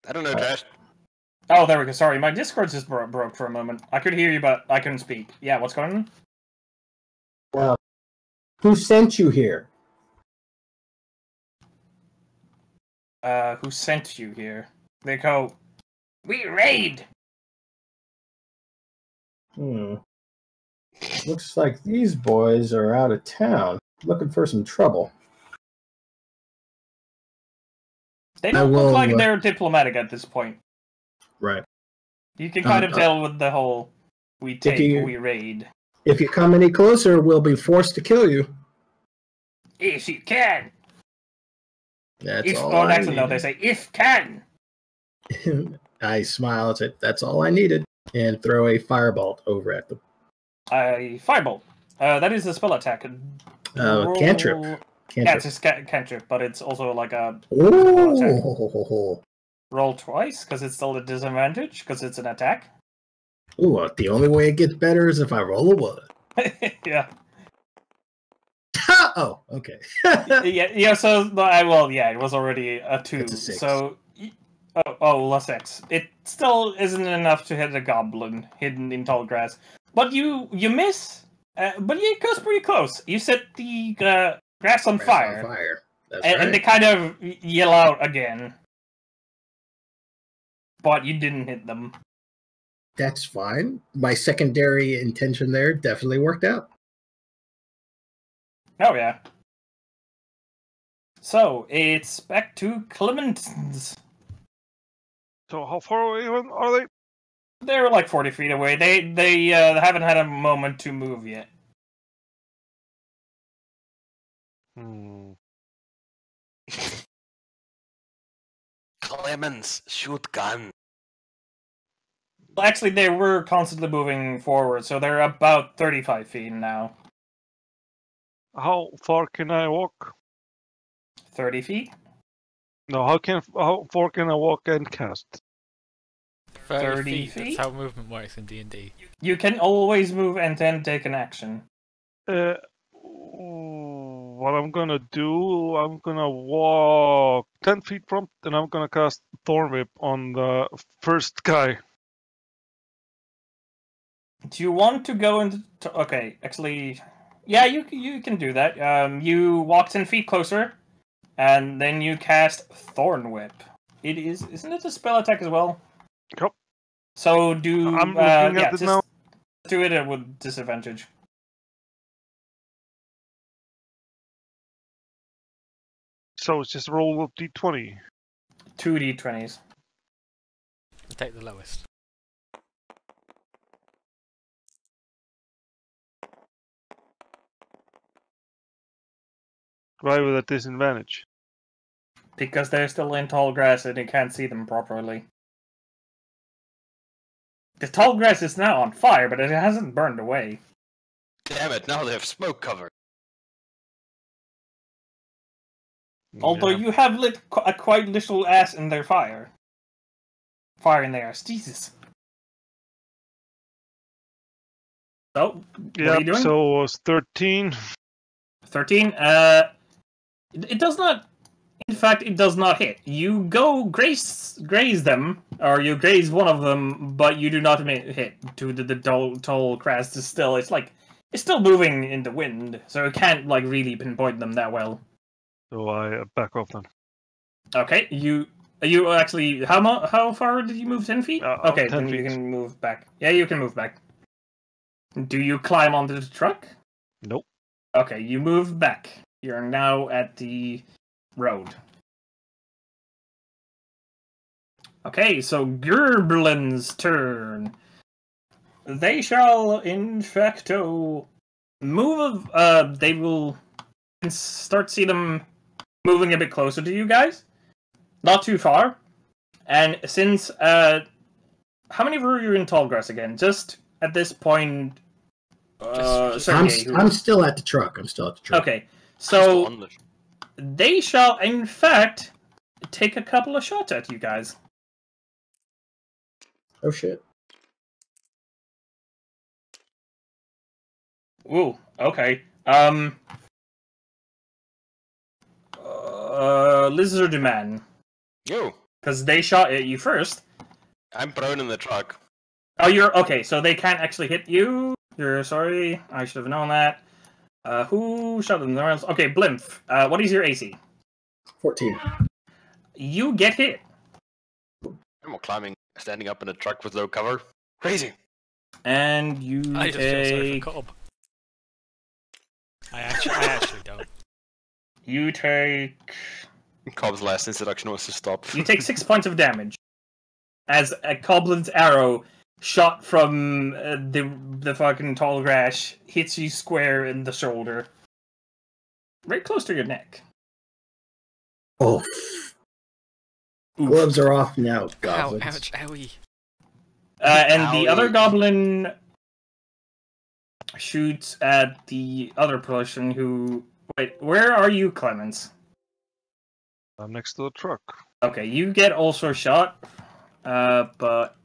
I don't know, Josh. Oh, there we go. Sorry, my Discord just broke for a moment. I could hear you, but I couldn't speak. Yeah, what's going on? Well, who sent you here? Who sent you here? They go, we raid! Looks like these boys are out of town, looking for some trouble. They don't look like they're diplomatic at this point. Right. You can kind of tell with the whole, we take, we raid. If you come any closer, we'll be forced to kill you. If you can! That's if, all oh, I actually, no, they say, if can! I smile and say, that's all I needed, and throw a firebolt over at them. A firebolt. That is a spell attack. Cantrip. Yeah, it's a cantrip, but it's also like a... Ooh. Roll twice, because it's still a disadvantage, because it's an attack. Ooh, the only way it gets better is if I roll a 1. Yeah. Oh, okay. yeah, so, well, yeah, it was already a 2. It's a 6. So, less 6. It still isn't enough to hit a goblin hidden in tall grass. But you miss, but it goes pretty close. You set the grass on fire. That's right. And they kind of yell out again. But you didn't hit them. That's fine. My secondary intention there definitely worked out. Oh, yeah. So, it's back to Clement's. So how far away are they? They're like 40 feet away. They haven't had a moment to move yet. Clemens, shoot gun. Actually, they were constantly moving forward, so they're about 35 feet now. How far can I walk? 30 feet? No, how far can I walk and cast? 30 That's feet? how movement works in D&D. You can always move and then take an action. What I'm gonna do, I'm gonna walk 10 feet from, and I'm gonna cast Thorn Whip on the first guy. Do you want to go into... Okay, actually... Yeah, you can do that. You walk 10 feet closer, and then you cast Thorn Whip. Isn't it a spell attack as well? Yep. So do... I'm looking at it just now. do it with disadvantage. So it's just a roll of d20. 2 d20s. Take the lowest. Why with a disadvantage? Because they're still in tall grass and you can't see them properly. The tall grass is now on fire, but it hasn't burned away. Damn it! Now they have smoke cover. Although Yeah. you have lit a quite little ass in their fire. Fire in theirs. Jesus. So, what are you doing? So it was 13. 13. It does not. In fact, it does not hit. You go graze them, or you graze one of them, but you do not hit. To the tall grass is still. It's still moving in the wind, so it can't really pinpoint them that well. So I back off then. Okay, you actually how far did you move? 10 feet? Okay, 10 then you feet. can move back. Yeah, you can move back. Do you climb onto the truck? Nope. Okay, you move back. You're now at the road. Okay, so Gerblin's turn. They shall infecto move. They will start see them moving a bit closer to you guys. Not too far. And since how many were you in Tallgrass again? Just at this point. Sergey, I'm still at the truck. Okay, I'm so still on the- they shall, in fact, take a couple of shots at you guys. Oh shit. Ooh, okay. Lizard Man, Yo, because they shot at you first. I'm prone in the truck. Oh, you're okay. So they can't actually hit you. You're sorry. I should have known that. Who shot them? Okay, Blimp. What is your AC? 14. You get hit, I'm all climbing, standing up in a truck with low cover. Crazy. and you I just feel sorry take for Cobb. I actually don't. you take Cobb's last introduction was to stop. you take 6 points of damage as a goblin's arrow shot from the fucking tall grass hits you square in the shoulder, right close to your neck. Oh, Oof. gloves are off now, Ow, goblins. ouch, owie. And the Owie. other goblin shoots at the other person who. Wait, where are you, Clemens? I'm next to the truck. Okay, you get also shot, but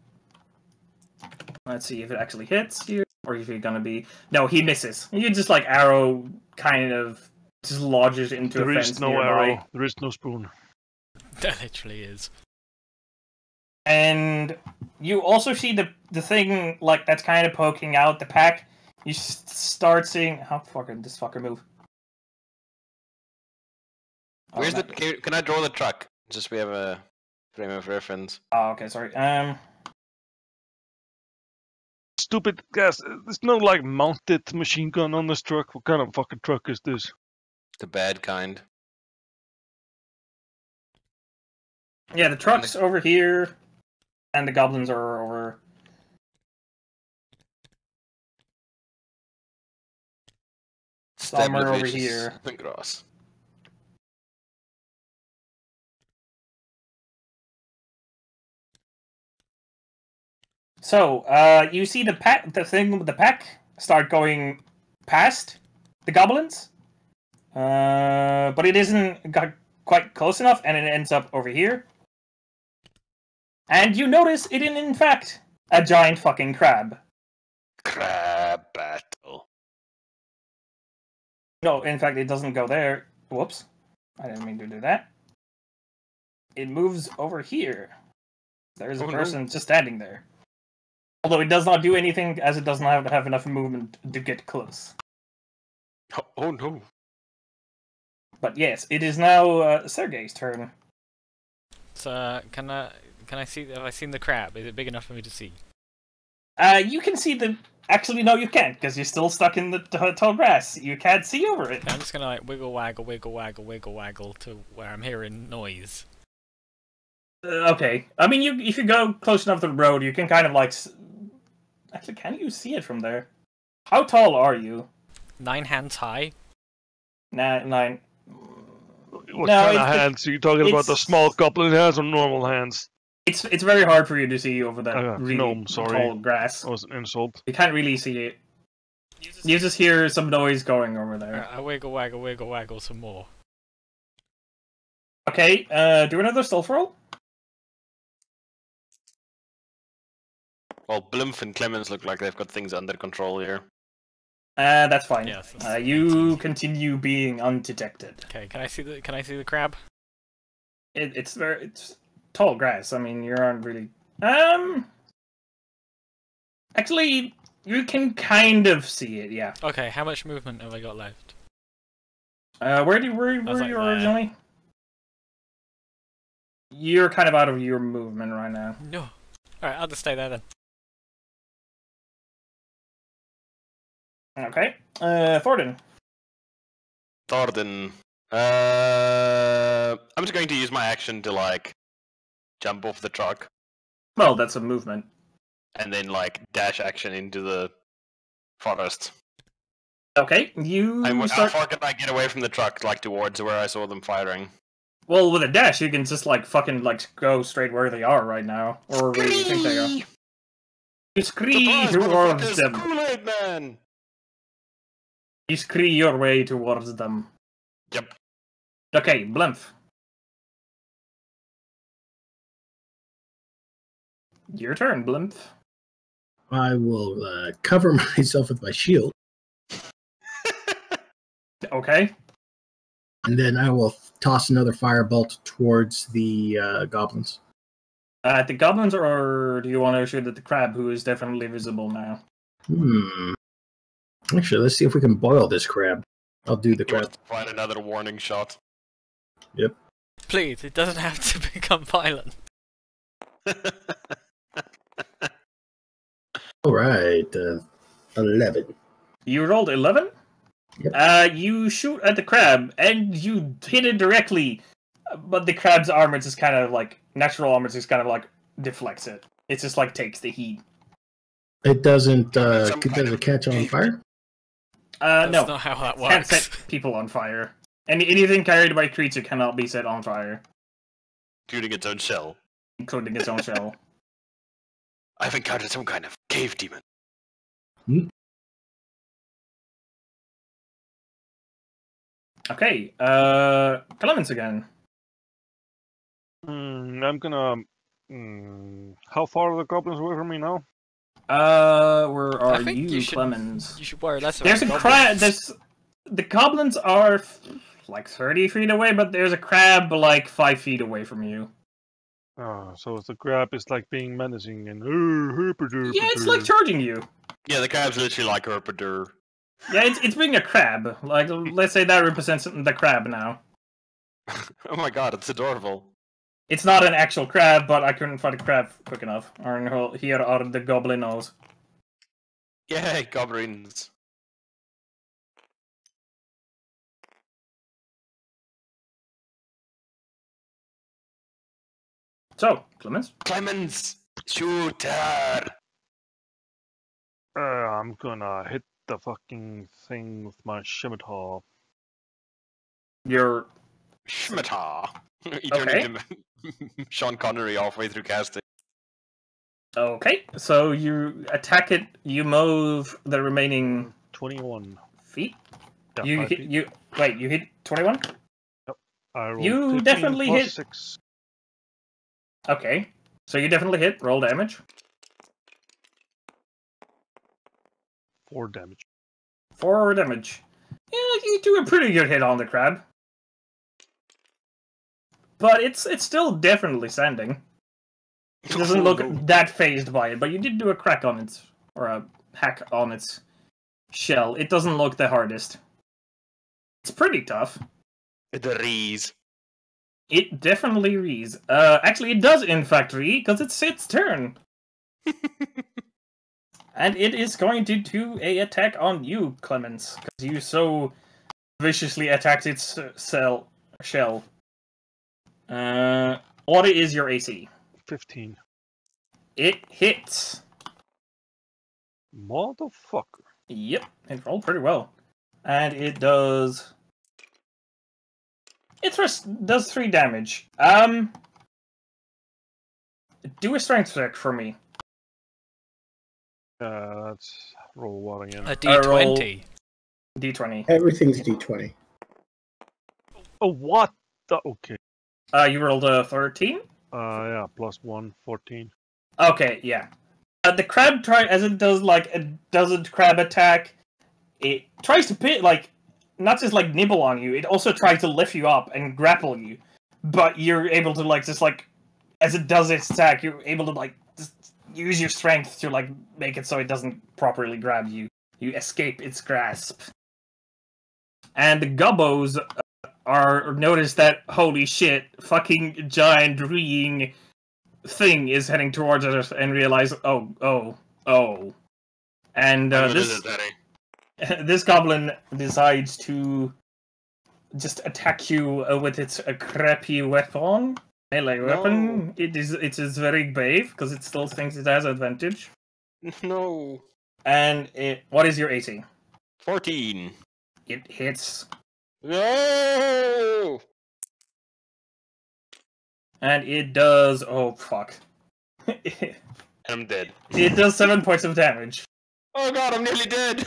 let's see if it actually hits you, or if you're gonna be. No, he misses. You just arrow kind of just lodges into There a is fence no nearby. arrow. There is no spoon. That literally is. And you also see the thing that's kind of poking out the pack. You start seeing how fucking this fucker move. Oh, Where's no. Can I draw the truck? Just we have a frame of reference. Oh, okay, sorry. Stupid gas. There's no mounted machine gun on this truck. What kind of fucking truck is this? The bad kind. Yeah, the truck's over here, and the goblins are over. Some are over here. Grass. So, you see the thing with the pack start going past the goblins, but it isn't got quite close enough, and it ends up over here. And you notice it is, in fact, a giant fucking crab. Crab battle. No, in fact, it doesn't go there. Whoops. I didn't mean to do that. It moves over here. There's a Oh, no. person just standing there. Although it does not do anything, as it doesn't have enough movement to get close. Oh no. But yes, it is now Sergei's turn. So can I see? Have I seen the crab? Is it big enough for me to see? You can see the... Actually, no, you can't, because you're still stuck in the tall grass. You can't see over it. I'm just gonna like wiggle waggle, wiggle waggle, wiggle waggle to where I'm hearing noise. Okay. I mean, if you go close enough to the road, you can kind of like... Actually, can you see it from there? How tall are you? 9 hands high. 9. What No, kind of it's- hands? Are you talking about the it's- small goblin hands or normal hands? It's very hard for you to see over that Oh, really no, I'm sorry. tall grass. That was an insult. You can't really see it. You just hear some noise going over there. I wiggle waggle, wiggle waggle some more. Okay, do another stealth roll. Well, Blimf and Clemens look like they've got things under control here. That's fine. Yes. You continue being undetected. Okay, can I see the crab? It's tall grass. I mean, you aren't really. Actually, you can kind of see it. Yeah. Okay, how much movement have I got left? Where were you like there. originally? You're kind of out of your movement right now. No. Alright, I'll just stay there then. Okay. Thornton. Thornton. I'm just going to use my action to like jump off the truck Well, that's a movement. and then like dash action into the forest. Okay, you How start. far can I get away from the truck, like towards where I saw them firing? Well, with a dash, you can just like fucking like go straight where they are right now, or where you think they are. You scree Surprise, towards motherfuckers! them. Kool-Aid Man! You scree your way towards them. Yep. Okay, Blimp. Your turn, Blimp. I will cover myself with my shield, Okay. and then I will toss another firebolt towards the goblins. The goblins, or do you want to shoot at the crab, who is definitely visible now? Actually, let's see if we can boil this crab. I'll do the He wants crab. to find another warning shot. Please, it doesn't have to become violent. All right, 11. You rolled 11? Yep. You shoot at the crab, and you hit it directly, but the crab's armor just kind of like, natural armor just kind of like deflects it. It just like takes the heat. It doesn't, Some does kind it of catch on cave. fire? That's No. not how that Can't works. set people on fire. Anything carried by a creature cannot be set on fire, Including its own shell. including its own shell. I've encountered some kind of cave demon. Okay, Clemens again. I'm gonna. How far are the goblins away from me now? Where are I think you, you should- Clemens? You should worry less about There's a goblins. crab. The goblins are like 30 feet away, but there's a crab like 5 feet away from you. Oh, so the crab is like being menacing and herpader. Yeah, it's like charging you. Yeah, the crab's literally like Herpader. Yeah, it's being a crab. Like, let's say that represents the crab now. Oh my god, it's adorable. It's not an actual crab, but I couldn't find a crab quick enough. Or here are the goblinos. Yay, goblins. So, Clemens. Clemens! Shooter! I'm gonna hit the fucking thing with my scimitar. You're Schmitar! He turned into Sean Connery halfway through casting. okay. So you attack it. You move the remaining 21. feet. Yeah, You 5 hit. feet. You wait. You hit 21. I rolled you 15 definitely plus hit- 6. Okay. So you definitely hit. Roll damage. 4 damage. 4 damage. Yeah, you do a pretty good hit on the crab. But it's still definitely standing. It doesn't Oh, look no. that phased by it, but you did do a crack on it, or a hack on its shell. It doesn't look the hardest. It's pretty tough. The rees. It definitely rees. Actually, it does in fact re, because it's its turn. And it is going to do a attack on you, Clemens, because you so viciously attacked its shell. What is your AC? 15. It hits. Motherfucker. Yep, it rolled pretty well. And it does... It does 3 damage. Do a strength check for me. Let's roll what again? A D20. D20. Everything's D20. Oh, what the? Okay. You rolled a 13? Yeah, +1, 14. Okay, yeah. The crab as it does like a doesn't crab attack, it tries to not just like nibble on you, it also tries to lift you up and grapple you. But you're able to as it does its attack, you're able to just use your strength to make it so it doesn't properly grab you. You escape its grasp. And the gubbos notice that holy shit, fucking giant reeing thing is heading towards us and realize, oh. And this goblin decides to just attack you with its crappy weapon, melee weapon. It is very brave because it still thinks it has advantage. No. And what is your AC? 14. It hits. No. And it does... Oh, fuck. I'm dead. It does 7 points of damage. Oh god, I'm nearly dead.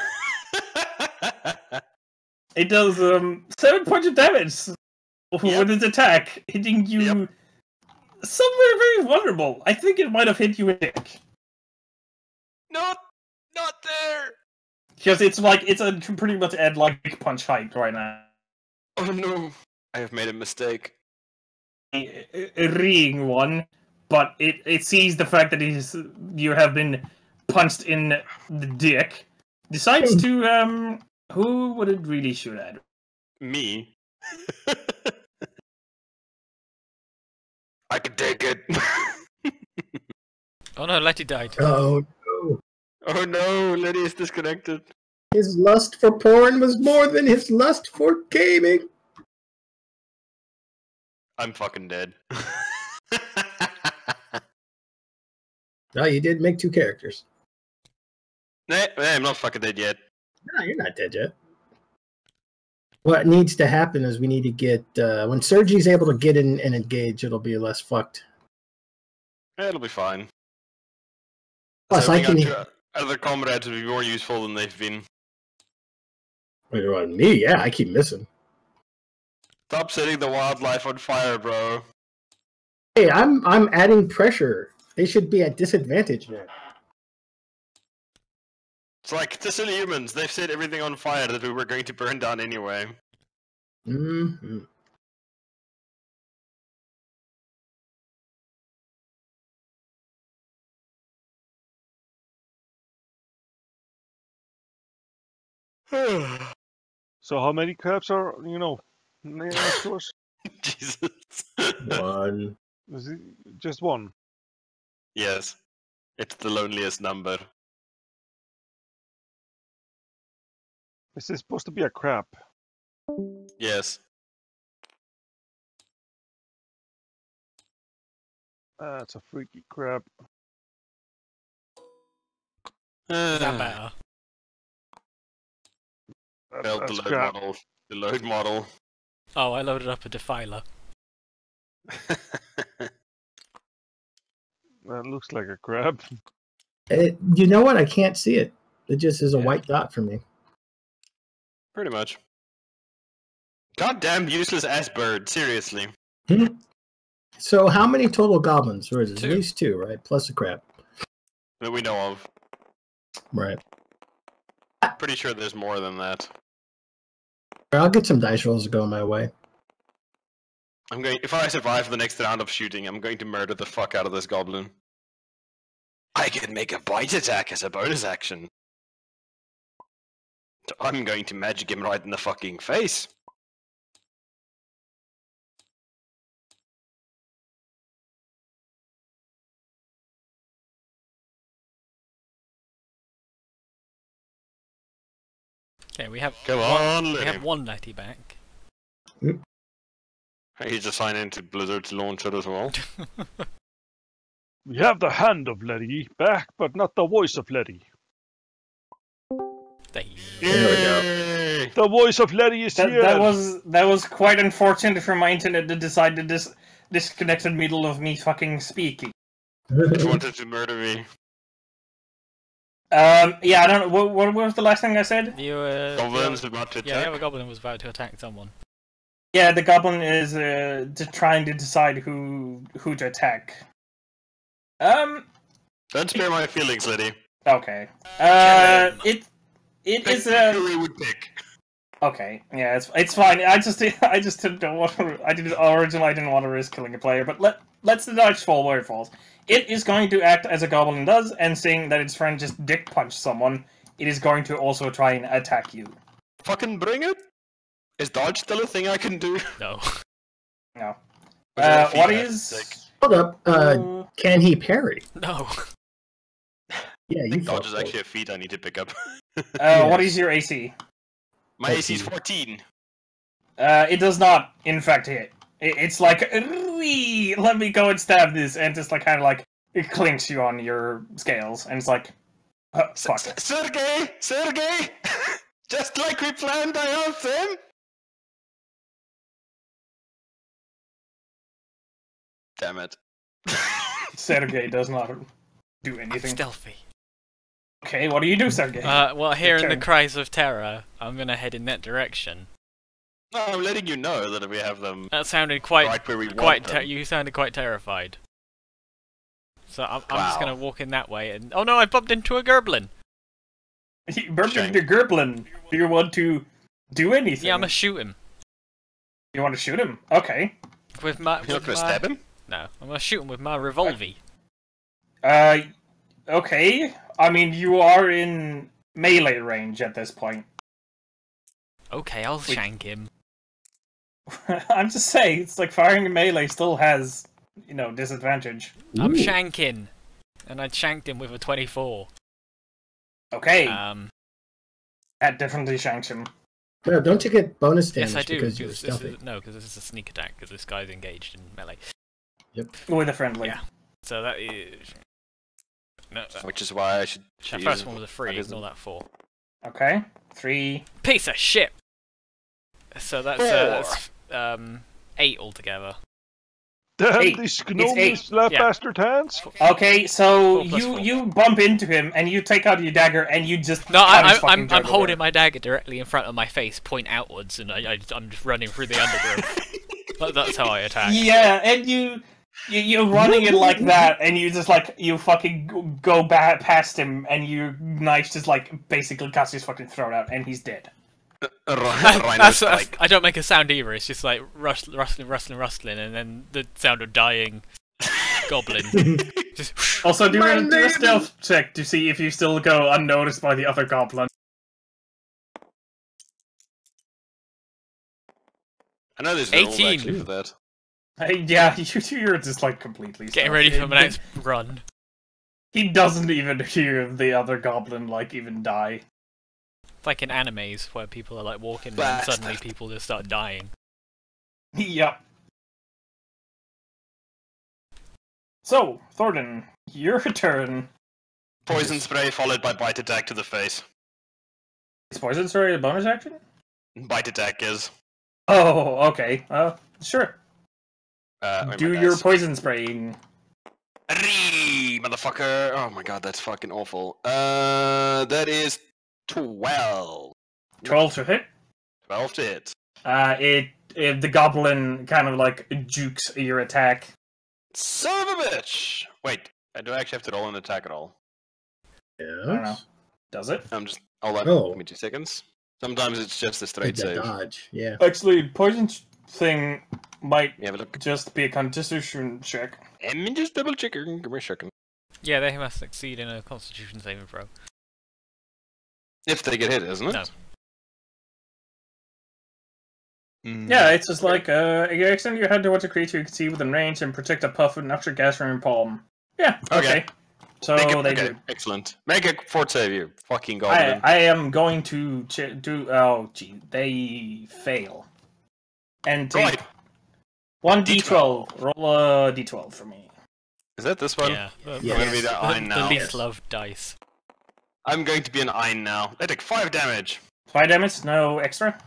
It does 7 points of damage with its attack, hitting you somewhere very vulnerable. I think it might have hit you in the dick. Not there. Because it's a pretty much at punch height right now. Oh no, I have made a mistake. A reeing one, but it sees the fact that you have been punched in the dick, decides to who would it really shoot at? Me. I can take it. Oh no, Letty died. Oh no. Oh no, Letty is disconnected. His lust for porn was more than his lust for gaming. I'm fucking dead. No, you did make 2 characters. Nah, I'm not fucking dead yet. No, you're not dead yet. What needs to happen is we need to get... when Sergi's able to get in and engage, it'll be less fucked. It'll be fine. Plus, I can... Other comrades will be more useful than they've been. Wait, what, me? Yeah, I keep missing. Stop setting the wildlife on fire, bro. Hey, I'm adding pressure. They should be at disadvantage now. It's like the silly humans. They've set everything on fire that we were going to burn down anyway. Mm-hmm. So how many crabs are, next to us? Jesus. One. Is it just one? Yes. It's the loneliest number. Is this supposed to be a crab? Yes. That's a freaky crab. Is that better? Build the That's load crab. model. The load model. Oh, I loaded up a defiler. That looks like a crab. You know what? I can't see it. It just is a Yeah. white dot for me. Pretty much. Goddamn useless ass bird, seriously. So how many total goblins? Or is it? Two. At least 2, right? Plus a crab. That we know of. Right. Pretty sure there's more than that. I'll get some dice rolls going my way. If I survive the next round of shooting, I'm going to murder the fuck out of this goblin. I can make a bite attack as a bonus action. So I'm going to magic him right in the fucking face. Okay, we have Come one, on, we Lenny. have one Letty back. He's just signed into Blizzard's launcher as well. We have the hand of Letty back, but not the voice of Letty. There we go. Yay! The voice of Letty is here. That was quite unfortunate for my internet to decide to disconnect in the middle of me fucking speaking. You wanted to murder me. Yeah, I don't know. What was the last thing I said? You Goblin's about to yeah, the attack. other goblin was about to attack someone. Yeah, the goblin is trying to decide who to attack. Don't spare my feelings, Liddy. Okay. It is Who we would pick. okay. Yeah, it's fine. I just didn't want to. I didn't want to risk killing a player, but let's the dodge fall where it falls. It is going to act as a goblin does, and seeing that its friend just dick punched someone, it is going to also try and attack you. Fucking bring it. Is dodge still a thing I can do? No. No. Or is that a What feat is? tactic? Hold up. Can he parry? No. Yeah, I you think dodge fucked is up. actually a feat I need to pick up. What is your AC? My AC is 14. It does not, in fact, hit. It's like, let me go and stab this, and just like kind of like it clinks you on your scales, and it's like, fuck. Sergey! Just like we planned, I helped him! Damn it. Sergey does not do I'm anything. stealthy. Okay, what do you do, Sergey? Well, hearing the turn. cries of terror, I'm gonna head in that direction. No, I'm letting you know that we have them That sounded quite, right where we want them. you sounded quite terrified. So I'm just Wow. gonna walk in that way, and oh no, I bumped into a gerblin. You burped into Gerblin. Do you want to do anything? Yeah, I'm gonna shoot him You want to shoot him? Okay. with my. You're not gonna stab him? No, I'm gonna shoot him with my revolver. Okay. I mean, you are in melee range at this point. Okay, I'll shank him. I'm just saying, it's like firing in melee still has, disadvantage. I'm Ooh. shanking, and I shanked him with a 24. Okay. That definitely shanks him. No, don't you get bonus damage yes, I do. because you're Because stealthy? this is a sneak attack because this guy's engaged in melee. With a friendly. Yeah. So that is. No, Which is why I should that choose first one was a 3. that isn't- Ignore that 4. Okay. 3. Piece of shit. So that's 8 altogether. Damn Eight. these It's gnomes, 8. left Yeah. bastard hands. Okay, so 4 plus 4. you bump into him and you take out your dagger and you just No, cut his I'm fucking jugular. holding my dagger directly in front of my face, point outwards, and I'm just running through the undergrowth. That's how I attack. Yeah, and you're running it like that, and you just like you fucking go past him, and your knife just like basically cuts his fucking throat out, and he's dead. That's, I don't make a sound either. It's just like rustling, and then the sound of dying goblin. Just Also, do My a name- stealth check to see if you still go unnoticed by the other goblin. I know there's rules 18. actually for that. Yeah, you're just like completely getting stealthy. ready for my next run. He doesn't even hear the other goblin like even die. It's like in animes where people are like walking and Bastard. suddenly people just start dying. Yep. So, Thornton, your turn. Poison spray followed by bite attack to the face. Is poison story a bonus action? Bite attack is. Oh, okay. Sure. where Do my your dice? poison spraying. Ree, motherfucker! Oh my god, that's fucking awful. That is 12. 12 to hit. 12 to hit. It the goblin kind of like jukes your attack, Son of a bitch! Wait, do I actually have to roll an attack at all? Yes. I don't know. Does it? Hold on, Oh. give me 2 seconds. Sometimes it's just a Take straight the save. dodge. Yeah. Actually, poison thing might Yeah, but look, just be a constitution check. let me just double check. Give me a second. Yeah, they must succeed in a Constitution saving throw. If they get hit, isn't it? No. Yeah, it's just like, you extend your head towards a creature you can see within range and protect a puff with an extra gas from your palm. Yeah, okay. So they okay, do. excellent. Make a fort save, you fucking goblin. I am going to do. Oh, gee, they fail. And take Right. 1d12. Roll a d12 for me. Is that this one? Yeah, I'm gonna be the Ein the now. least loved dice. I'm going to be an Ein now. I take 5 damage. 5 damage, no extra.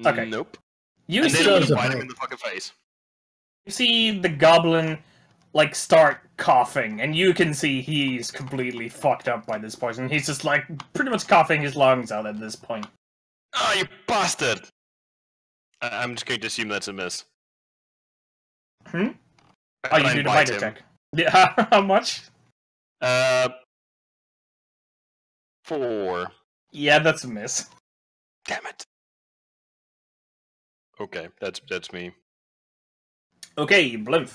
Okay. Nope. You And see, then Does you a bite him bite. in the fucking face. you see the goblin like start coughing, and you can see he's completely fucked up by this poison. He's just like pretty much coughing his lungs out at this point. Oh, you bastard! I'm just going to assume that's a miss. Hmm? I Oh, try you and do the bite bite him. attack. Yeah, how much? 4. Yeah, that's a miss. Damn it. Okay, that's me. Okay, Blimp.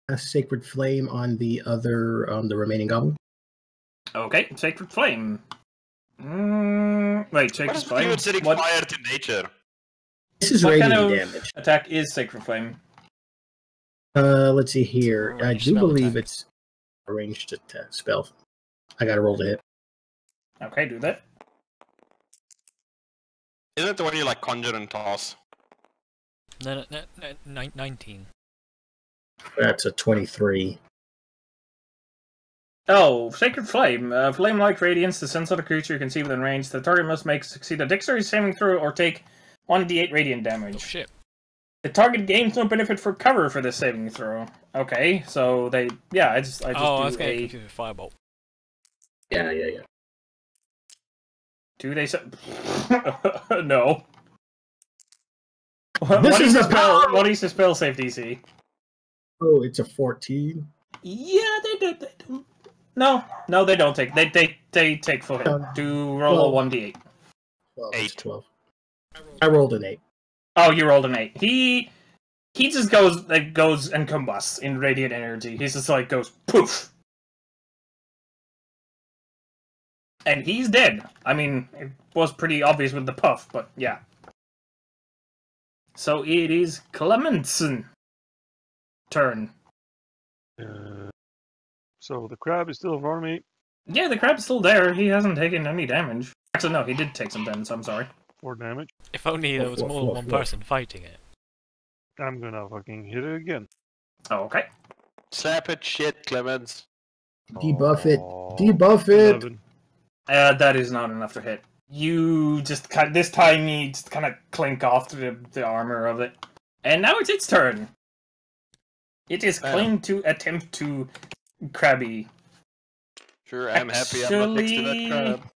A sacred flame on the remaining goblin. Okay, Sacred Flame. Wait, What Sacred is Flame? with setting What fire to nature? This is What kind radiant of- damage. attack is Sacred Flame? Let's see here. I Ranged do spell believe attack. it's a ranged attack spell. I got to roll to hit. Okay, do that. Isn't it the one you like conjure and toss? No, 19. That's a 23. Oh, Sacred Flame. Flame-like radiance descends on a creature you can see within range. The target must succeed a dexterity saving throw or take 1d8 radiant Oh damage. shit. The target gains no benefit for cover for this saving throw. Okay, so they... Yeah, I just Oh, I was do getting a... confused with Firebolt. Yeah. Do they... No. This is the the power- What is the spell save DC? Oh, it's a 14. Yeah, they do. They do. No, they don't take. They take full hit. Do roll a Well- 1d8. 12. 8. 12. I rolled an 8. Oh, you rolled an 8. He just goes and combusts in radiant energy. He's just like goes poof, and he's dead. I mean, it was pretty obvious with the puff, but yeah. So it is Clementson turn. So the crab is still in front of me. Yeah, the crab's still there. He hasn't taken any damage. Actually, no, he did take some damage. I'm sorry. 4 damage. If only there was Woof, more than woof, one woof. person fighting it. I'm gonna fucking hit it again. Okay. Slap it, shit, Clemens. Debuff it. Aw, Debuff it. 11. That is not enough to hit. You just this time you just kind of clink off to the armor of it, and now it's its turn. It is Wow. going to attempt to Krabby. Sure, I'm happy I'm not next to that Actually- crab.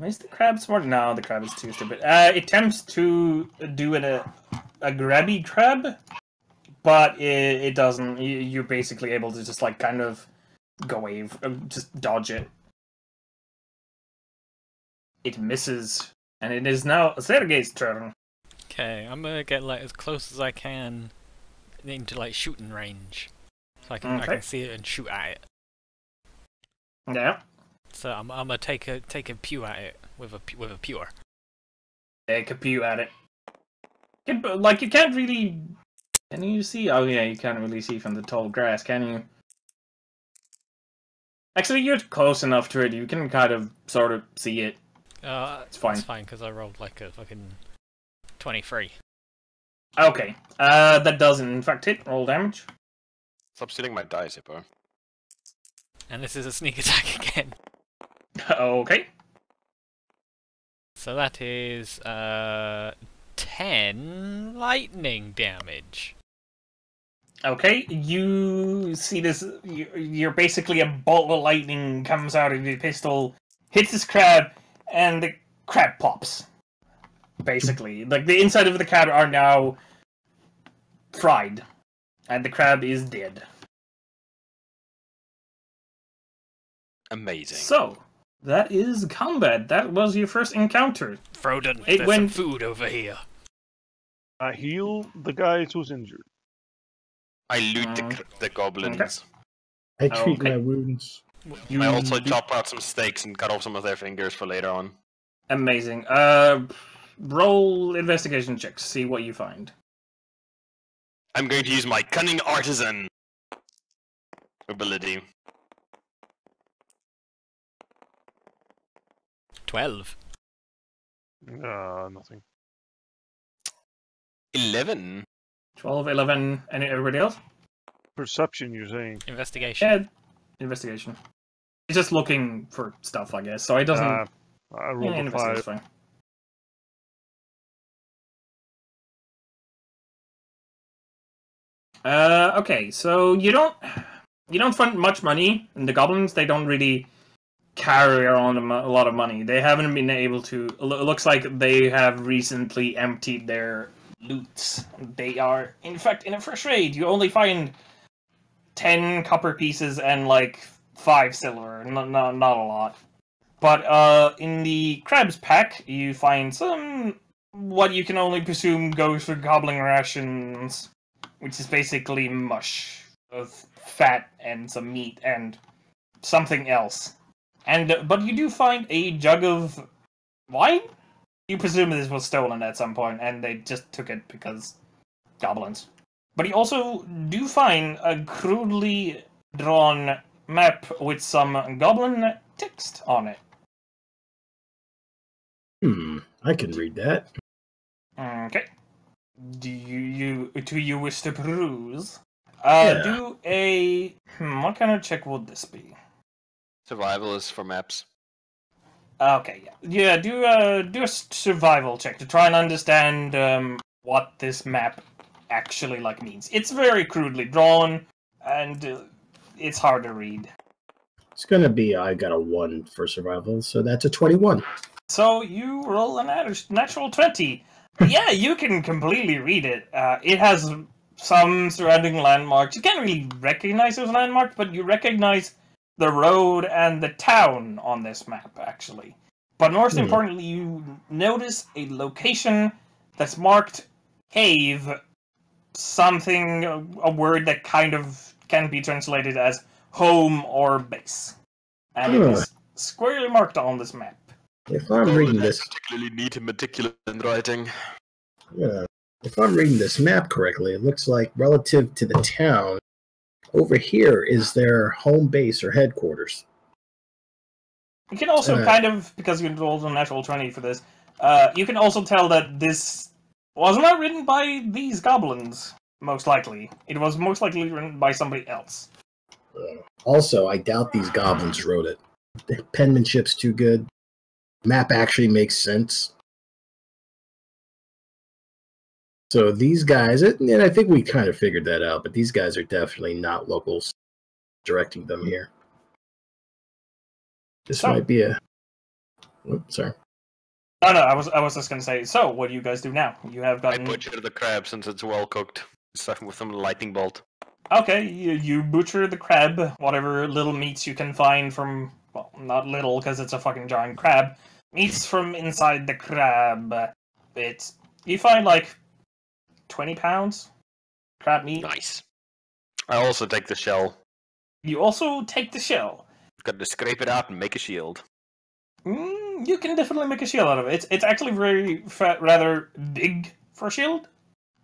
Is the crab smart? No, the crab is too stupid. It attempts to do a grabby crab, but it doesn't. You're basically able to just like kind of go away, just dodge it. It misses, and it is now Sergei's turn. Okay, I'm gonna get like as close as I can into like shooting range, so I can Okay. see it and shoot at it. Yeah, So I'm gonna take a pew at it with a pure. take a pew at it. Like you can't really. Can you see? Oh yeah, you can't really see from the tall grass, can you? Actually, you're close enough to it. You can kind of sort of see it. It's fine. It's fine because I rolled like a fucking 23. Okay. That doesn't in fact hit. Roll damage. Stop stealing my dice, Hippo. And this is a sneak attack again. Okay. So that is 10 lightning damage. Okay. You see this. You're basically a bolt of lightning comes out of your pistol, hits this crab, and the crab pops. Basically, like the inside of the crab are now fried, and the crab is dead. Amazing. So, that is combat. That was your first encounter. Froden, It there's some went- food over here. I heal the guy who's injured. I loot the goblins. I treat Okay. my wounds. You I also chop out some steaks and cut off some of their fingers for later on. Amazing. Roll investigation checks. See what you find. I'm going to use my cunning artisan ability. 12. Nothing. 11. 12, 11, and everybody else? Perception, you're saying? Investigation. Yeah, investigation. It's just looking for stuff, I guess. So it doesn't. I rolled a investigation's 5. fine. Okay, so you don't find much money in the goblins. They don't really carry around a lot of money. They haven't been able to. It looks like they have recently emptied their loots. They are, in fact, in a fresh raid. You only find 10 copper pieces and like 5 silver. Not a lot. But in the crab's pack, you find some what you can only presume goes for goblin rations, which is basically mush of fat and some meat and something else. And but you do find a jug of wine. You presume this was stolen at some point, and they just took it because goblins. But you also do find a crudely drawn map with some goblin text on it. I can read that. Okay. Do you wish to peruse? Yeah. Do a what kind of check would this be? Survival is for maps. Okay, yeah. Do a survival check to try and understand what this map actually like means. It's very crudely drawn, and it's hard to read. It's gonna be I got a 1 for survival, so that's a 21. So you roll a natural 20. Yeah, you can completely read it. It has some surrounding landmarks. You can't really recognize those landmarks, but you recognize the road and the town on this map, actually. But most importantly, you notice a location that's marked cave, something, a word that kind of can be translated as home or base. And it is squarely marked on this map. If I'm reading this, Particularly neat and meticulous in writing. if I'm reading this map correctly, it looks like relative to the town, over here is their home base or headquarters. You can also kind of, because you rolled a natural 20 for this, you can also tell that this was not written by these goblins, most likely. It was most likely written by somebody else. Also, I doubt these goblins wrote it. The penmanship's too good. Map actually makes sense. So these guys, and I think we kind of figured that out, but these guys are definitely not locals directing them here. This might be a... Oops, sorry. No, I was just gonna say, so, what do you guys do now? You have I gotten... butcher the crab since it's well cooked. Stuff with some lightning bolt. Okay, you butcher the crab, whatever little meats you can find from... Well, not little, because it's a fucking giant crab. Meats from inside the crab. You find, like, 20 pounds crab meat. Nice. I also take the shell. You also take the shell. Got to scrape it out and make a shield. You can definitely make a shield out of it. It's actually very rather big for a shield,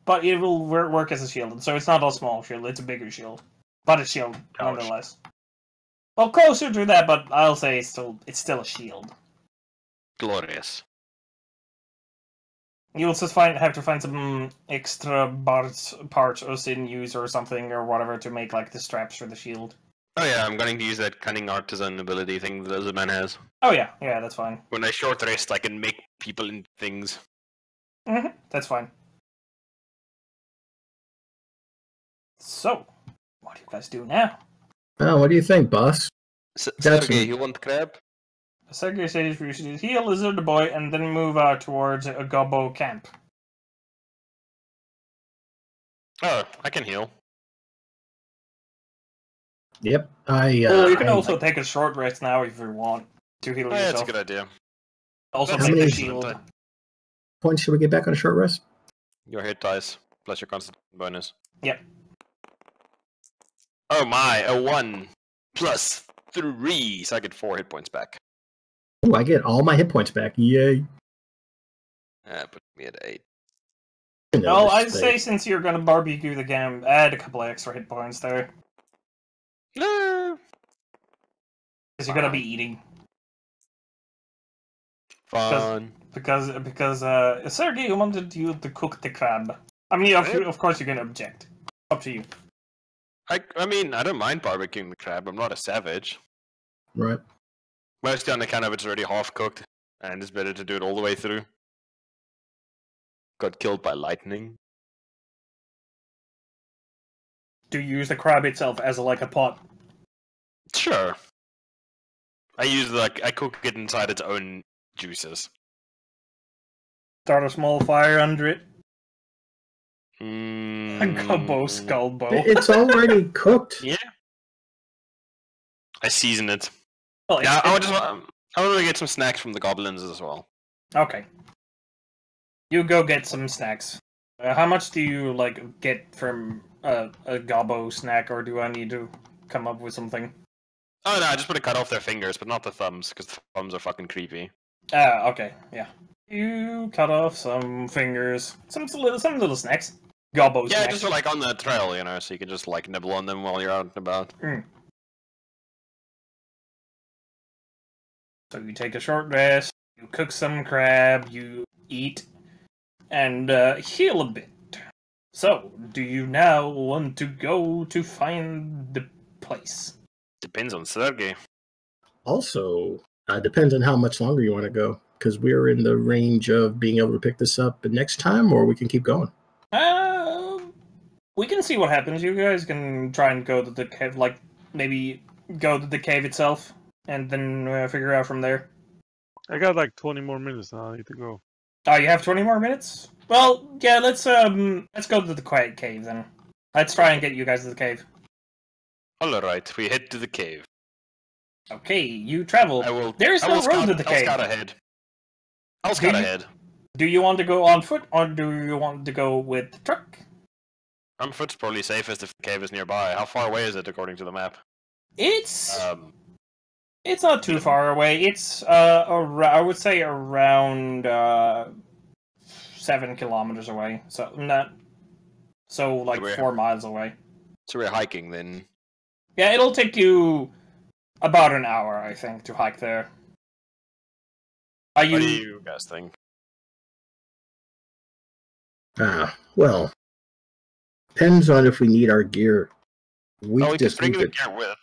but it will work as a shield. And so it's not a small shield; it's a bigger shield, but a shield nonetheless. Well, closer to that, but I'll say it's still a shield. Glorious. You'll just have to find some extra parts or sinews or something or whatever to make like the straps for the shield. Oh yeah, I'm going to use that cunning artisan ability thing that the man has. Oh yeah, that's fine. When I short rest, I can make people into things. That's fine. So, what do you guys do now? Oh, what do you think, boss? Sergey, you want crab? Sergey says we should heal Lizard Boy and then move out towards a Gobbo camp. Oh, I can heal. Yep. Well, you can also take a short rest now if you want to heal Oh, yeah, that's a yourself. good idea. Also That's take a many- shield. points should we get back on a short rest? Your hit dice plus your constitution bonus. Yep. Oh my, a 1 plus 3, so I get 4 hit points back. Oh, I get all my hit points back. Yay. Put me at 8. No, I'd say since you're gonna barbecue the game, add a couple of extra hit points there. No. Because you're gonna be eating. Fun. Because Sergey wanted you to cook the crab. I mean, of course you're gonna object. Up to you. I mean, I don't mind barbecuing the crab. I'm not a savage. Right. Mostly on account of it's already half cooked, and it's better to do it all the way through. Got killed by lightning. Do you use the crab itself as like a pot? Sure. I cook it inside its own juices. Start a small fire under it. Mm, Gumbo skullbo. It's already cooked. Yeah. I season it. Well, Yeah, I want to get some snacks from the goblins as well. Okay. You go get some snacks. How much do you get from a gobbo snack, or do I need to come up with something? Oh no, I just want to cut off their fingers, but not the thumbs, because the thumbs are fucking creepy. Okay, yeah. You cut off some fingers, some little snacks. Gobbo Yeah, snacks. just on the trail, so you can just nibble on them while you're out and about. So you take a short rest, you cook some crab, you eat, and heal a bit. So, do you now want to go to find the place? Depends on Sergey. Also, depends on how much longer you want to go, because we're in the range of being able to pick this up next time, or we can keep going. We can see what happens. You guys can try and go to the cave, maybe go to the cave itself, and then figure out from there. I got 20 more minutes now. I need to go. Oh, you have 20 more minutes? Well, yeah, let's go to the quiet cave then. Let's try and get you guys to the cave. Alright, we head to the cave. Okay, you travel. There's I no will road to scout, the I'll cave. scout ahead. I'll scout ahead. Do you want to go on foot, or do you want to go with the truck? On foot's probably safest if the cave is nearby. How far away is it according to the map? It's not too far away. It's I would say around 7 kilometers away. So not 4 miles away. So we're hiking then. Yeah, it'll take you about an hour, I think, to hike there. What do you guys think? Well, depends on if we need our gear. We just bring the gear with.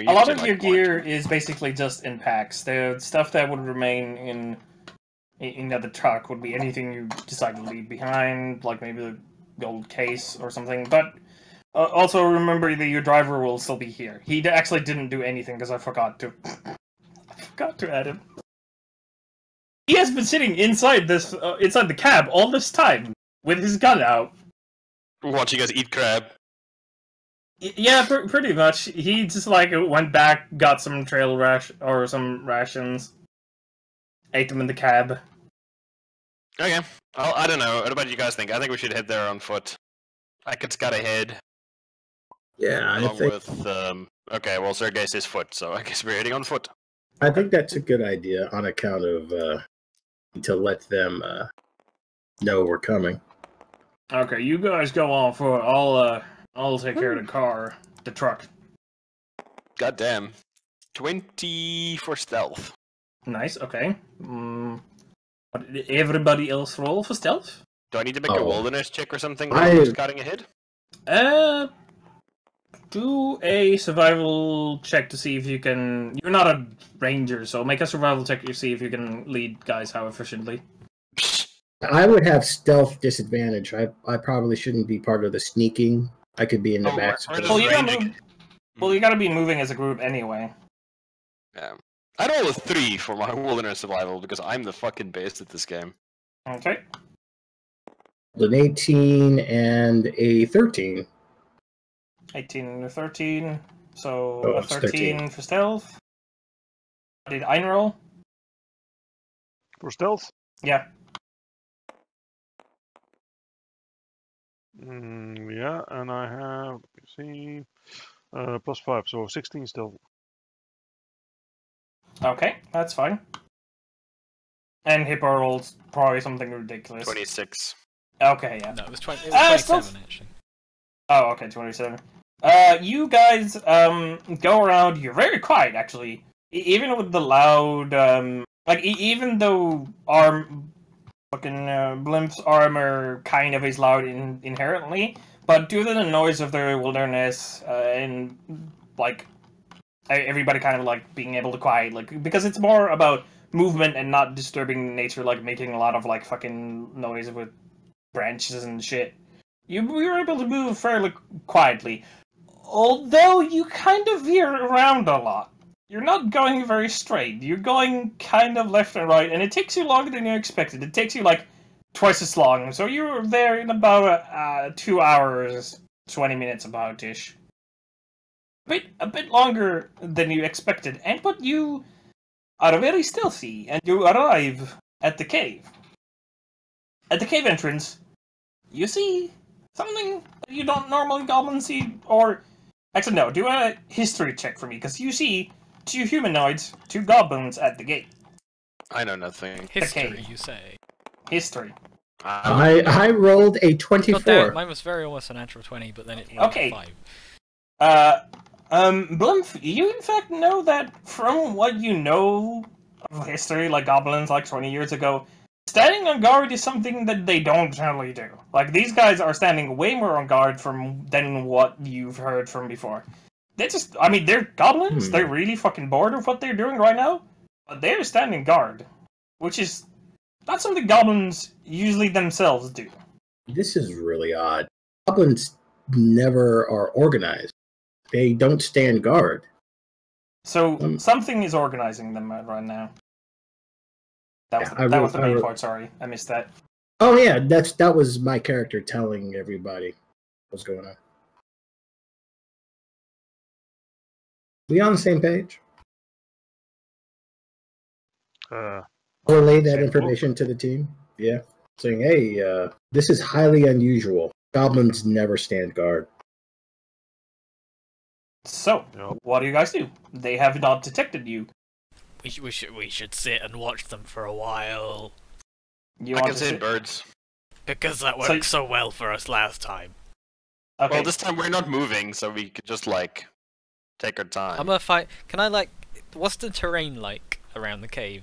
A lot of your gear is basically just in packs. The stuff that would remain in the truck would be anything you decide to leave behind, like maybe the gold case or something. But also remember that your driver will still be here. He actually didn't do anything because I forgot to. I forgot to add him. He has been sitting inside inside the cab all this time with his gun out. Watching us eat crab. Yeah, pretty much. He just went back, got some some rations, ate them in the cab. Okay. I don't know. What about you guys think? I think we should head there on foot. I could scout ahead. Yeah, I along think. With okay, well, Sergey says foot, so I guess we're heading on foot. I think that's a good idea on account of to let them know we're coming. Okay, you guys go on foot. I'll take care of the truck. Goddamn. 20 for stealth. Nice. Okay. What did everybody else roll for stealth? Do I need to make a wilderness check or something? Scouting ahead. Do a survival check to see if you can. You're not a ranger, so make a survival check to see if you can lead guys how efficiently. I would have stealth disadvantage. I probably shouldn't be part of the sneaking. I could be in the back. Well, you gotta be moving as a group anyway. Yeah. I roll a 3 for my wilderness survival because I'm the fucking best at this game. Okay. An 18 and a 13. 18 and a 13. So Oh, a it's 13 for stealth. What did Ein roll? For stealth? Yeah. Yeah, and I have, see, +5, so 16 stealth. Okay, that's fine. And Hippo rolled probably something ridiculous. 26. Okay, yeah. No, it was 20. It Ah, was still- 27 actually. Oh, okay, 27. You guys, go around. You're very quiet, actually. Even with the loud, even though Blimp's armor kind of is loud inherently, but due to the noise of the wilderness, and, like, everybody kind of, like, being able to quiet, like, because it's more about movement and not disturbing nature, like, making a lot of, like, fucking noise with branches and shit. You were able to move fairly quietly. Although you kind of veer around a lot. You're not going very straight. You're going kind of left and right, and it takes you longer than you expected. It takes you like twice as long. So you're there in about 2 hours, 20 minutes about-ish. A bit longer than you expected, but you are very stealthy, and you arrive at the cave. At the cave entrance, you see something that you don't normally goblin see, or... Actually, no, do a history check for me, because you see 2 humanoids, 2 goblins at the gate. I know nothing. History, Okay. you say? History. I rolled a God damn 24. it, mine was very almost a natural 20, but then it rolled Okay. a 5. Blumph, you in fact know that from what you know of history, like goblins like 20 years ago, standing on guard is something that they don't generally do. Like, these guys are standing way more on guard than what you've heard from before. They're goblins, they're really fucking bored of what they're doing right now, but they're standing guard, which is not something goblins usually themselves do. This is really odd. Goblins never are organized. They don't stand guard. So, something is organizing them right now. That was the main part, sorry. I missed that. Oh yeah, that was my character telling everybody what's going on. We on the same page? Relay that Same information to the team. Yeah. Saying, hey, this is highly unusual. Goblins never stand guard. So, Yep. what do you guys do? They have not detected you. We should sit and watch them for a while. You I want can to see sit? birds. Because that So- worked so well for us last time. Okay. Well, this time we're not moving, so we could just, like, take our time. I'm gonna fight. Can I, like. What's the terrain like around the cave?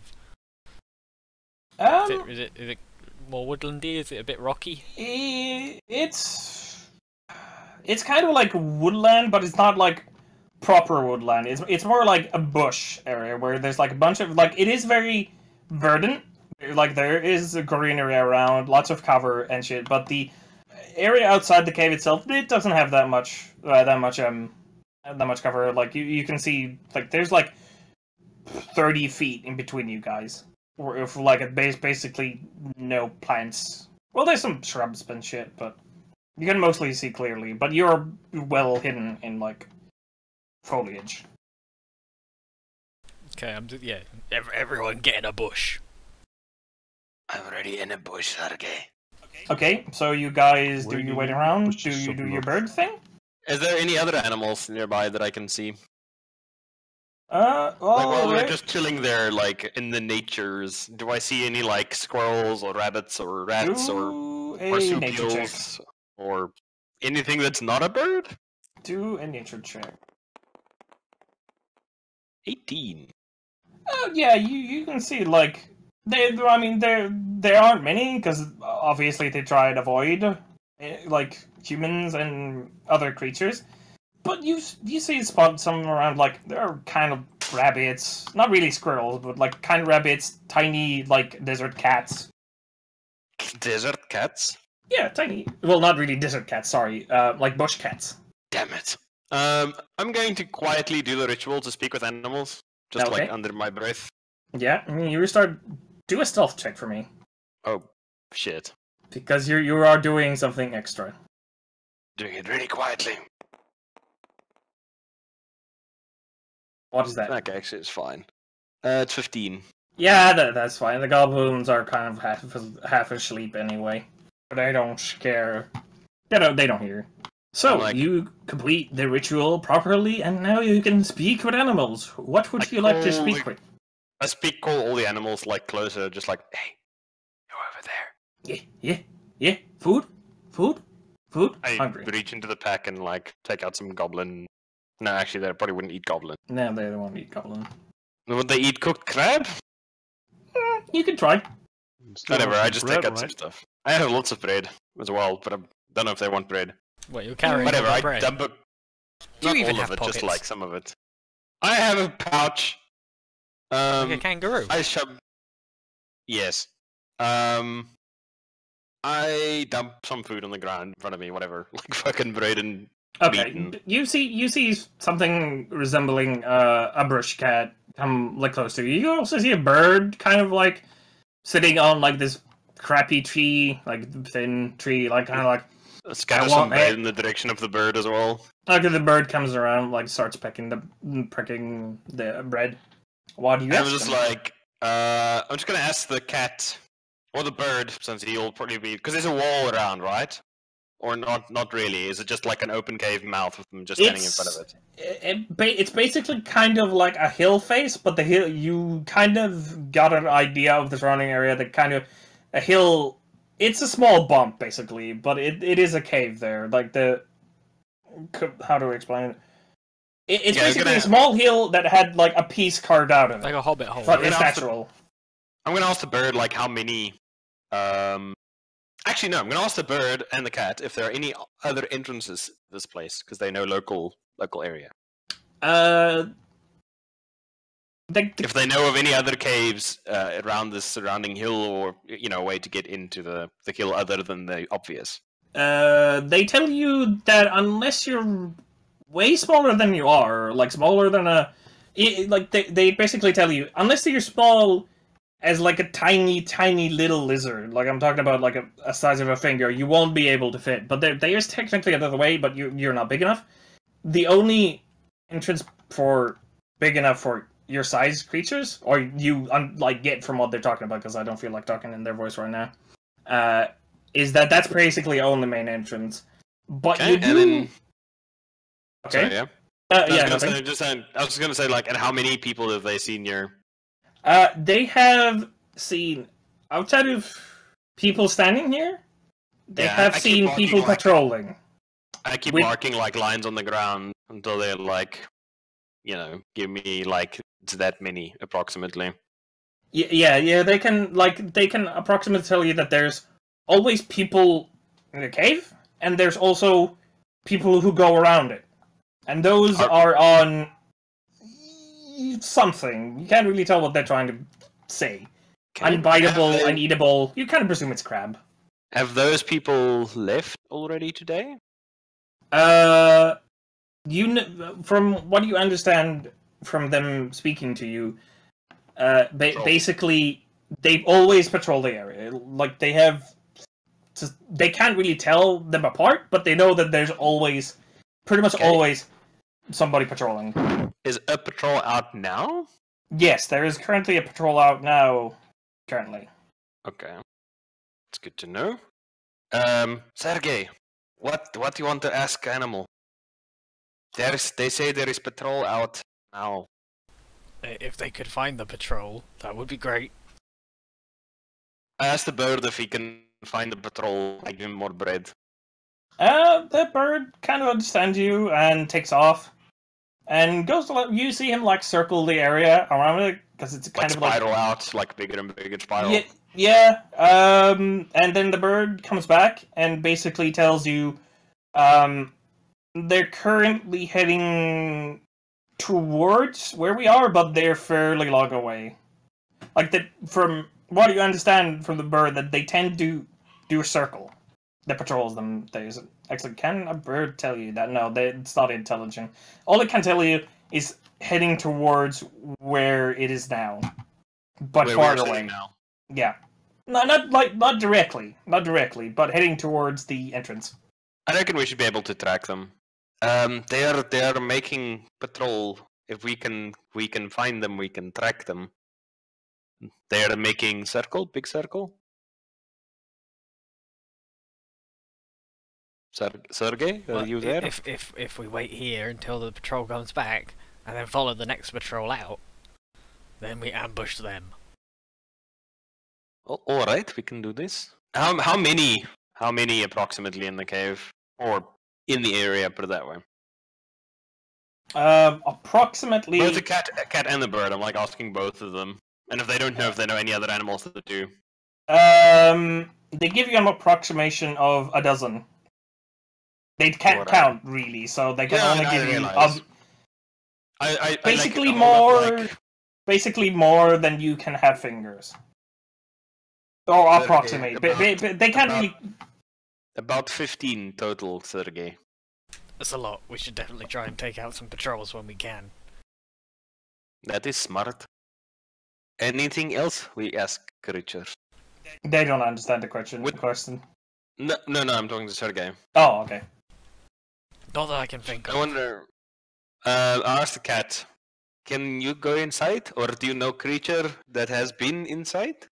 Is it more woodlandy? Is it a bit rocky? It's kind of like woodland, but it's not like proper woodland. It's more like a bush area where there's like a bunch of like it is very verdant. Like there is greenery around, lots of cover and shit. But the area outside the cave itself, it doesn't have that much cover. Like you can see like there's like 30 feet in between you guys. Or if like a base, basically no plants. Well, there's some shrubs and shit, but you can mostly see clearly. But you're well hidden in like foliage. Okay, everyone get in a bush. I'm already in a bush, Sergey. Okay, so you guys do Waiting you wait in the around? Do bushes you of do your love. bird thing? Is there any other animals nearby that I can see? Well, Like while we're right- just chilling there, like in the natures, do I see any like squirrels or rabbits or rats or do a nature check. marsupials or anything that's not a bird? Do a nature check. 18. Oh yeah, you can see like there aren't many because obviously they try and avoid like humans and other creatures. But you see some around like there are kind of rabbits, not really squirrels, but like kind of rabbits, tiny like desert cats. Desert cats? Yeah, tiny. Well, not really desert cats. Sorry, like bush cats. Damn it. I'm going to quietly do the ritual to speak with animals, just Okay. like under my breath. Yeah, I mean, you start do a stealth check for me. Oh, shit. Because you are doing something extra. Doing it really quietly. What is that? Okay, actually, it's fine. It's 15. Yeah, that's fine. The goblins are kind of half asleep anyway. But they don't care. They don't hear. So, Like- you complete the ritual properly, and now you can speak with animals. What would I you like to call speak the- with? I call all the animals like closer, just like, hey, you're over there. Yeah. Food? I Hungry. reach into the pack and like take out some goblin. No, actually, they probably wouldn't eat goblin. No, they don't want to eat goblin. Would they eat cooked crab? You can try. Still Whatever, have I some just bread, take out some right? stuff. I have lots of bread as well, but I don't know if they want bread. What, you're carrying Whatever, all the I bread? dump it. Do you Not even all have of it, just pockets? like some of it. I have a pouch. Like a kangaroo? I shove. Yes. I dump some food on the ground in front of me, whatever, like fucking bread and Okay, meat and- you see something resembling a brush cat come like close to you. You also see a bird kind of like sitting on like this crappy tree, like thin tree, like kind of like. scatter I some want bread it. in the direction of the bird as well. Okay, the bird comes around, like starts pricking the bread. What do you And I ask was just them? like, I'm just gonna ask the cat or the bird, since he'll probably be, because there's a wall around, right? Or not really. Is it just like an open cave mouth with them just standing in front of it? It's basically kind of like a hill face, but the hill, you kind of got an idea of the surrounding area. That kind of a hill. It's a small bump basically, but it is a cave there. Like how do I explain it? It's Yeah, I was basically gonna- a small hill that had like a piece carved out of Like it, a hobbit hole. but I'm it's gonna ask the- natural. I'm gonna ask the bird like how many. Actually, no. I'm gonna ask the bird and the cat if there are any other entrances to this place because they know local area. If they know of any other caves around this surrounding hill, or a way to get into the hill other than the obvious. They tell you that unless you're way smaller than you are, like smaller than they basically tell you, unless you're small as like a tiny little lizard, like I'm talking about like a size of a finger, you won't be able to fit. But there is technically another way, but you're not big enough. The only entrance for big enough for your size creatures, or you get from what they're talking about, because I don't feel like talking in their voice right now, is that's basically only main entrance. But Okay, you do. and then. Okay. Sorry, yeah. Yeah. I was Nothing. just gonna say like, and how many people have they seen here? They have seen, outside of people standing here, they Yeah, have I keep seen walking people like- patrolling. I keep We- marking like lines on the ground until they're like, give me like it's that many approximately. Yeah. They can approximately tell you that there's always people in the cave, and there's also people who go around it, and those are on something. You can't really tell what they're trying to say. Unbiteable, Have they- uneatable. You kind of presume it's crab. Have those people left already today? From what you understand from them speaking to you, basically they always patrol the area. Like they can't really tell them apart, but they know that there's always, pretty much Okay. always, somebody patrolling. Is a patrol out now? Yes, there is currently a patrol out now. Currently. Okay, it's good to know. Sergey, what do you want to ask animal? They say there is patrol out now. If they could find the patrol, that would be great. I asked the bird if he can find the patrol. I give him more bread. The bird kind of understands you and takes off, and goes to you see him like circle the area around it because it's kind Like of like spiral out, like bigger and bigger spiral. yeah. And then the bird comes back and basically tells you, they're currently heading towards where we are, but they're fairly long away. Like from what you understand from the bird, that they tend to do a circle that patrols them. Actually, can a bird tell you that? No, it's not intelligent. All it can tell you is heading towards where it is now, but Where far we're away. sitting now. Yeah. No, not directly, but heading towards the entrance. I reckon we should be able to track them. They are making patrol. If we can find them, we can track them. They are making big circle. Sergey, are Well, you there? if we wait here until the patrol comes back and then follow the next patrol out, then we ambush them. Oh, all right, we can do this. How many approximately in the cave or in the area? Put it that way. Approximately. Both the cat and the bird. I'm like asking both of them, and if they don't know if they know any other animals that do. They give you an approximation of a dozen. They can't count really, so they can only give you. Basically like, more. Basically more than you can have fingers. Or approximate. They can't really. About 15 total, Sergey. That's a lot. We should definitely try and take out some patrols when we can. That is smart. Anything else? We ask creatures. They don't understand the question. No, I'm talking to Sergey. Oh, okay. Not that I can think of. I wonder. I asked the cat. Can you go inside, or do you know creature that has been inside?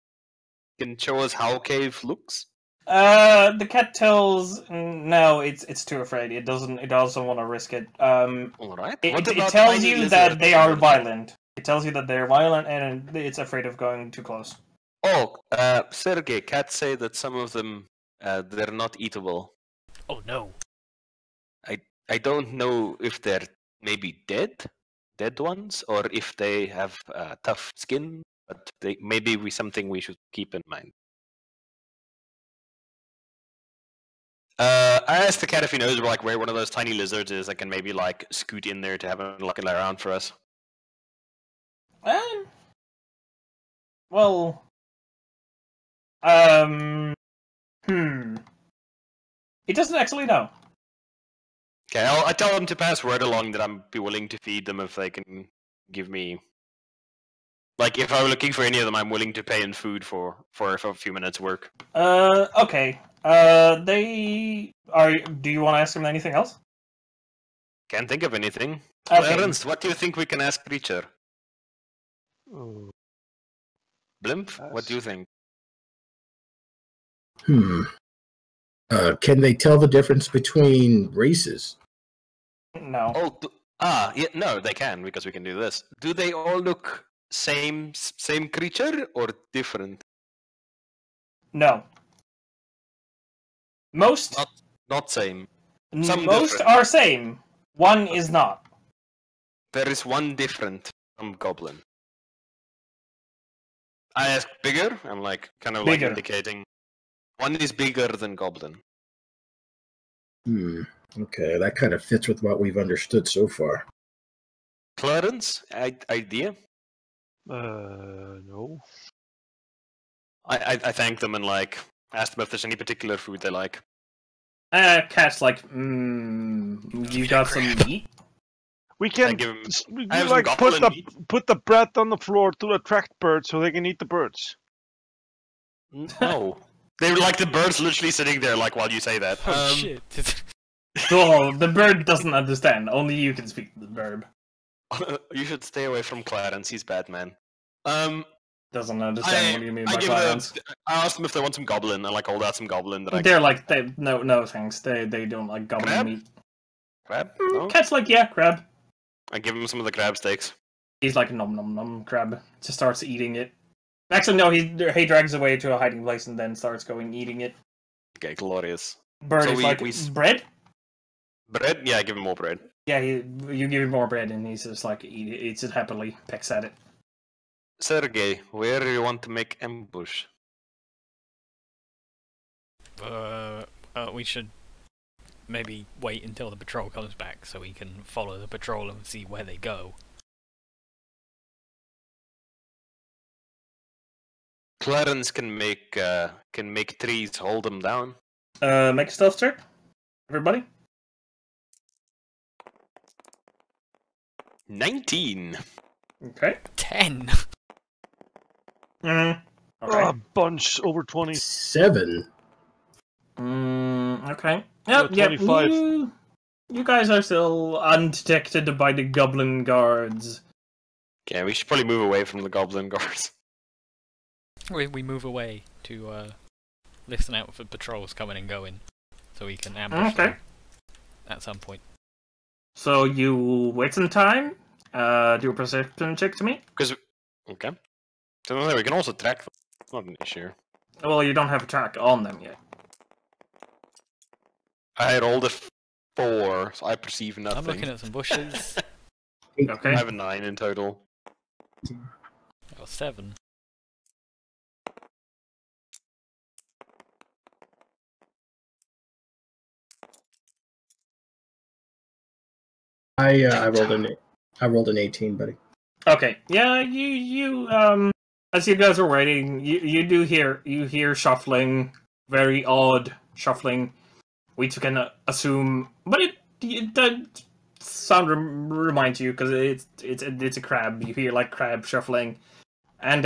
Can show us how cave looks? The cat tells no, it's too afraid. It doesn't want to risk it. All right. It tells you that they are violent. It tells you that they're violent, and it's afraid of going too close. Oh, Sergey, cats say that some of them they're not eatable. Oh no. I don't know if they're maybe dead ones, or if they have tough skin. But maybe something we should keep in mind. I asked the cat if he knows where one of those tiny lizards is that can maybe scoot in there to have a look around for us. Well, it doesn't actually know. Okay, I tell them to pass word along that I'm be willing to feed them if they can give me. If I were looking for any of them, I'm willing to pay in food for a few minutes' work. Okay. They are. Do you want to ask them anything else? Can't think of anything. Okay. Ernst, what do you think we can ask creature? Oh, Blimp, what do you think? Can they tell the difference between races? No. Oh, yeah, no, they can because we can do this. Do they all look same creature or different? No. Most. Not same. Some Most different. are same. One is not. There is one different from goblin. I ask bigger. I'm Bigger. indicating. One is bigger than goblin. Okay, that kind of fits with what we've understood so far. Clarence, idea? No. I thank them and ask them if there's any particular food they like. Cat's you got some meat? We can give 'em- we I have some goblin meat. put the bread on the floor to attract birds so they can eat the birds. No. They were the birds literally sitting there while you say that. Oh shit. Oh, the bird doesn't understand. Only you can speak to the bird. You should stay away from Clarence. He's bad man. Doesn't understand what you mean by I violence. asked them if they want some goblin. I hold out some goblin. No thanks. They don't like goblin Crab? meat. Crab? No? Cat's yeah, crab. I give him some of the crab steaks. He's nom nom nom crab. Just starts eating it. Actually, no. He drags away to a hiding place and then starts eating it. Okay, glorious. Bird So is bread. Bread? Yeah, I give him more bread. Yeah, you give him more bread and he's just eats it happily, pecks at it. Sergey, where do you want to make ambush? We should maybe wait until the patrol comes back so we can follow the patrol and see where they go. Clarence can make trees hold them down. Make a stealth check, everybody. 19. Okay. 10. Okay. A bunch over 20. 7. Okay. Yeah, Yep, yep. 25. You guys are still undetected by the goblin guards. Yeah, we should probably move away from the goblin guards. We move away to listen out for patrols coming and going, so we can ambush them at some point. So you wait some time. Do a perception check to me. Okay. So we can also track them. Not an issue. Well, you don't have a track on them yet. I rolled a 4, so I perceive nothing. I'm looking at some bushes. Okay. I have a 9 in total. I got 7. I rolled an 18, buddy. Okay. Yeah, you as you guys are waiting, you hear shuffling, very odd shuffling, which you can assume, but it does sound reminds you because it's a crab. You hear like crab shuffling, and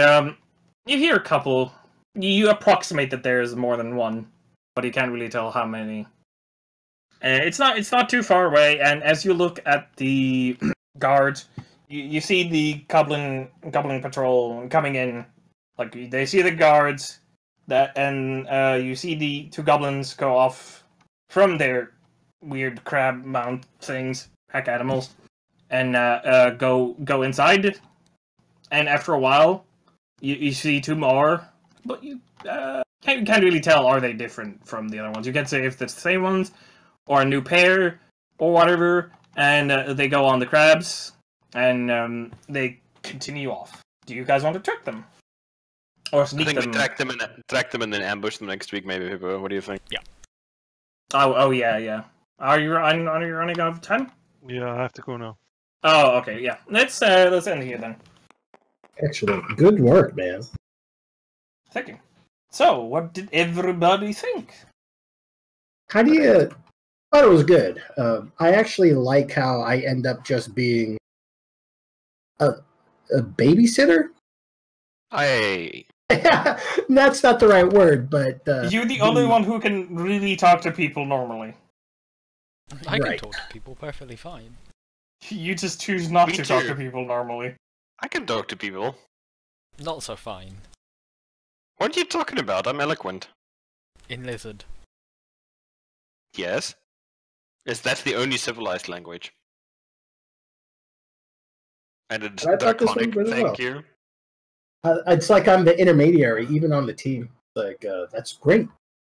you hear a couple. You approximate that there is more than one, but you can't really tell how many. It's not too far away, and as you look at the guards, you see the goblin patrol coming in. Like they see the guards, and you see the 2 goblins go off from their weird crab mount things, pack animals, and go inside. And after a while, you see 2 more, but you can't really tell, are they different from the other ones. You can't say if it's the same ones or a new pair or whatever. And they go on the crabs, and they continue off. Do you guys want to track them? Or I sneak think them? we track them and then ambush them next week, maybe. Hippo. What do you think? Oh yeah. Are you running out of time? Yeah, I have to go now. Oh, okay, yeah. Let's end here then. Excellent. Good work, man. Thank you. So, what did everybody think? How do you... I thought it was good. I actually like how I end up just being a babysitter? That's not the right word, but... You're the only one who can really talk to people normally. I can Right. talk to people perfectly fine. You just choose not Me to talk too. to people normally. I can talk to people. Not so fine. What are you talking about? I'm eloquent. In lizard. Yes. That's the only civilized language. And it's I thought this draconic, one went thank well. you. It's like I'm the intermediary, even on the team. Like, that's great.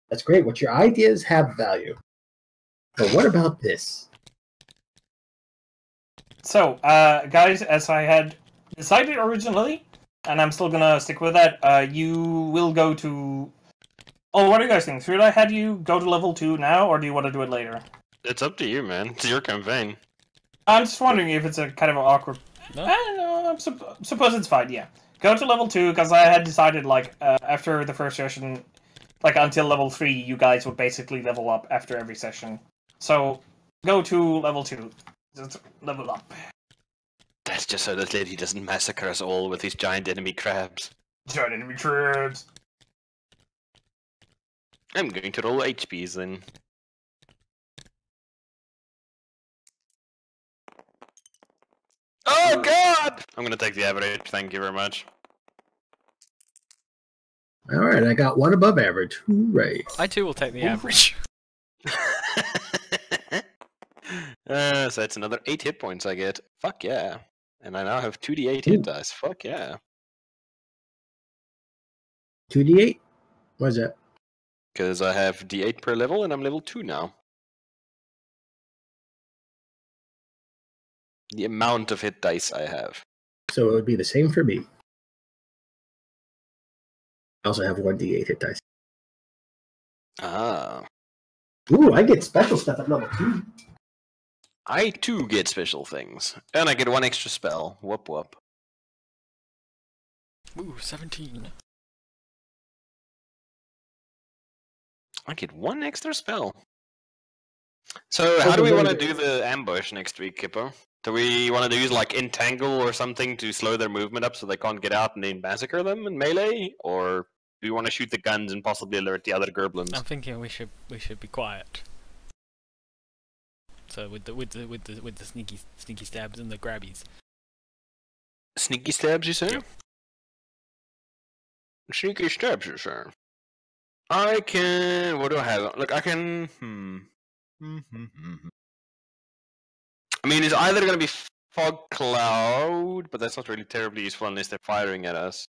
That's great. What your ideas have value. But what about this? So, guys, as I had decided originally, and I'm still gonna stick with that, you will go to... Oh, what do you guys think? Should I have you go to level 2 now, or do you want to do it later? It's up to you, man. It's your campaign. I'm just wondering if it's a kind of an awkward... No? I don't know, suppose it's fine, yeah. Go to level 2, because I had decided, like, after the first session, like, until level 3, you guys would basically level up after every session. So, go to level 2. Just level up. That's just so that lady doesn't massacre us all with these giant enemy crabs. Giant enemy crabs. I'm going to roll HPs then. Oh god! I'm gonna take the average, thank you very much. All right, I got one above average. Hooray. I too will take the average. So that's another 8 hit points I get. Fuck yeah. And I now have 2d8 hit dice. Fuck yeah. 2d8? What is that? Because I have d8 per level and I'm level 2 now. The amount of hit dice I have. So it would be the same for me. I also have 1d8 hit dice. Ah. Ooh, I get special stuff at level 2. I too get special things. And I get 1 extra spell. Whoop whoop. Ooh, 17. I get 1 extra spell. So how do we want to do the ambush next week, Kippo? Do we want to use like entangle or something to slow their movement up so they can't get out and then massacre them in melee, or do we want to shoot the guns and possibly alert the other Gerblins? I'm thinking we should be quiet. So with the sneaky stabs and the grabbies. Sneaky stabs, you say? Yep. Sneaky stabs, you say? I can. What do I have? Look, I can. I mean, it's either going to be fog cloud, but that's not really terribly useful unless they're firing at us.